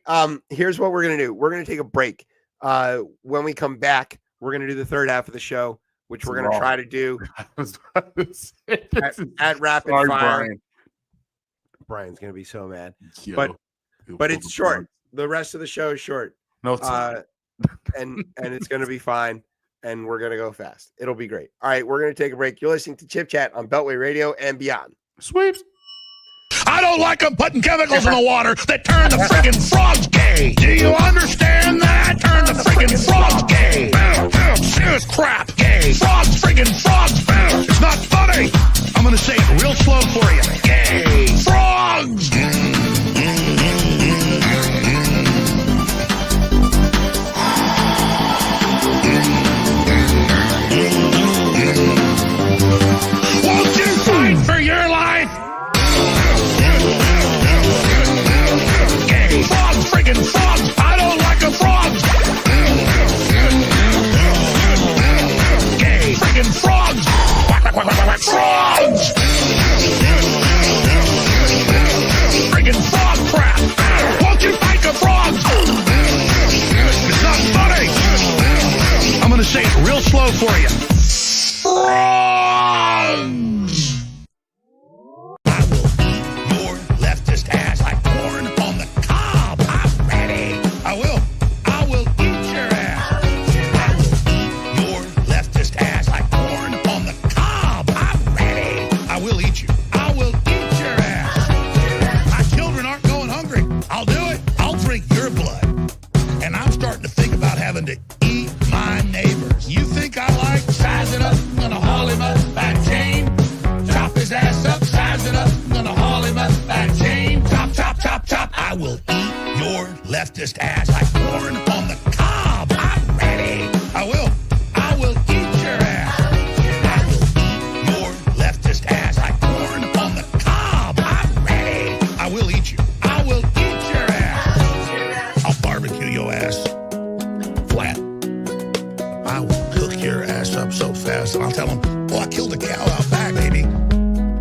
Here's what we're gonna do. We're gonna take a break. When we come back, we're gonna do the third half of the show, which we're gonna try to do at rapid fire. Brian. Brian's gonna be so mad. Yo, but it's short. The rest of the show is short. No, it's not. and it's going to be fine, and we're going to go fast. It'll be great. All right, we're going to take a break. You're listening to Chip Chat on Beltway Radio and beyond. Sweeps. I don't like them putting chemicals in the water that turn the friggin' frogs gay. Do you understand that? Turn the friggin' frogs gay. Serious crap. Gay. Frogs, friggin' frogs. It's not funny. I'm going to say it real slow for you. Gay. Frogs. Won't you fight for your life? Gay. Frogs, friggin' frogs. I don't like a frog. Gay. Friggin' frogs. Frogs. Friggin' frog crap. Won't you fight the frogs? It's not funny. I'm going to say it real slow for you. Frogs. I will eat your leftist ass like corn on the cob. I'm ready. I will eat your ass. I will eat your leftist ass like corn on the cob. I'm ready. I will eat you. I will eat your ass. My children aren't going hungry. I'll do it. I'll drink your blood. And I'm starting to think about having to eat my neighbors. You think I like sizing up? I'm gonna haul him up by chain. Chop his ass up, size it up. I'm gonna haul him up by chain. Chop, chop, chop, chop. I will eat your leftist ass like corn on the cob. I'm ready. I will eat your ass. I will eat your leftist ass like corn on the cob. I'm ready. I will eat you. I will eat your ass. I'll barbecue your ass flat. I will cook your ass up so fast, and I'll tell them, "Oh, I killed a cow out back, baby."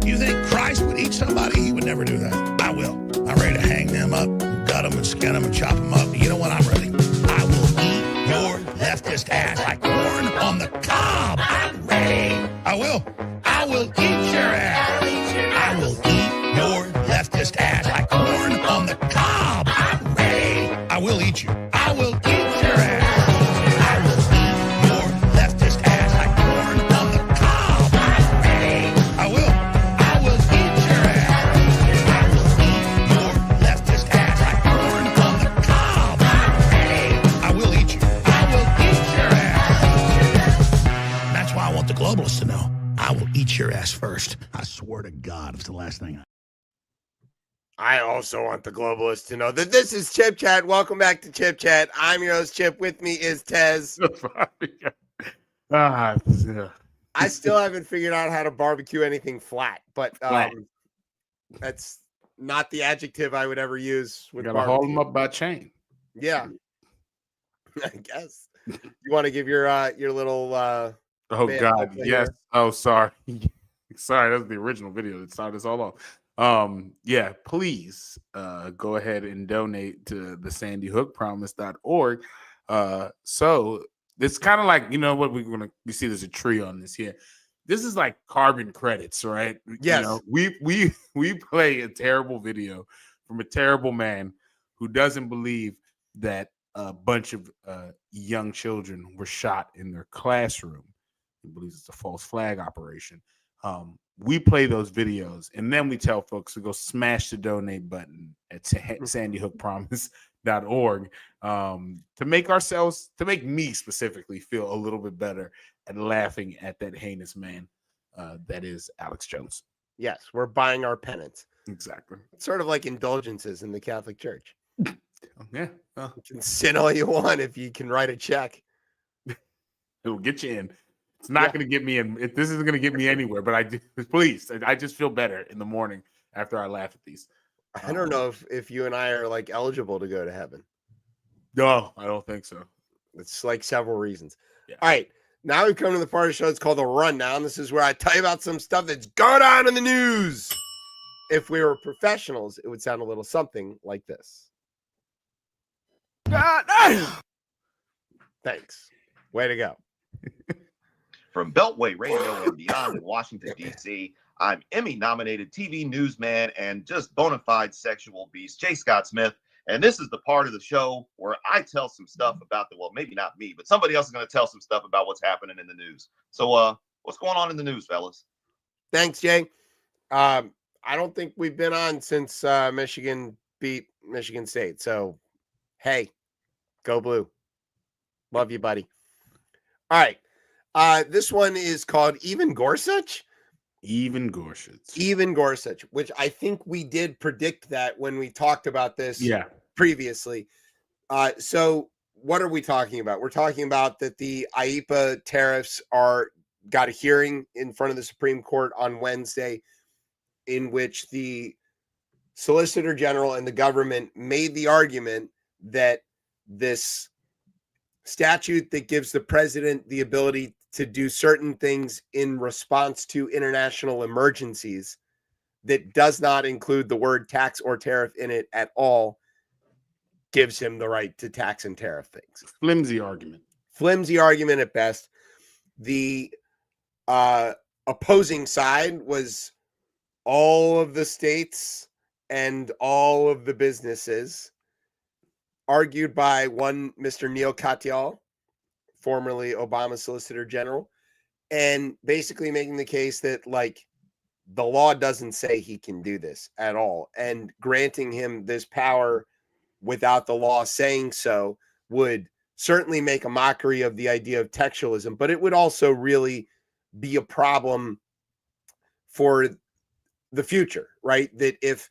You think Christ would eat somebody? He would never do that. I will. I'm ready to hang them up, gut them and skin them and chop them up. You know what? I'm ready. I will eat your leftist ass like corn on the cob. I'm ready. I will eat your ass. I will eat your leftist leftist ass like corn on the cob. I'm ready. I will eat you. I will eat your ass. I will eat your leftist ass like corn on the cob. I'm ready. I will eat your ass. I will eat your leftist ass like corn on the cob. I'm ready. I will eat you. I will eat your ass. That's why I want the globalists to know. I will eat your ass first. I swear to God, it's the last thing. I also want the globalists to know that this is Chip Chat. Welcome back to Chip Chat. I'm your host, Chip. With me is Tez. Yeah. I still haven't figured out how to barbecue anything flat, but Flat. that's not the adjective I would ever use You with gotta hold them barbecue. up by chain. Yeah, I guess. You want to give your little Oh man, God, over yes. here. Oh, sorry. Sorry, that was the original video that started this all off. Yeah, please go ahead and donate to the sandyhookpromise.org. So it's kind of like, you know what, we see there's a tree on this here. This is like carbon credits, right? Yes. You know, we play a terrible video from a terrible man who doesn't believe that a bunch of young children were shot in their classroom. He believes it's a false flag operation. We play those videos and then we tell folks to go smash the donate button at sandyhookpromise.org to make me specifically feel a little bit better and laughing at that heinous man that is Alex Jones. Yes, we're buying our penance. Exactly. It's sort of like indulgences in the Catholic Church. Yeah. You can sin all you want if you can write a check. It'll get you in. It's not going to get me in. This isn't going to get me anywhere, but I just feel better in the morning after I laugh at these. I don't know if you and I are like eligible to go to heaven. No, I don't think so. It's like several reasons. Yeah. All right. Now we've come to the part of the show. It's called the Rundown. This is where I tell you about some stuff that's going on in the news. If we were professionals, it would sound a little something like this. Thanks. Way to go. From Beltway Radio and beyond in Washington, D.C., I'm Emmy-nominated TV newsman and just bona fide sexual beast, J. Scott Smith. And this is the part of the show where I tell some stuff about well, maybe not me, but somebody else is going to tell some stuff about what's happening in the news. So what's going on in the news, fellas? Thanks, Jay. I don't think we've been on since Michigan beat Michigan State. So, hey, go blue. Love you, buddy. All right. This one is called Even Gorsuch. Even Gorsuch. Even Gorsuch, which I think we did predict that when we talked about this previously. So what are we talking about? We're talking about that the IEEPA tariffs got a hearing in front of the Supreme Court on Wednesday, in which the Solicitor General and the government made the argument that this statute that gives the president the ability to do certain things in response to international emergencies that does not include the word tax or tariff in it at all gives him the right to tax and tariff things. Flimsy argument. Flimsy argument at best. The opposing side was all of the states and all of the businesses, argued by one Mr. Neil Katyal, formerly Obama Solicitor General, and basically making the case that like the law doesn't say he can do this at all, and granting him this power without the law saying so would certainly make a mockery of the idea of textualism, but it would also really be a problem for the future, right? That if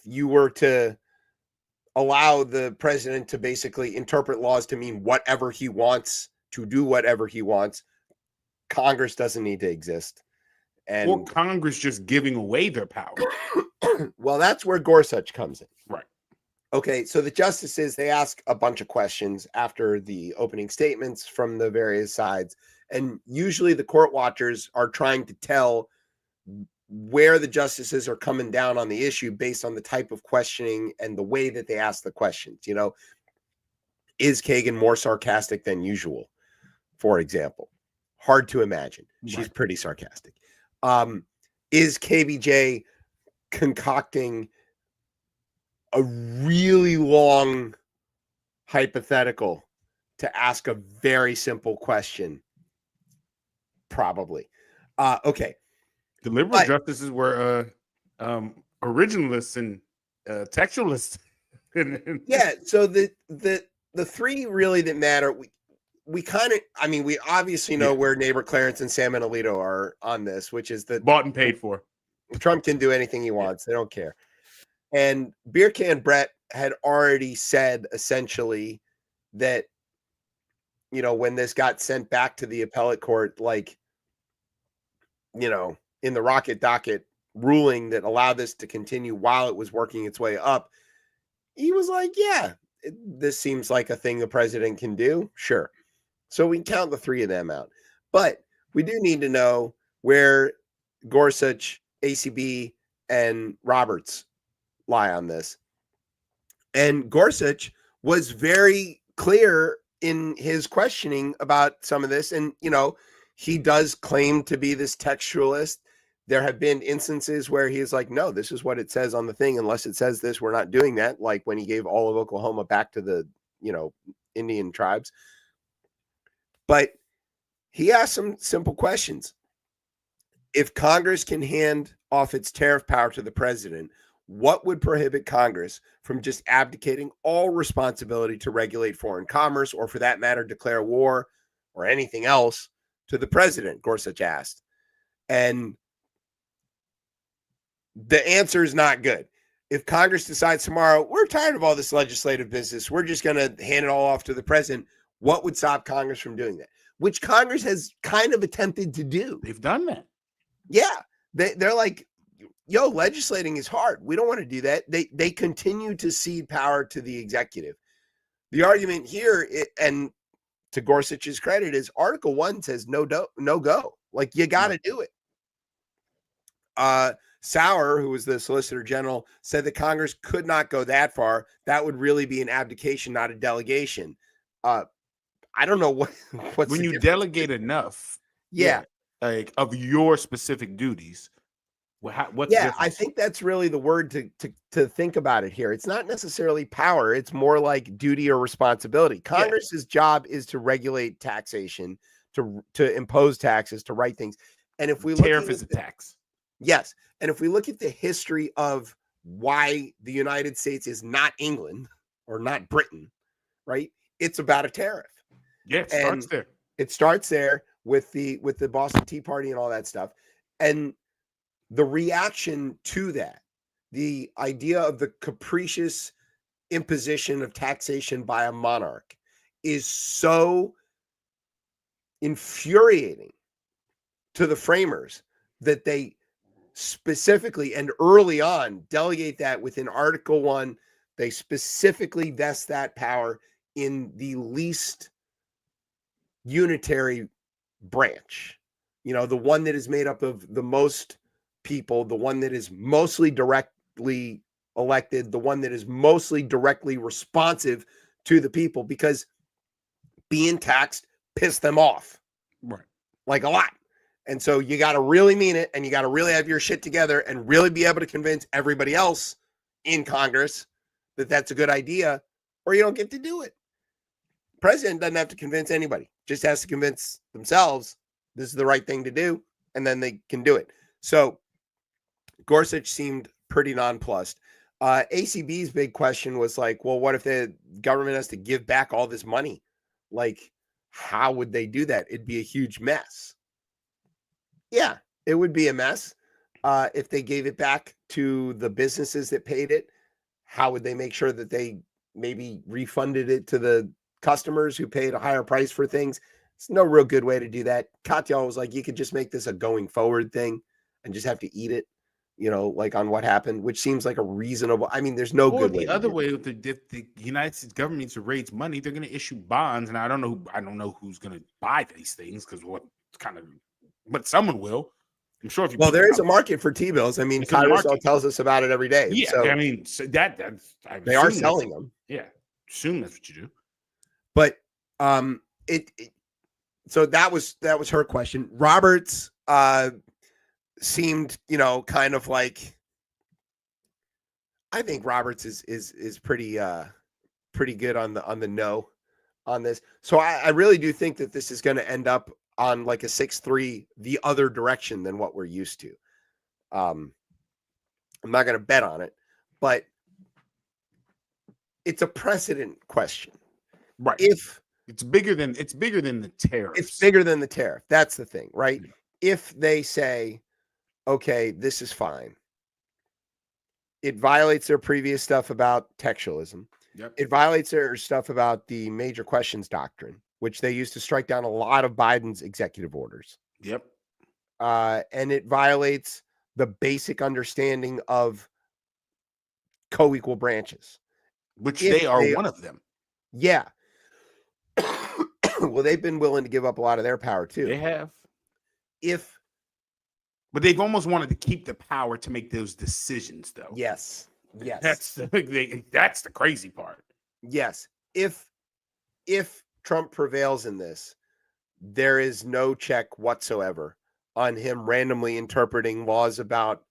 you were to allow the president to basically interpret laws to mean whatever he wants, to do whatever he wants, Congress doesn't need to exist. And or Congress just giving away their power. Well, that's where Gorsuch comes in. Right. Okay, so the justices, they ask a bunch of questions after the opening statements from the various sides. And usually the court watchers are trying to tell where the justices are coming down on the issue based on the type of questioning and the way that they ask the questions. You know, is Kagan more sarcastic than usual, for example? Hard to imagine. She's pretty sarcastic. Is KBJ concocting a really long hypothetical to ask a very simple question. Probably. Okay. The liberal justices were originalists and textualists. Yeah. So the three really that matter, we kind of, I mean, we obviously know where neighbor Clarence and Sam and Alito are on this, which is that bought and paid for. Trump can do anything he wants. They don't care. And Beer Can Brett had already said essentially that, you know, when this got sent back to the appellate court, like, you know, in the rocket docket ruling that allowed this to continue while it was working its way up, he was like, yeah, this seems like a thing the president can do. Sure. So we can count the three of them out. But we do need to know where Gorsuch, ACB, and Roberts lie on this. And Gorsuch was very clear in his questioning about some of this. And, you know, he does claim to be this textualist. There have been instances where he's like, no, this is what it says on the thing. Unless it says this, we're not doing that. Like when he gave all of Oklahoma back to the, you know, Indian tribes. But he asked some simple questions. If Congress can hand off its tariff power to the president, what would prohibit Congress from just abdicating all responsibility to regulate foreign commerce, or for that matter, declare war or anything else to the president? Gorsuch asked. And the answer is not good. If Congress decides tomorrow, we're tired of all this legislative business, we're just going to hand it all off to the president, what would stop Congress from doing that? Which Congress has kind of attempted to do. They've done that. Yeah. They're like, yo, legislating is hard. We don't want to do that. They continue to cede power to the executive. The argument here, and to Gorsuch's credit, is Article 1 says no go. Like, you got to do it. Sauer, who was the Solicitor General, said that Congress could not go that far. That would really be an abdication, not a delegation. I don't know what's when you delegate enough, like of your specific duties. What's I think that's really the word to think about it here. It's not necessarily power; it's more like duty or responsibility. Congress's job is to regulate taxation, to impose taxes, to write things. And if we tariff is a tax, yes. And if we look at the history of why the United States is not England or not Britain, right? It's about a tariff. Yeah, it starts there. It starts there with the Boston Tea Party and all that stuff. And the reaction to that, the idea of the capricious imposition of taxation by a monarch, is so infuriating to the framers that they specifically and early on delegate that within Article 1. They specifically vest that power in the least unitary branch, you know, the one that is made up of the most people, the one that is mostly directly elected, the one that is mostly directly responsive to the people, because being taxed pissed them off, right? Like a lot. And so you got to really mean it, and you got to really have your shit together and really be able to convince everybody else in Congress that that's a good idea, or you don't get to do it. President doesn't have to convince anybody, just has to convince themselves this is the right thing to do, and then they can do it. So Gorsuch seemed pretty nonplussed. ACB's big question was like, well, what if the government has to give back all this money? Like, how would they do that? It'd be a huge mess. Yeah, it would be a mess. If they gave it back to the businesses that paid it, how would they make sure that they maybe refunded it to the customers who paid a higher price for things? It's no real good way to do that. Katyal was like, you could just make this a going forward thing and just have to eat it, you know, like on what happened, which seems like a reasonable, I mean, there's no good way. The other way, if the United States government needs to raise money, they're going to issue bonds. And I don't know who's going to buy these things, because but someone will. I'm sure. If you there is a market for T-bills. I mean, Kyrosol tells us about it every day. Yeah, so, I mean, so they are selling them. Yeah, assume that's what you do. But so that was her question. Roberts seemed, you know, kind of like, I think Roberts is pretty good on the no on this. So I really do think that this is going to end up on like a 6-3 the other direction than what we're used to. I'm not going to bet on it, but it's a precedent question. Right. If it's bigger than the tariffs. it's bigger than the tariff. That's the thing, right? Yeah. If they say, okay, this is fine. It violates their previous stuff about textualism. Yep. It violates their stuff about the major questions doctrine, which they used to strike down a lot of Biden's executive orders. Yep. And it violates the basic understanding of co-equal branches. Which If they are one of them. Yeah. Well, they've been willing to give up a lot of their power too. They have. But they've almost wanted to keep the power to make those decisions, though. Yes. That's the crazy part. Yes. If Trump prevails in this, there is no check whatsoever on him randomly interpreting laws about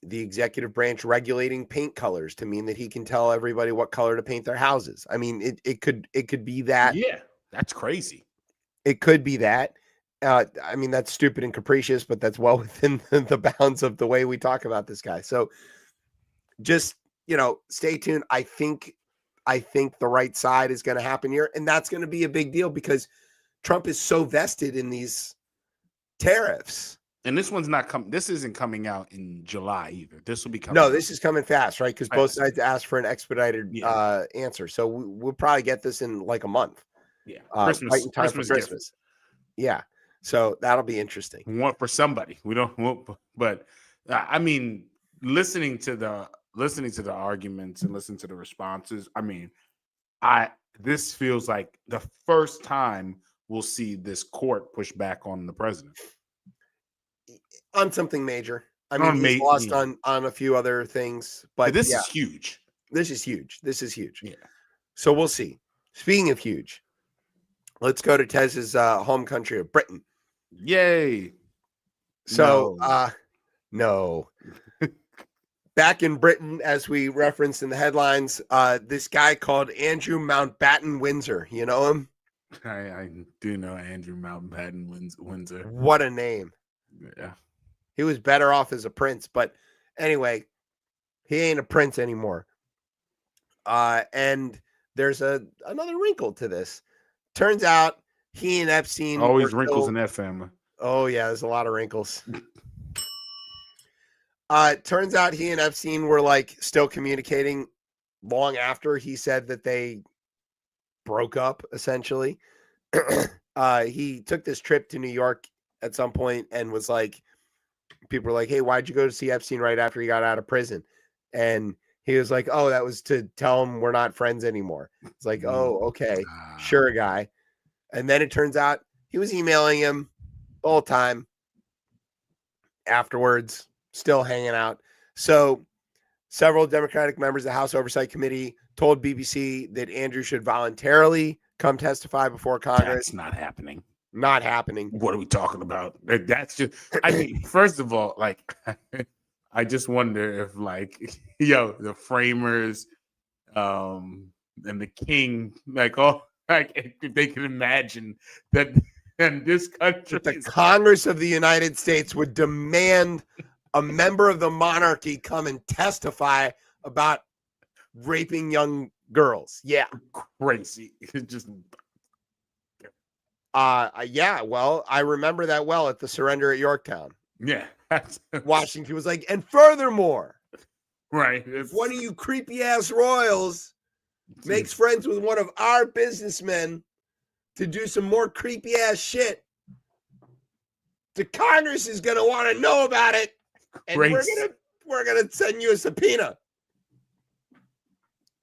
the executive branch regulating paint colors to mean that he can tell everybody what color to paint their houses. I mean, it could be that. Yeah, that's crazy. It could be that. I mean, that's stupid and capricious, but that's well within the bounds of the way we talk about this guy. So just, stay tuned. I think the right side is going to happen here, and that's going to be a big deal because Trump is so vested in these tariffs. And this one's not coming. This isn't coming out in July either. This will be coming. No, this is coming fast, right? Because both sides asked for an expedited answer. So we'll probably get this in like a month. Yeah, Christmas, right in time for Christmas. Yeah, so that'll be interesting. Want for somebody. We don't want, but I mean, listening to the arguments and listening to the responses. I mean, this feels like the first time we'll see this court push back on the president on something major. I mean, he's lost on a few other things, but this is huge. This is huge. Yeah. So we'll see. Speaking of huge, let's go to Tez's home country of Britain. Yay. So, no. Back in Britain, as we referenced in the headlines, this guy called Andrew Mountbatten Windsor. You know him? I do know Andrew Mountbatten Windsor. What a name. Yeah. He was better off as a prince, but anyway, he ain't a prince anymore. And there's another wrinkle to this. Turns out he and Epstein always wrinkles in that family. Oh yeah, there's a lot of wrinkles. Turns out he and Epstein were like still communicating long after he said that they broke up, essentially. He took this trip to New York at some point and was like, people were like, hey, why'd you go to see Epstein right after he got out of prison? And he was like, oh, that was to tell him we're not friends anymore. It's like, oh, okay, sure, guy. And then it turns out he was emailing him the whole time afterwards, still hanging out. So several Democratic members of the House Oversight Committee told BBC that Andrew should voluntarily come testify before Congress. That's not happening. Not happening. What are we talking about? That's just, I mean, first of all, like, I just wonder if, like, the framers and the king, like, if they can imagine that in this country, the Congress of the United States would demand a member of the monarchy come and testify about raping young girls. Yeah. Crazy. It's just... yeah, well, I remember that well at the surrender at Yorktown. Yeah. Washington was like, and furthermore, right, if one of you creepy ass royals makes friends with one of our businessmen to do some more creepy ass shit, the Congress is gonna want to know about it, and we're gonna send you a subpoena.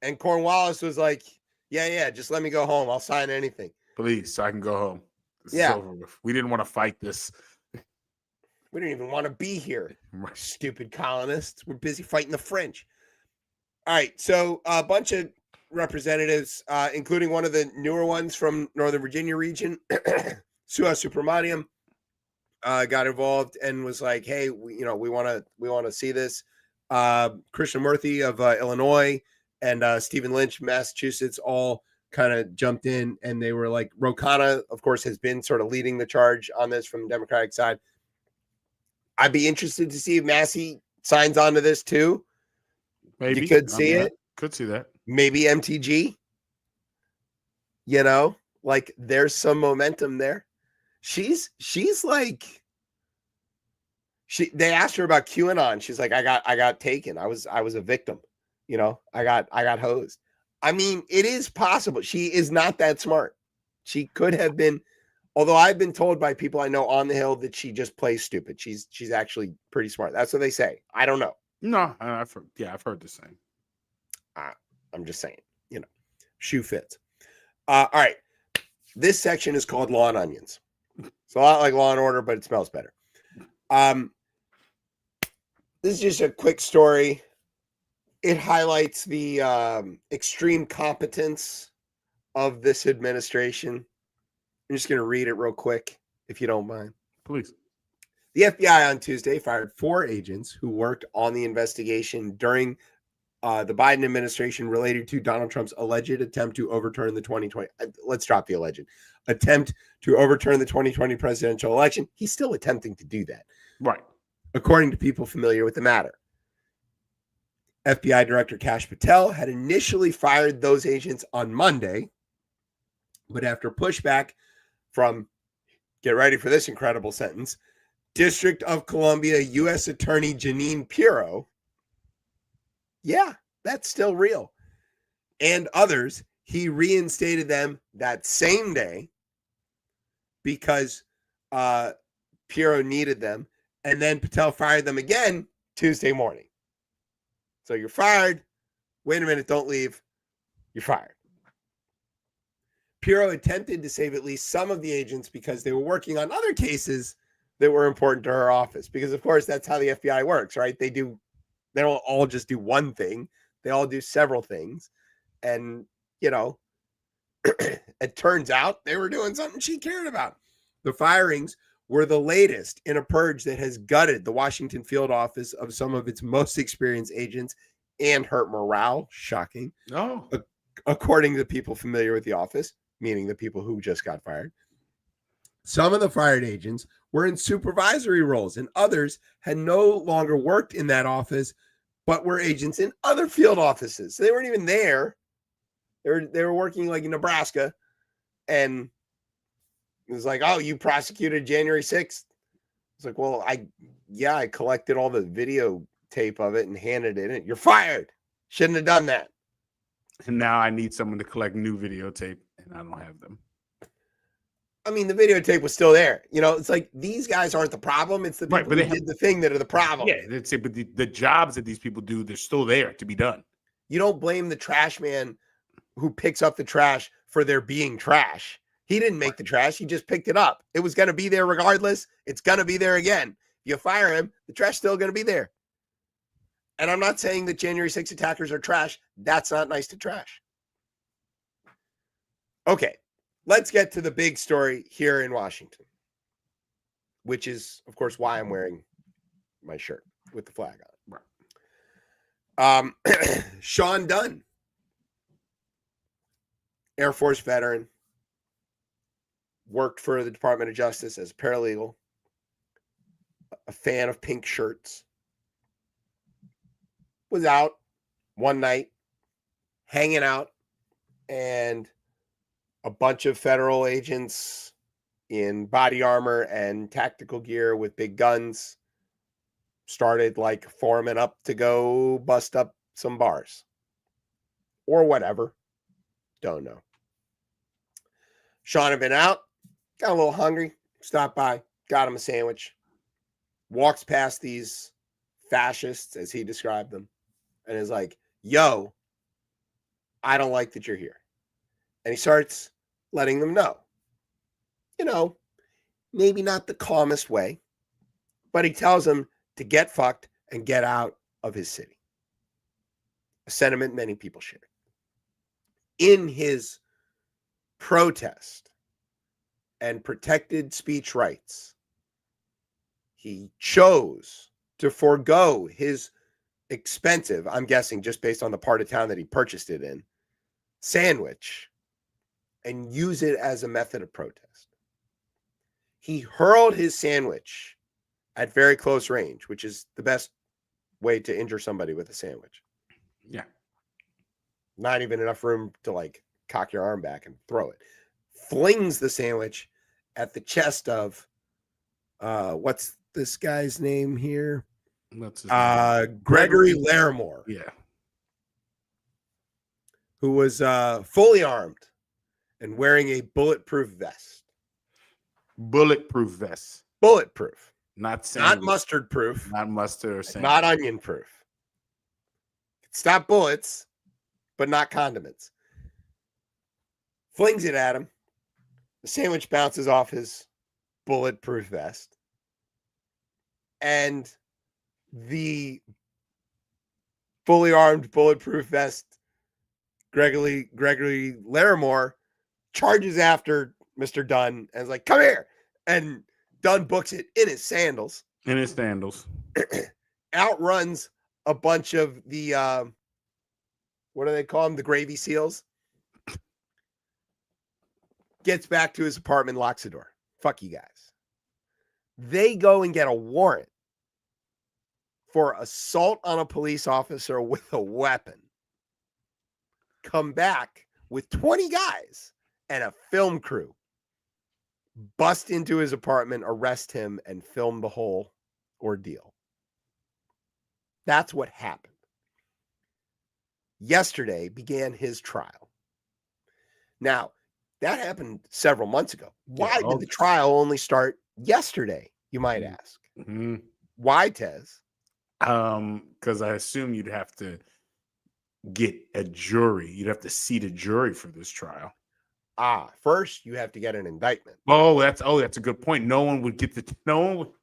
And Cornwallis was like, yeah, just let me go home. I'll sign anything. Please, so I can go home. This is over with. We didn't want to fight this. We didn't even want to be here. Stupid colonists. We're busy fighting the French. All right. So a bunch of representatives, including one of the newer ones from Northern Virginia region, Suha Subramaniam, got involved and was like, hey, we want to see this. Krishnamurthy of Illinois and Stephen Lynch, Massachusetts, all kind of jumped in, and they were like, Ro Khanna, of course, has been sort of leading the charge on this from the Democratic side. I'd be interested to see if Massey signs on to this too. Maybe you could see it. Could see that. Maybe MTG. You know, like there's some momentum there. She's like, they asked her about QAnon. She's like, I got taken. I was a victim. You know, I got hosed. I mean, it is possible. She is not that smart. She could have been, although I've been told by people I know on the Hill that she just plays stupid. She's actually pretty smart. That's what they say. I don't know. No, I've heard the same. I'm just saying, you know, shoe fits. All right. This section is called Law and Onions. It's a lot like Law and Order, but it smells better. This is just a quick story. It highlights the extreme competence of this administration. I'm just going to read it real quick, if you don't mind. Please. The FBI on Tuesday fired 4 agents who worked on the investigation during the Biden administration related to Donald Trump's alleged attempt to overturn the 2020. Let's drop the alleged attempt to overturn the 2020 presidential election. He's still attempting to do that. Right. According to people familiar with the matter. FBI Director Kash Patel had initially fired those agents on Monday, but after pushback from, get ready for this incredible sentence, District of Columbia U.S. Attorney Jeanine Pirro, yeah, that's still real, and others, he reinstated them that same day because Pirro needed them, and then Patel fired them again Tuesday morning. So you're fired. Wait a minute, don't leave. You're fired. Pirro attempted to save at least some of the agents because they were working on other cases that were important to her office. Because, of course, that's how the FBI works, right? They don't all just do one thing. They all do several things. And, you know, it turns out they were doing something she cared about. The firings were the latest in a purge that has gutted the Washington field office of some of its most experienced agents and hurt morale. Shocking. No. According to people familiar with the office, meaning the people who just got fired. Some of the fired agents were in supervisory roles, and others had no longer worked in that office, but were agents in other field offices. So they weren't even there. They were working like in Nebraska, and it was like, oh, you prosecuted January 6th. It's like, well, I collected all the video tape of it and handed it in. You're fired. Shouldn't have done that. And now I need someone to collect new videotape, and I don't have them. I mean, the videotape was still there. You know, it's like these guys aren't the problem. It's the people who did the thing that are the problem. Yeah, that's it. But the jobs that these people do, they're still there to be done. You don't blame the trash man who picks up the trash for there being trash. He didn't make the trash. He just picked it up. It was going to be there regardless. It's going to be there again. You fire him, the trash still going to be there. And I'm not saying that January 6 attackers are trash. That's not nice to trash. Okay, let's get to the big story here in Washington, which is, of course, why I'm wearing my shirt with the flag on it. Sean Dunn, Air Force veteran, worked for the Department of Justice as a paralegal, a fan of pink shirts, was out one night hanging out, and a bunch of federal agents in body armor and tactical gear with big guns started like forming up to go bust up some bars or whatever. Don't know. Sean had been out, got a little hungry, stopped by, got him a sandwich, walks past these fascists, as he described them, and is like, yo, I don't like that you're here. And he starts letting them know, you know, maybe not the calmest way, but he tells them to get fucked and get out of his city. A sentiment many people share. In his protest and protected speech rights, he chose to forego his expensive, I'm guessing just based on the part of town that he purchased it in, sandwich and use it as a method of protest. He hurled his sandwich at very close range, which is the best way to injure somebody with a sandwich. Yeah. Not even enough room to like cock your arm back and throw it. Flings the sandwich at the chest of what's this guy's name here? What's his name? Gregory Larimore, Yeah. who was fully armed and wearing a bulletproof vest. Bulletproof vest. Bulletproof. Not sandwich. Not mustard proof. Not mustard or sandwich. Not onion proof. Stop bullets, but not condiments. Flings it at him. The sandwich bounces off his bulletproof vest. And the fully armed bulletproof vest, Gregory Larimore, charges after Mr. Dunn and is like, come here. And Dunn books it in his sandals. In his sandals. Outruns a bunch of the, what do they call them? The Gravy Seals. Gets back to his apartment, locks the door. Fuck you guys. They go and get a warrant for assault on a police officer with a weapon. Come back with 20 guys and a film crew. Bust into his apartment, arrest him, and film the whole ordeal. That's what happened. Yesterday began his trial. Now, that happened several months ago. Why did the trial only start yesterday, you might ask? Mm-hmm. Why, Tez? Because I assume you'd have to get a jury. You'd have to seat a jury for this trial. First you have to get an indictment. That's a good point. No one would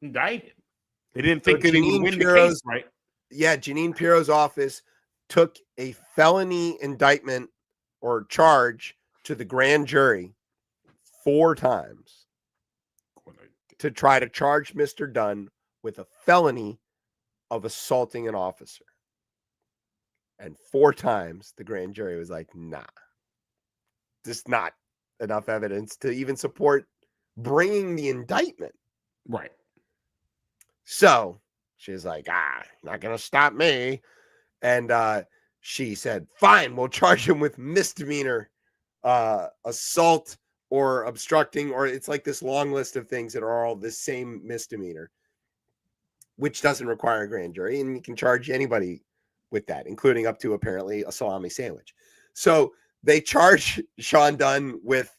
indict him. They didn't think that he would win the case, right? Yeah, Janine Pirro's office took a felony indictment or charge to the grand jury 4 times to try to charge Mr. Dunn with a felony of assaulting an officer. And 4 times the grand jury was like, nah, just not enough evidence to even support bringing the indictment. Right. So she's like, not going to stop me. And she said, fine, we'll charge him with misdemeanor assault or obstructing, or it's like this long list of things that are all the same misdemeanor, which doesn't require a grand jury. And you can charge anybody with that, including up to apparently a salami sandwich. So they charge Sean Dunn with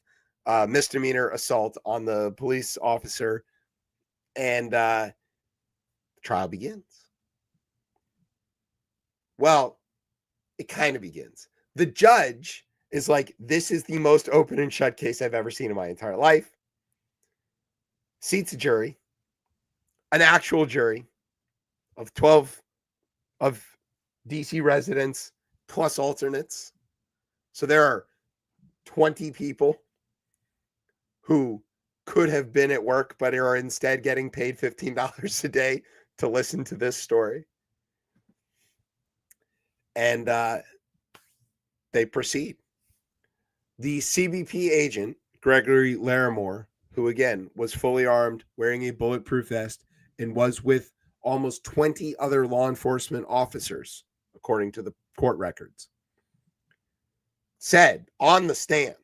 misdemeanor assault on the police officer, and the trial begins. Well, it kind of begins. The judge is like, this is the most open and shut case I've ever seen in my entire life. Seats a jury, an actual jury of 12 of DC residents plus alternates. So there are 20 people who could have been at work, but are instead getting paid $15 a day to listen to this story. And they proceed. The CBP agent, Gregory Larimore, who again was fully armed, wearing a bulletproof vest, and was with almost 20 other law enforcement officers, according to the court records, said on the stand,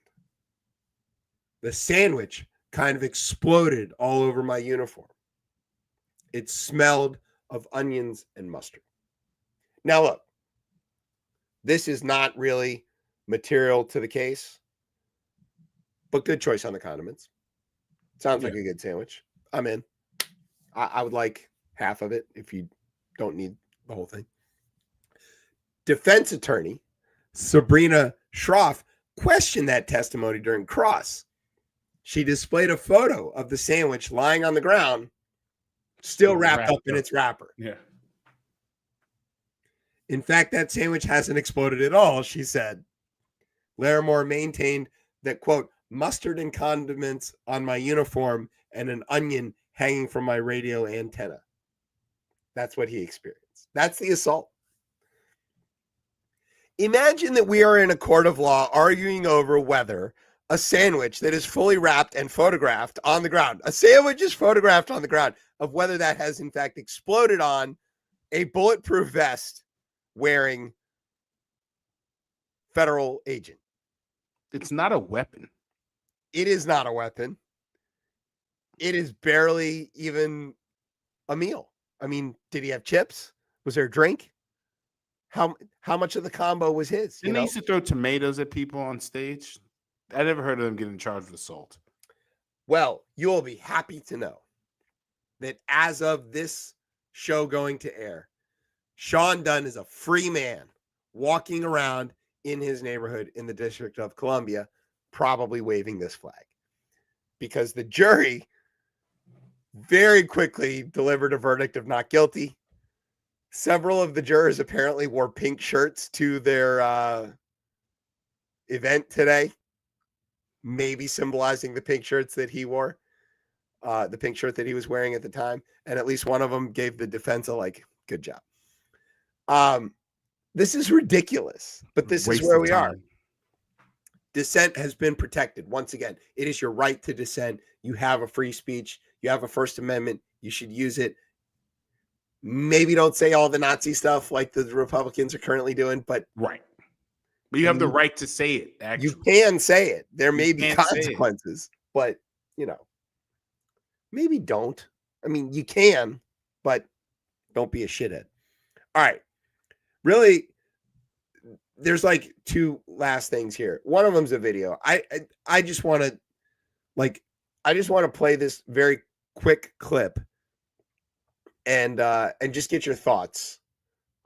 the sandwich kind of exploded all over my uniform. It smelled of onions and mustard. Now, look, this is not really material to the case, but good choice on the condiments. Sounds like a good sandwich. I'm in. I would like half of it if you don't need the whole thing. Defense attorney Sabrina Schroff questioned that testimony during cross. She displayed a photo of the sandwich lying on the ground, still wrapped up in its wrapper. Yeah. In fact, that sandwich hasn't exploded at all, she said. Larimore maintained that, quote, mustard and condiments on my uniform and an onion hanging from my radio antenna. That's what he experienced. That's the assault. Imagine that we are in a court of law arguing over whether a sandwich that is fully wrapped and photographed on the ground, a sandwich is photographed on the ground, of whether that has in fact exploded on a bulletproof vest wearing federal agent. It's not a weapon. It is not a weapon. It is barely even a meal. I mean, did he have chips? Was there a drink? How much of the combo was his? Didn't they used to throw tomatoes at people on stage? I never heard of them getting charged with assault. Well, you will be happy to know that as of this show going to air, Sean Dunn is a free man walking around in his neighborhood in the District of Columbia, probably waving this flag, because the jury very quickly delivered a verdict of not guilty. Several of the jurors apparently wore pink shirts to their event today, maybe symbolizing the pink shirts that he wore, the pink shirt that he was wearing at the time. And at least one of them gave the defense a good job. This is ridiculous, but this is where we are. Dissent has been protected. Once again, it is your right to dissent. You have a free speech. You have a First Amendment. You should use it. Maybe don't say all the Nazi stuff like the Republicans are currently doing, but right. But you have the right to say it. Actually, you can say it. There may be consequences, but maybe don't. I mean, you can, but don't be a shithead. All right. Really, there's two last things here. One of them's a video. I just want to play this very quick clip and just get your thoughts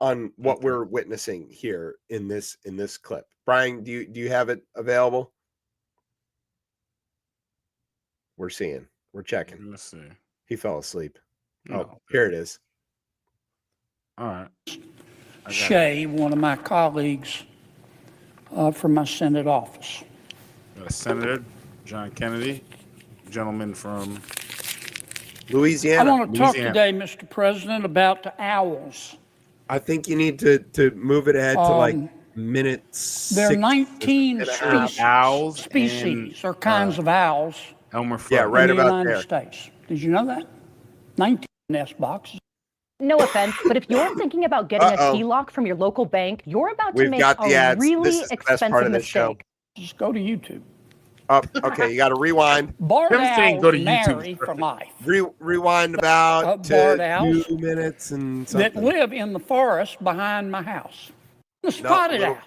on what we're witnessing here in this clip. Brian, do you have it available? We're checking. Let's see. He fell asleep. No. Oh, here it is. All right. Shay, one of my colleagues from my Senate office. Senator John Kennedy, gentleman from Louisiana. I want to talk today, Mr. President, about the owls. I think you need to move it ahead to minutes. There are 19 species or kinds of owls Elmer yeah, right in the about United there. States. Did you know that? 19 nest boxes. No offense, but if you're thinking about getting a HELOC from your local bank, you're about to make a really expensive mistake. Just go to YouTube. Okay, you got to rewind. Barred owls go to marry YouTube. for life. Rewind about barred owls 2 minutes and that something. live in the forest behind my house. The spotted owl.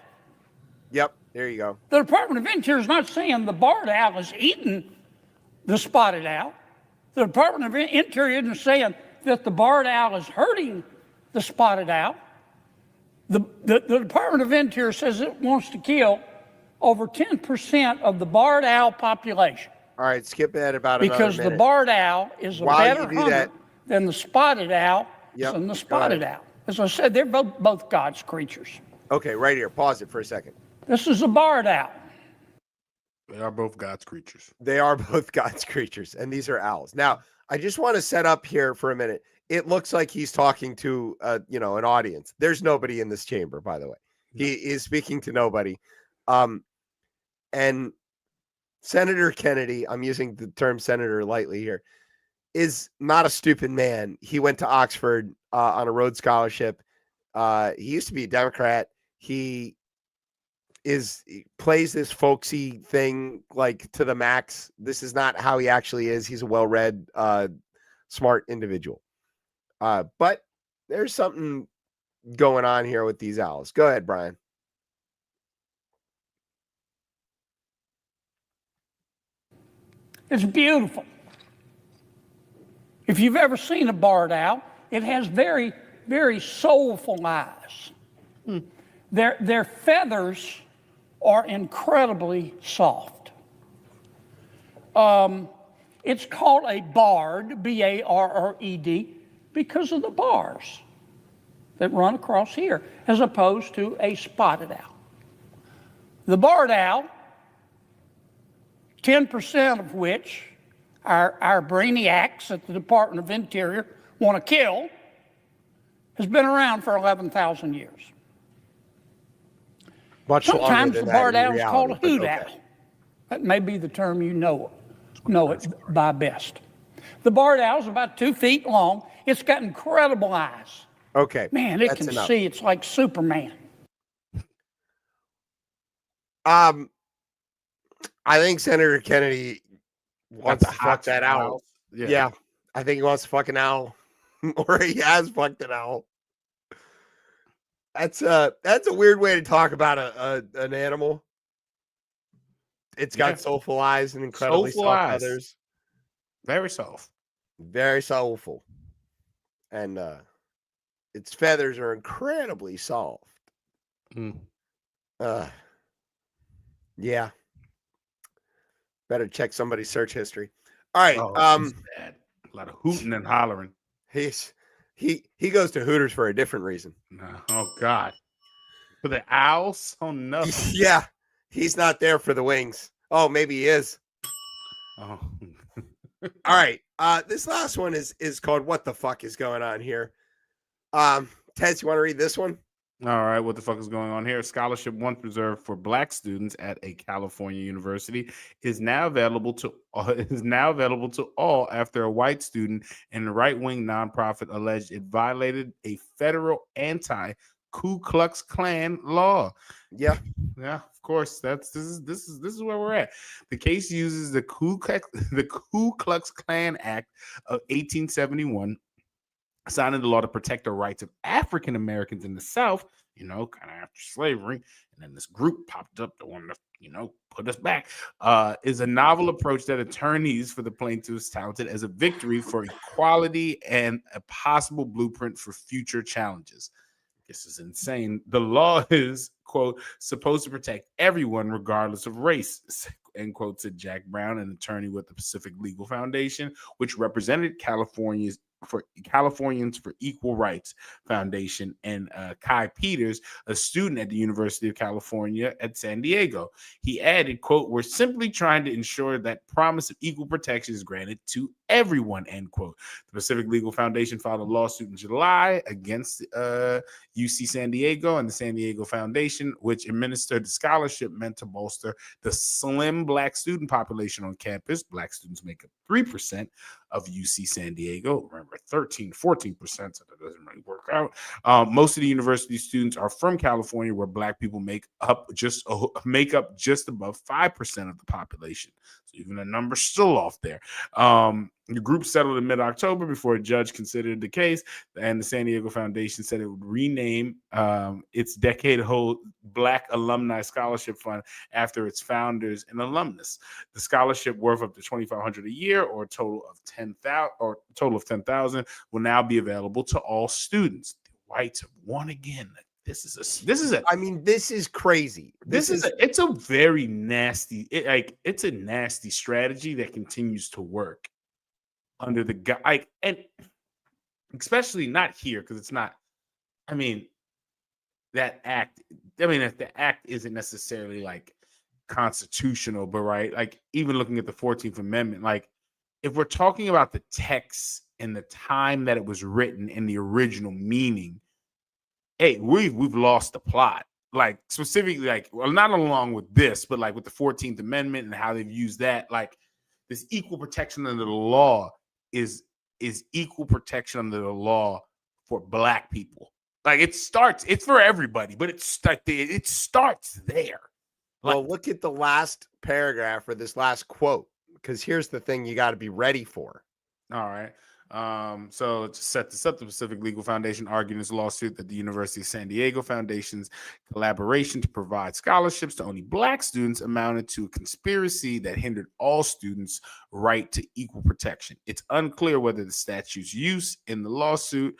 Yep, there you go. The Department of Interior is not saying the barred owl is eating the spotted owl. The Department of Interior isn't saying that the barred owl is hurting the spotted owl. The Department of Interior says it wants to kill over 10% of the barred owl population. All right, skip ahead about because another minute. the barred owl is a better hunter than the spotted owl. Yep. Than the spotted owl. As I said, they're both God's creatures. Okay, right here. Pause it for a second. This is a barred owl. They are both God's creatures. They are both God's creatures, and these are owls. Now, I just want to set up here for a minute. It looks like he's talking to an audience. There's nobody in this chamber, by the way. He is speaking to nobody. And Senator Kennedy, I'm using the term senator lightly here, is not a stupid man. He went to Oxford on a Rhodes Scholarship. He used to be a Democrat. He plays this folksy thing to the max. This is not how he actually is. He's a well-read, smart individual. But there's something going on here with these owls. Go ahead, Brian. It's beautiful. If you've ever seen a barred owl, it has very, very soulful eyes. Their feathers are incredibly soft. It's called a barred, B-A-R-R-E-D, because of the bars that run across here, as opposed to a spotted owl. The barred owl, 10% of which our brainiacs at the Department of Interior want to kill, has been around for 11,000 years. Much longer Sometimes than the that barred in owl is called a reality, hoot but owl. okay. That may be the term you know it by best. The barred owl is about 2 feet long. It's got incredible eyes. Okay. Man, it that's can enough. see. It's like Superman. I think Senator Kennedy wants to fuck that owl. house. Yeah. I think he wants to fuck an owl. Or he has fucked an owl. That's a weird way to talk about an animal. It's got soulful eyes and incredibly Soulful soft eyes. feathers. Very soft. Very soulful. And its feathers are incredibly soft. Yeah. Better check somebody's search history. All right. That's bad. A lot of hooting and hollering. He goes to Hooters for a different reason. No. Oh God. For the owls? Oh no. Yeah. He's not there for the wings. Oh, maybe he is. Oh. All right. This last one is called What the Fuck is Going On Here? Ted, you want to read this one? All right, what the fuck is going on here? A scholarship once reserved for Black students at a California university is now available to all after a white student and a right-wing nonprofit alleged it violated a federal anti-Ku Klux Klan law. Yeah, of course. This is where we're at. The case uses the Ku Klux Klan Act of 1871. Signing the law to protect the rights of African Americans in the South, kind of after slavery. And then this group popped up, the one that, put us back, is a novel approach that attorneys for the plaintiffs touted as a victory for equality and a possible blueprint for future challenges. This is insane. The law is, quote, supposed to protect everyone regardless of race, end quote, said Jack Brown, an attorney with the Pacific Legal Foundation, which represented Californians for Equal Rights Foundation, and Kai Peters, a student at the University of California at San Diego. He added, quote, we're simply trying to ensure that promise of equal protection is granted to everyone, end quote. The Pacific Legal Foundation filed a lawsuit in July against UC San Diego and the San Diego Foundation, which administered the scholarship meant to bolster the slim Black student population on campus. Black students make up 3% of UC San Diego. Remember, 13, 14%, so that doesn't really work out. Most of the university students are from California, where Black people make up just above 5% of the population. So even the number's still off there. The group settled in mid-October before a judge considered the case, and the San Diego Foundation said it would rename its decade-old Black Alumni Scholarship Fund after its founders and alumnus. The scholarship, worth up to $2,500 a year, or a total of $10,000, will now be available to all students. The whites have won again. This is crazy. It's a very nasty. It's a nasty strategy that continues to work under the guy, and especially not here, because it's not. That act. If the act isn't necessarily like constitutional, but right, even looking at the 14th Amendment, if we're talking about the text and the time that it was written and the original meaning, hey, we've lost the plot. Specifically, not along with this, but with the 14th Amendment and how they've used that, this equal protection under the law is equal protection under the law for Black people. It's for everybody, but it starts there. Well, look at the last paragraph or this last quote, because here's the thing you got to be ready for. All right. So to set this up, the Pacific Legal Foundation argued in its lawsuit that the University of San Diego Foundation's collaboration to provide scholarships to only Black students amounted to a conspiracy that hindered all students' right to equal protection. It's unclear whether the statute's use in the lawsuit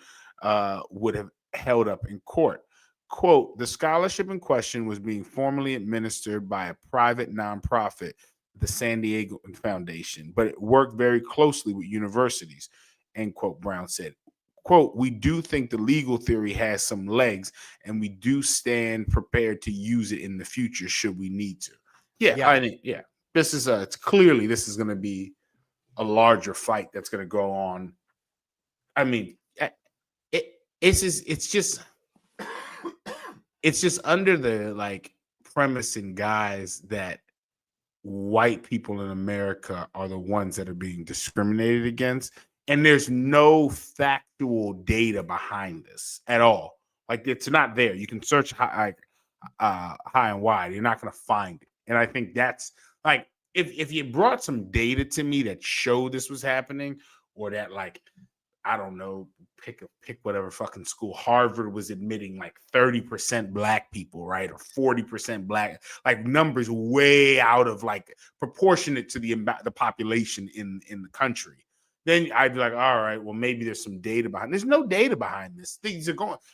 would have held up in court. Quote, the scholarship in question was being formally administered by a private nonprofit, the San Diego Foundation, but it worked very closely with universities, end quote, Brown said. Quote, we do think the legal theory has some legs, and we do stand prepared to use it in the future should we need to. This is it's clearly this is going to be a larger fight that's going to go on. It's just under the premising, guys, that white people in America are the ones that are being discriminated against. And there's no factual data behind this at all. Like, it's not there. You can search high and wide. You're not going to find it. And I think that's like, if you brought some data to me that showed this was happening, or that, like, I don't know, pick whatever fucking school, Harvard was admitting like 30% black people, right? Or 40% black, like numbers way out of like proportionate to the population in the country. Then I'd be like, all right, well, maybe there's some data behind. There's no data behind this.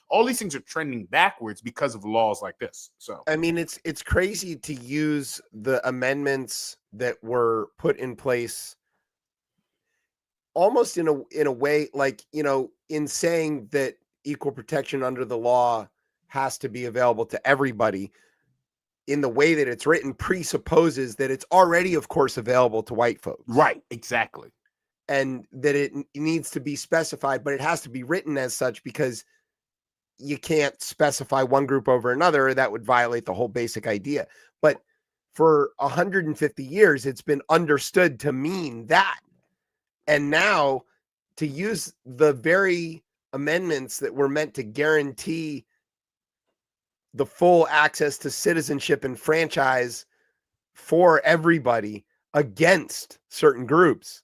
All these things are trending backwards because of laws like this. So I mean, it's crazy to use the amendments that were put in place almost in a way, like, in saying that equal protection under the law has to be available to everybody. In the way that it's written presupposes that it's already, of course, available to white folks. Right, exactly. And that it needs to be specified, but it has to be written as such, because you can't specify one group over another, or that would violate the whole basic idea. But for 150 years, it's been understood to mean that. And now to use the very amendments that were meant to guarantee the full access to citizenship and franchise for everybody against certain groups.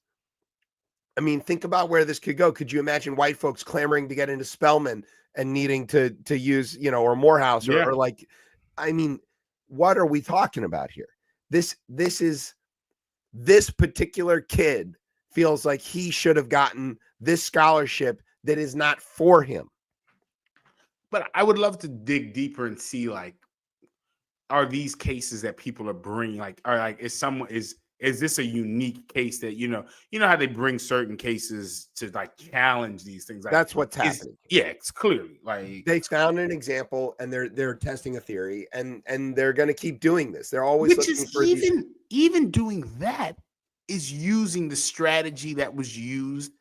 I mean, think about where this could go. Could you imagine white folks clamoring to get into Spelman and needing to use, or Morehouse, or like, I mean, what are we talking about here? This particular kid feels like he should have gotten this scholarship that is not for him. But I would love to dig deeper and see, like, are these cases that people are bringing, like, is this a unique case that, you know how they bring certain cases to like challenge these things? Like, that's what's happening. It's clearly like they found an example and they're testing a theory, and they're going to keep doing this. They're always looking for even doing that is using the strategy that was used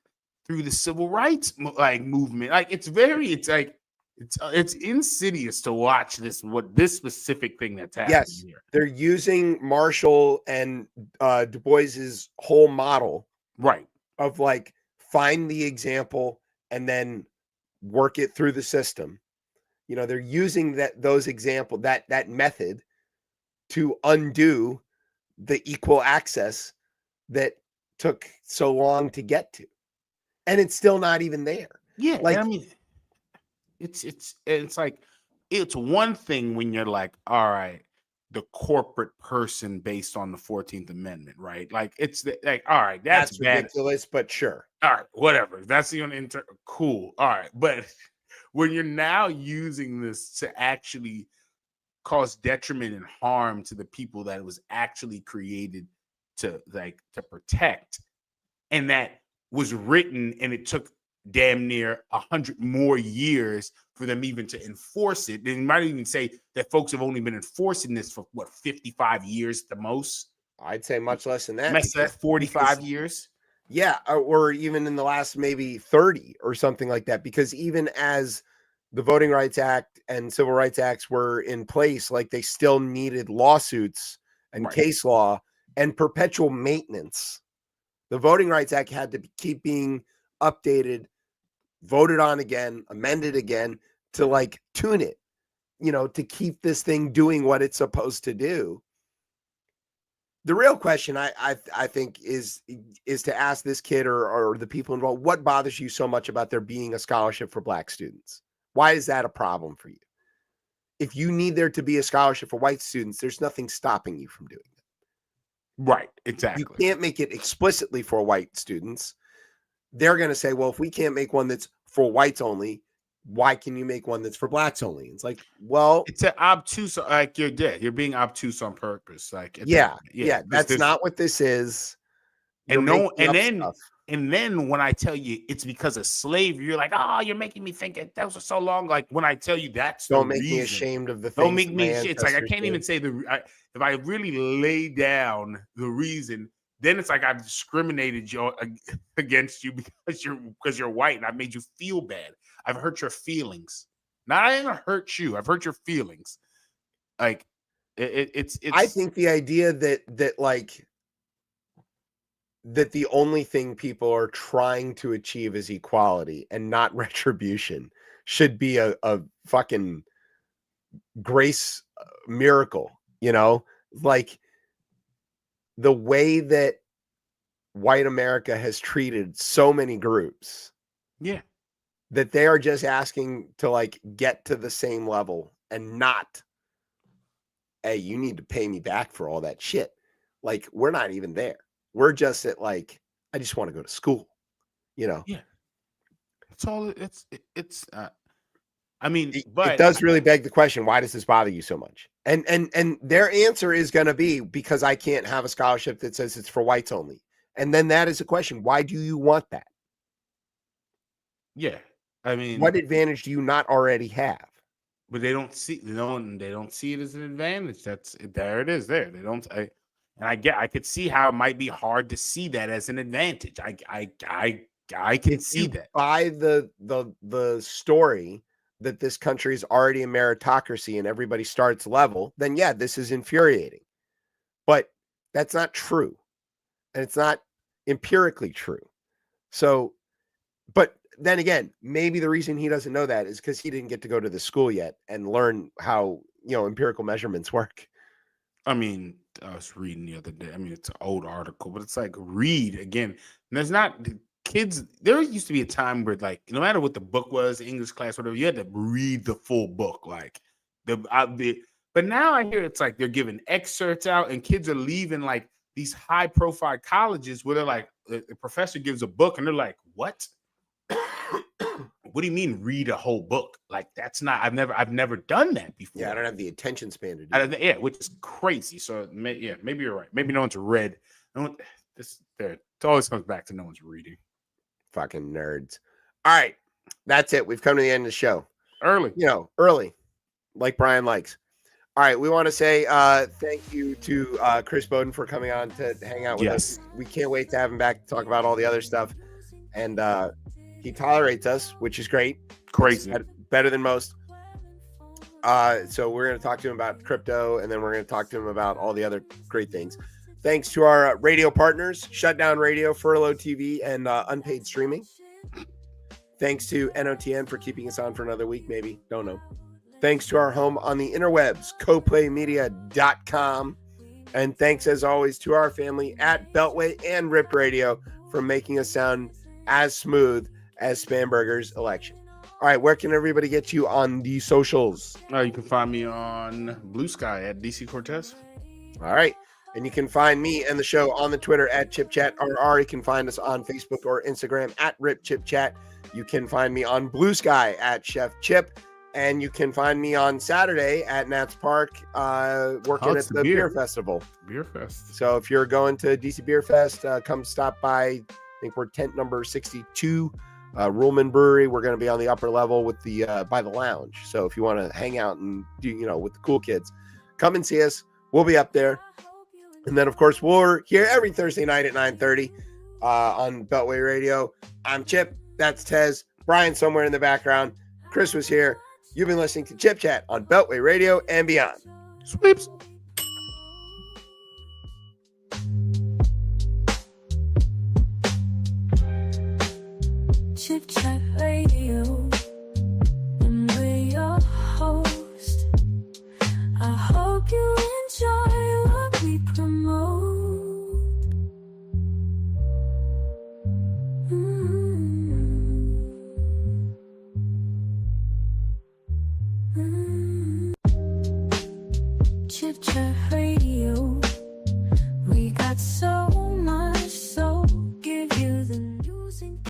through the civil rights movement. Like, it's insidious to watch this specific thing that's happening here. They're using Marshall and Du Bois's whole model, right, of like, find the example and then work it through the system. They're using that method to undo the equal access that took so long to get to, and it's still not even there. Yeah, like, I mean, it's like, it's one thing when you're like, all right, the corporate person based on the 14th Amendment, right? Like, it's like, all right, that's ridiculous, but sure. All right, whatever. That's the cool. All right, but when you're now using this to actually cause detriment and harm to the people that it was actually created to protect, and that was written, and it took damn near 100 more years for them even to enforce it. And you might even say that folks have only been enforcing this for 55 years at the most. I'd say much less than that. 45 years. Yeah, or even in the last maybe 30 or something like that. Because even as the Voting Rights Act and Civil Rights Acts were in place, like, they still needed lawsuits and case law and perpetual maintenance. The Voting Rights Act had to keep being updated, voted on again, amended again, to like tune it, to keep this thing doing what it's supposed to do. The real question I think is to ask this kid or the people involved, what bothers you so much about there being a scholarship for black students? Why is that a problem for you? If you need there to be a scholarship for white students, there's nothing stopping you from doing that. Right, exactly. You can't make it explicitly for white students. They're going to say, well, if we can't make one that's for whites only, why can you make one that's for blacks only? It's like, well, it's an obtuse, like, you're being obtuse on purpose. Like, that's not what this is. And then when I tell you it's because of slavery, you're like, oh, you're making me think that was so long. Like, when I tell you don't make me ashamed of the things. Don't make me ashamed. It's like, I can't even say if I really lay down the reason, then it's like I've discriminated against you because you're white, and I've made you feel bad. I've hurt your feelings. Not I didn't hurt you. I've hurt your feelings. Like, It's. I think the idea that the only thing people are trying to achieve is equality and not retribution should be a fucking grace miracle, like the way that white America has treated so many groups. Yeah. That they are just asking to get to the same level and not, hey, you need to pay me back for all that shit. We're not even there. We're just at I just want to go to school, Yeah. It's all I mean, but it does really beg the question, why does this bother you so much? And their answer is going to be because I can't have a scholarship that says it's for whites only. And then that is a question. Why do you want that? Yeah. I mean, what advantage do you not already have? But they don't see they don't see it as an advantage. There it is. There they don't. I could see how it might be hard to see that as an advantage. I can see that. By the story that this country is already a meritocracy and everybody starts level, then yeah, this is infuriating. But that's not true, and it's not empirically true. So, but then again, maybe the reason he doesn't know that is because he didn't get to go to the school yet and learn how, empirical measurements work. I mean, I was reading the other day. I mean, it's an old article, but it's read again. And there's not kids. There used to be a time where no matter what the book was, English class, whatever, you had to read the full book. But now I hear it's they're giving excerpts out and kids are leaving these high profile colleges where they're the professor gives a book and they're like, what? What do you mean read a whole book? That's not, I've never done that before. Yeah, I don't have the attention span to do that. Yeah, which is crazy. So maybe you're right. Maybe no one's read. It always comes back to no one's reading. Fucking nerds. All right. That's it. We've come to the end of the show. Early. Early. Like Brian likes. All right. We want to say thank you to Chris Bowden for coming on to hang out with us. We can't wait to have him back to talk about all the other stuff. And he tolerates us, which is great. Crazy. Better than most. So we're going to talk to him about crypto, and then we're going to talk to him about all the other great things. Thanks to our radio partners, Shutdown Radio, Furlough TV, and Unpaid Streaming. Thanks to NOTN for keeping us on for another week, maybe. Don't know. Thanks to our home on the interwebs, coplaymedia.com. And thanks, as always, to our family at Beltway and Rip Radio for making us sound as smooth as Spanberger's election. All right, where can everybody get you on the socials? You can find me on Blue Sky at DC Cortez. All right. And you can find me and the show on the Twitter at ChipChatRR. You can find us on Facebook or Instagram at RipChipChat. You can find me on Blue Sky at Chef Chip. And you can find me on Saturday at Nats Park working at the beer festival. Beer Fest. So if you're going to DC Beer Fest, come stop by. I think we're tent number 62. Ruhlman Brewery. We're going to be on the upper level with the by the lounge. So if you want to hang out and do, with the cool kids, come and see us. We'll be up there. And then, of course, we're here every Thursday night at 9:30 on Beltway Radio. I'm Chip. That's Tez. Brian somewhere in the background. Chris was here. You've been listening to Chip Chat on Beltway Radio and beyond. Sweeps. Chip Chat Radio.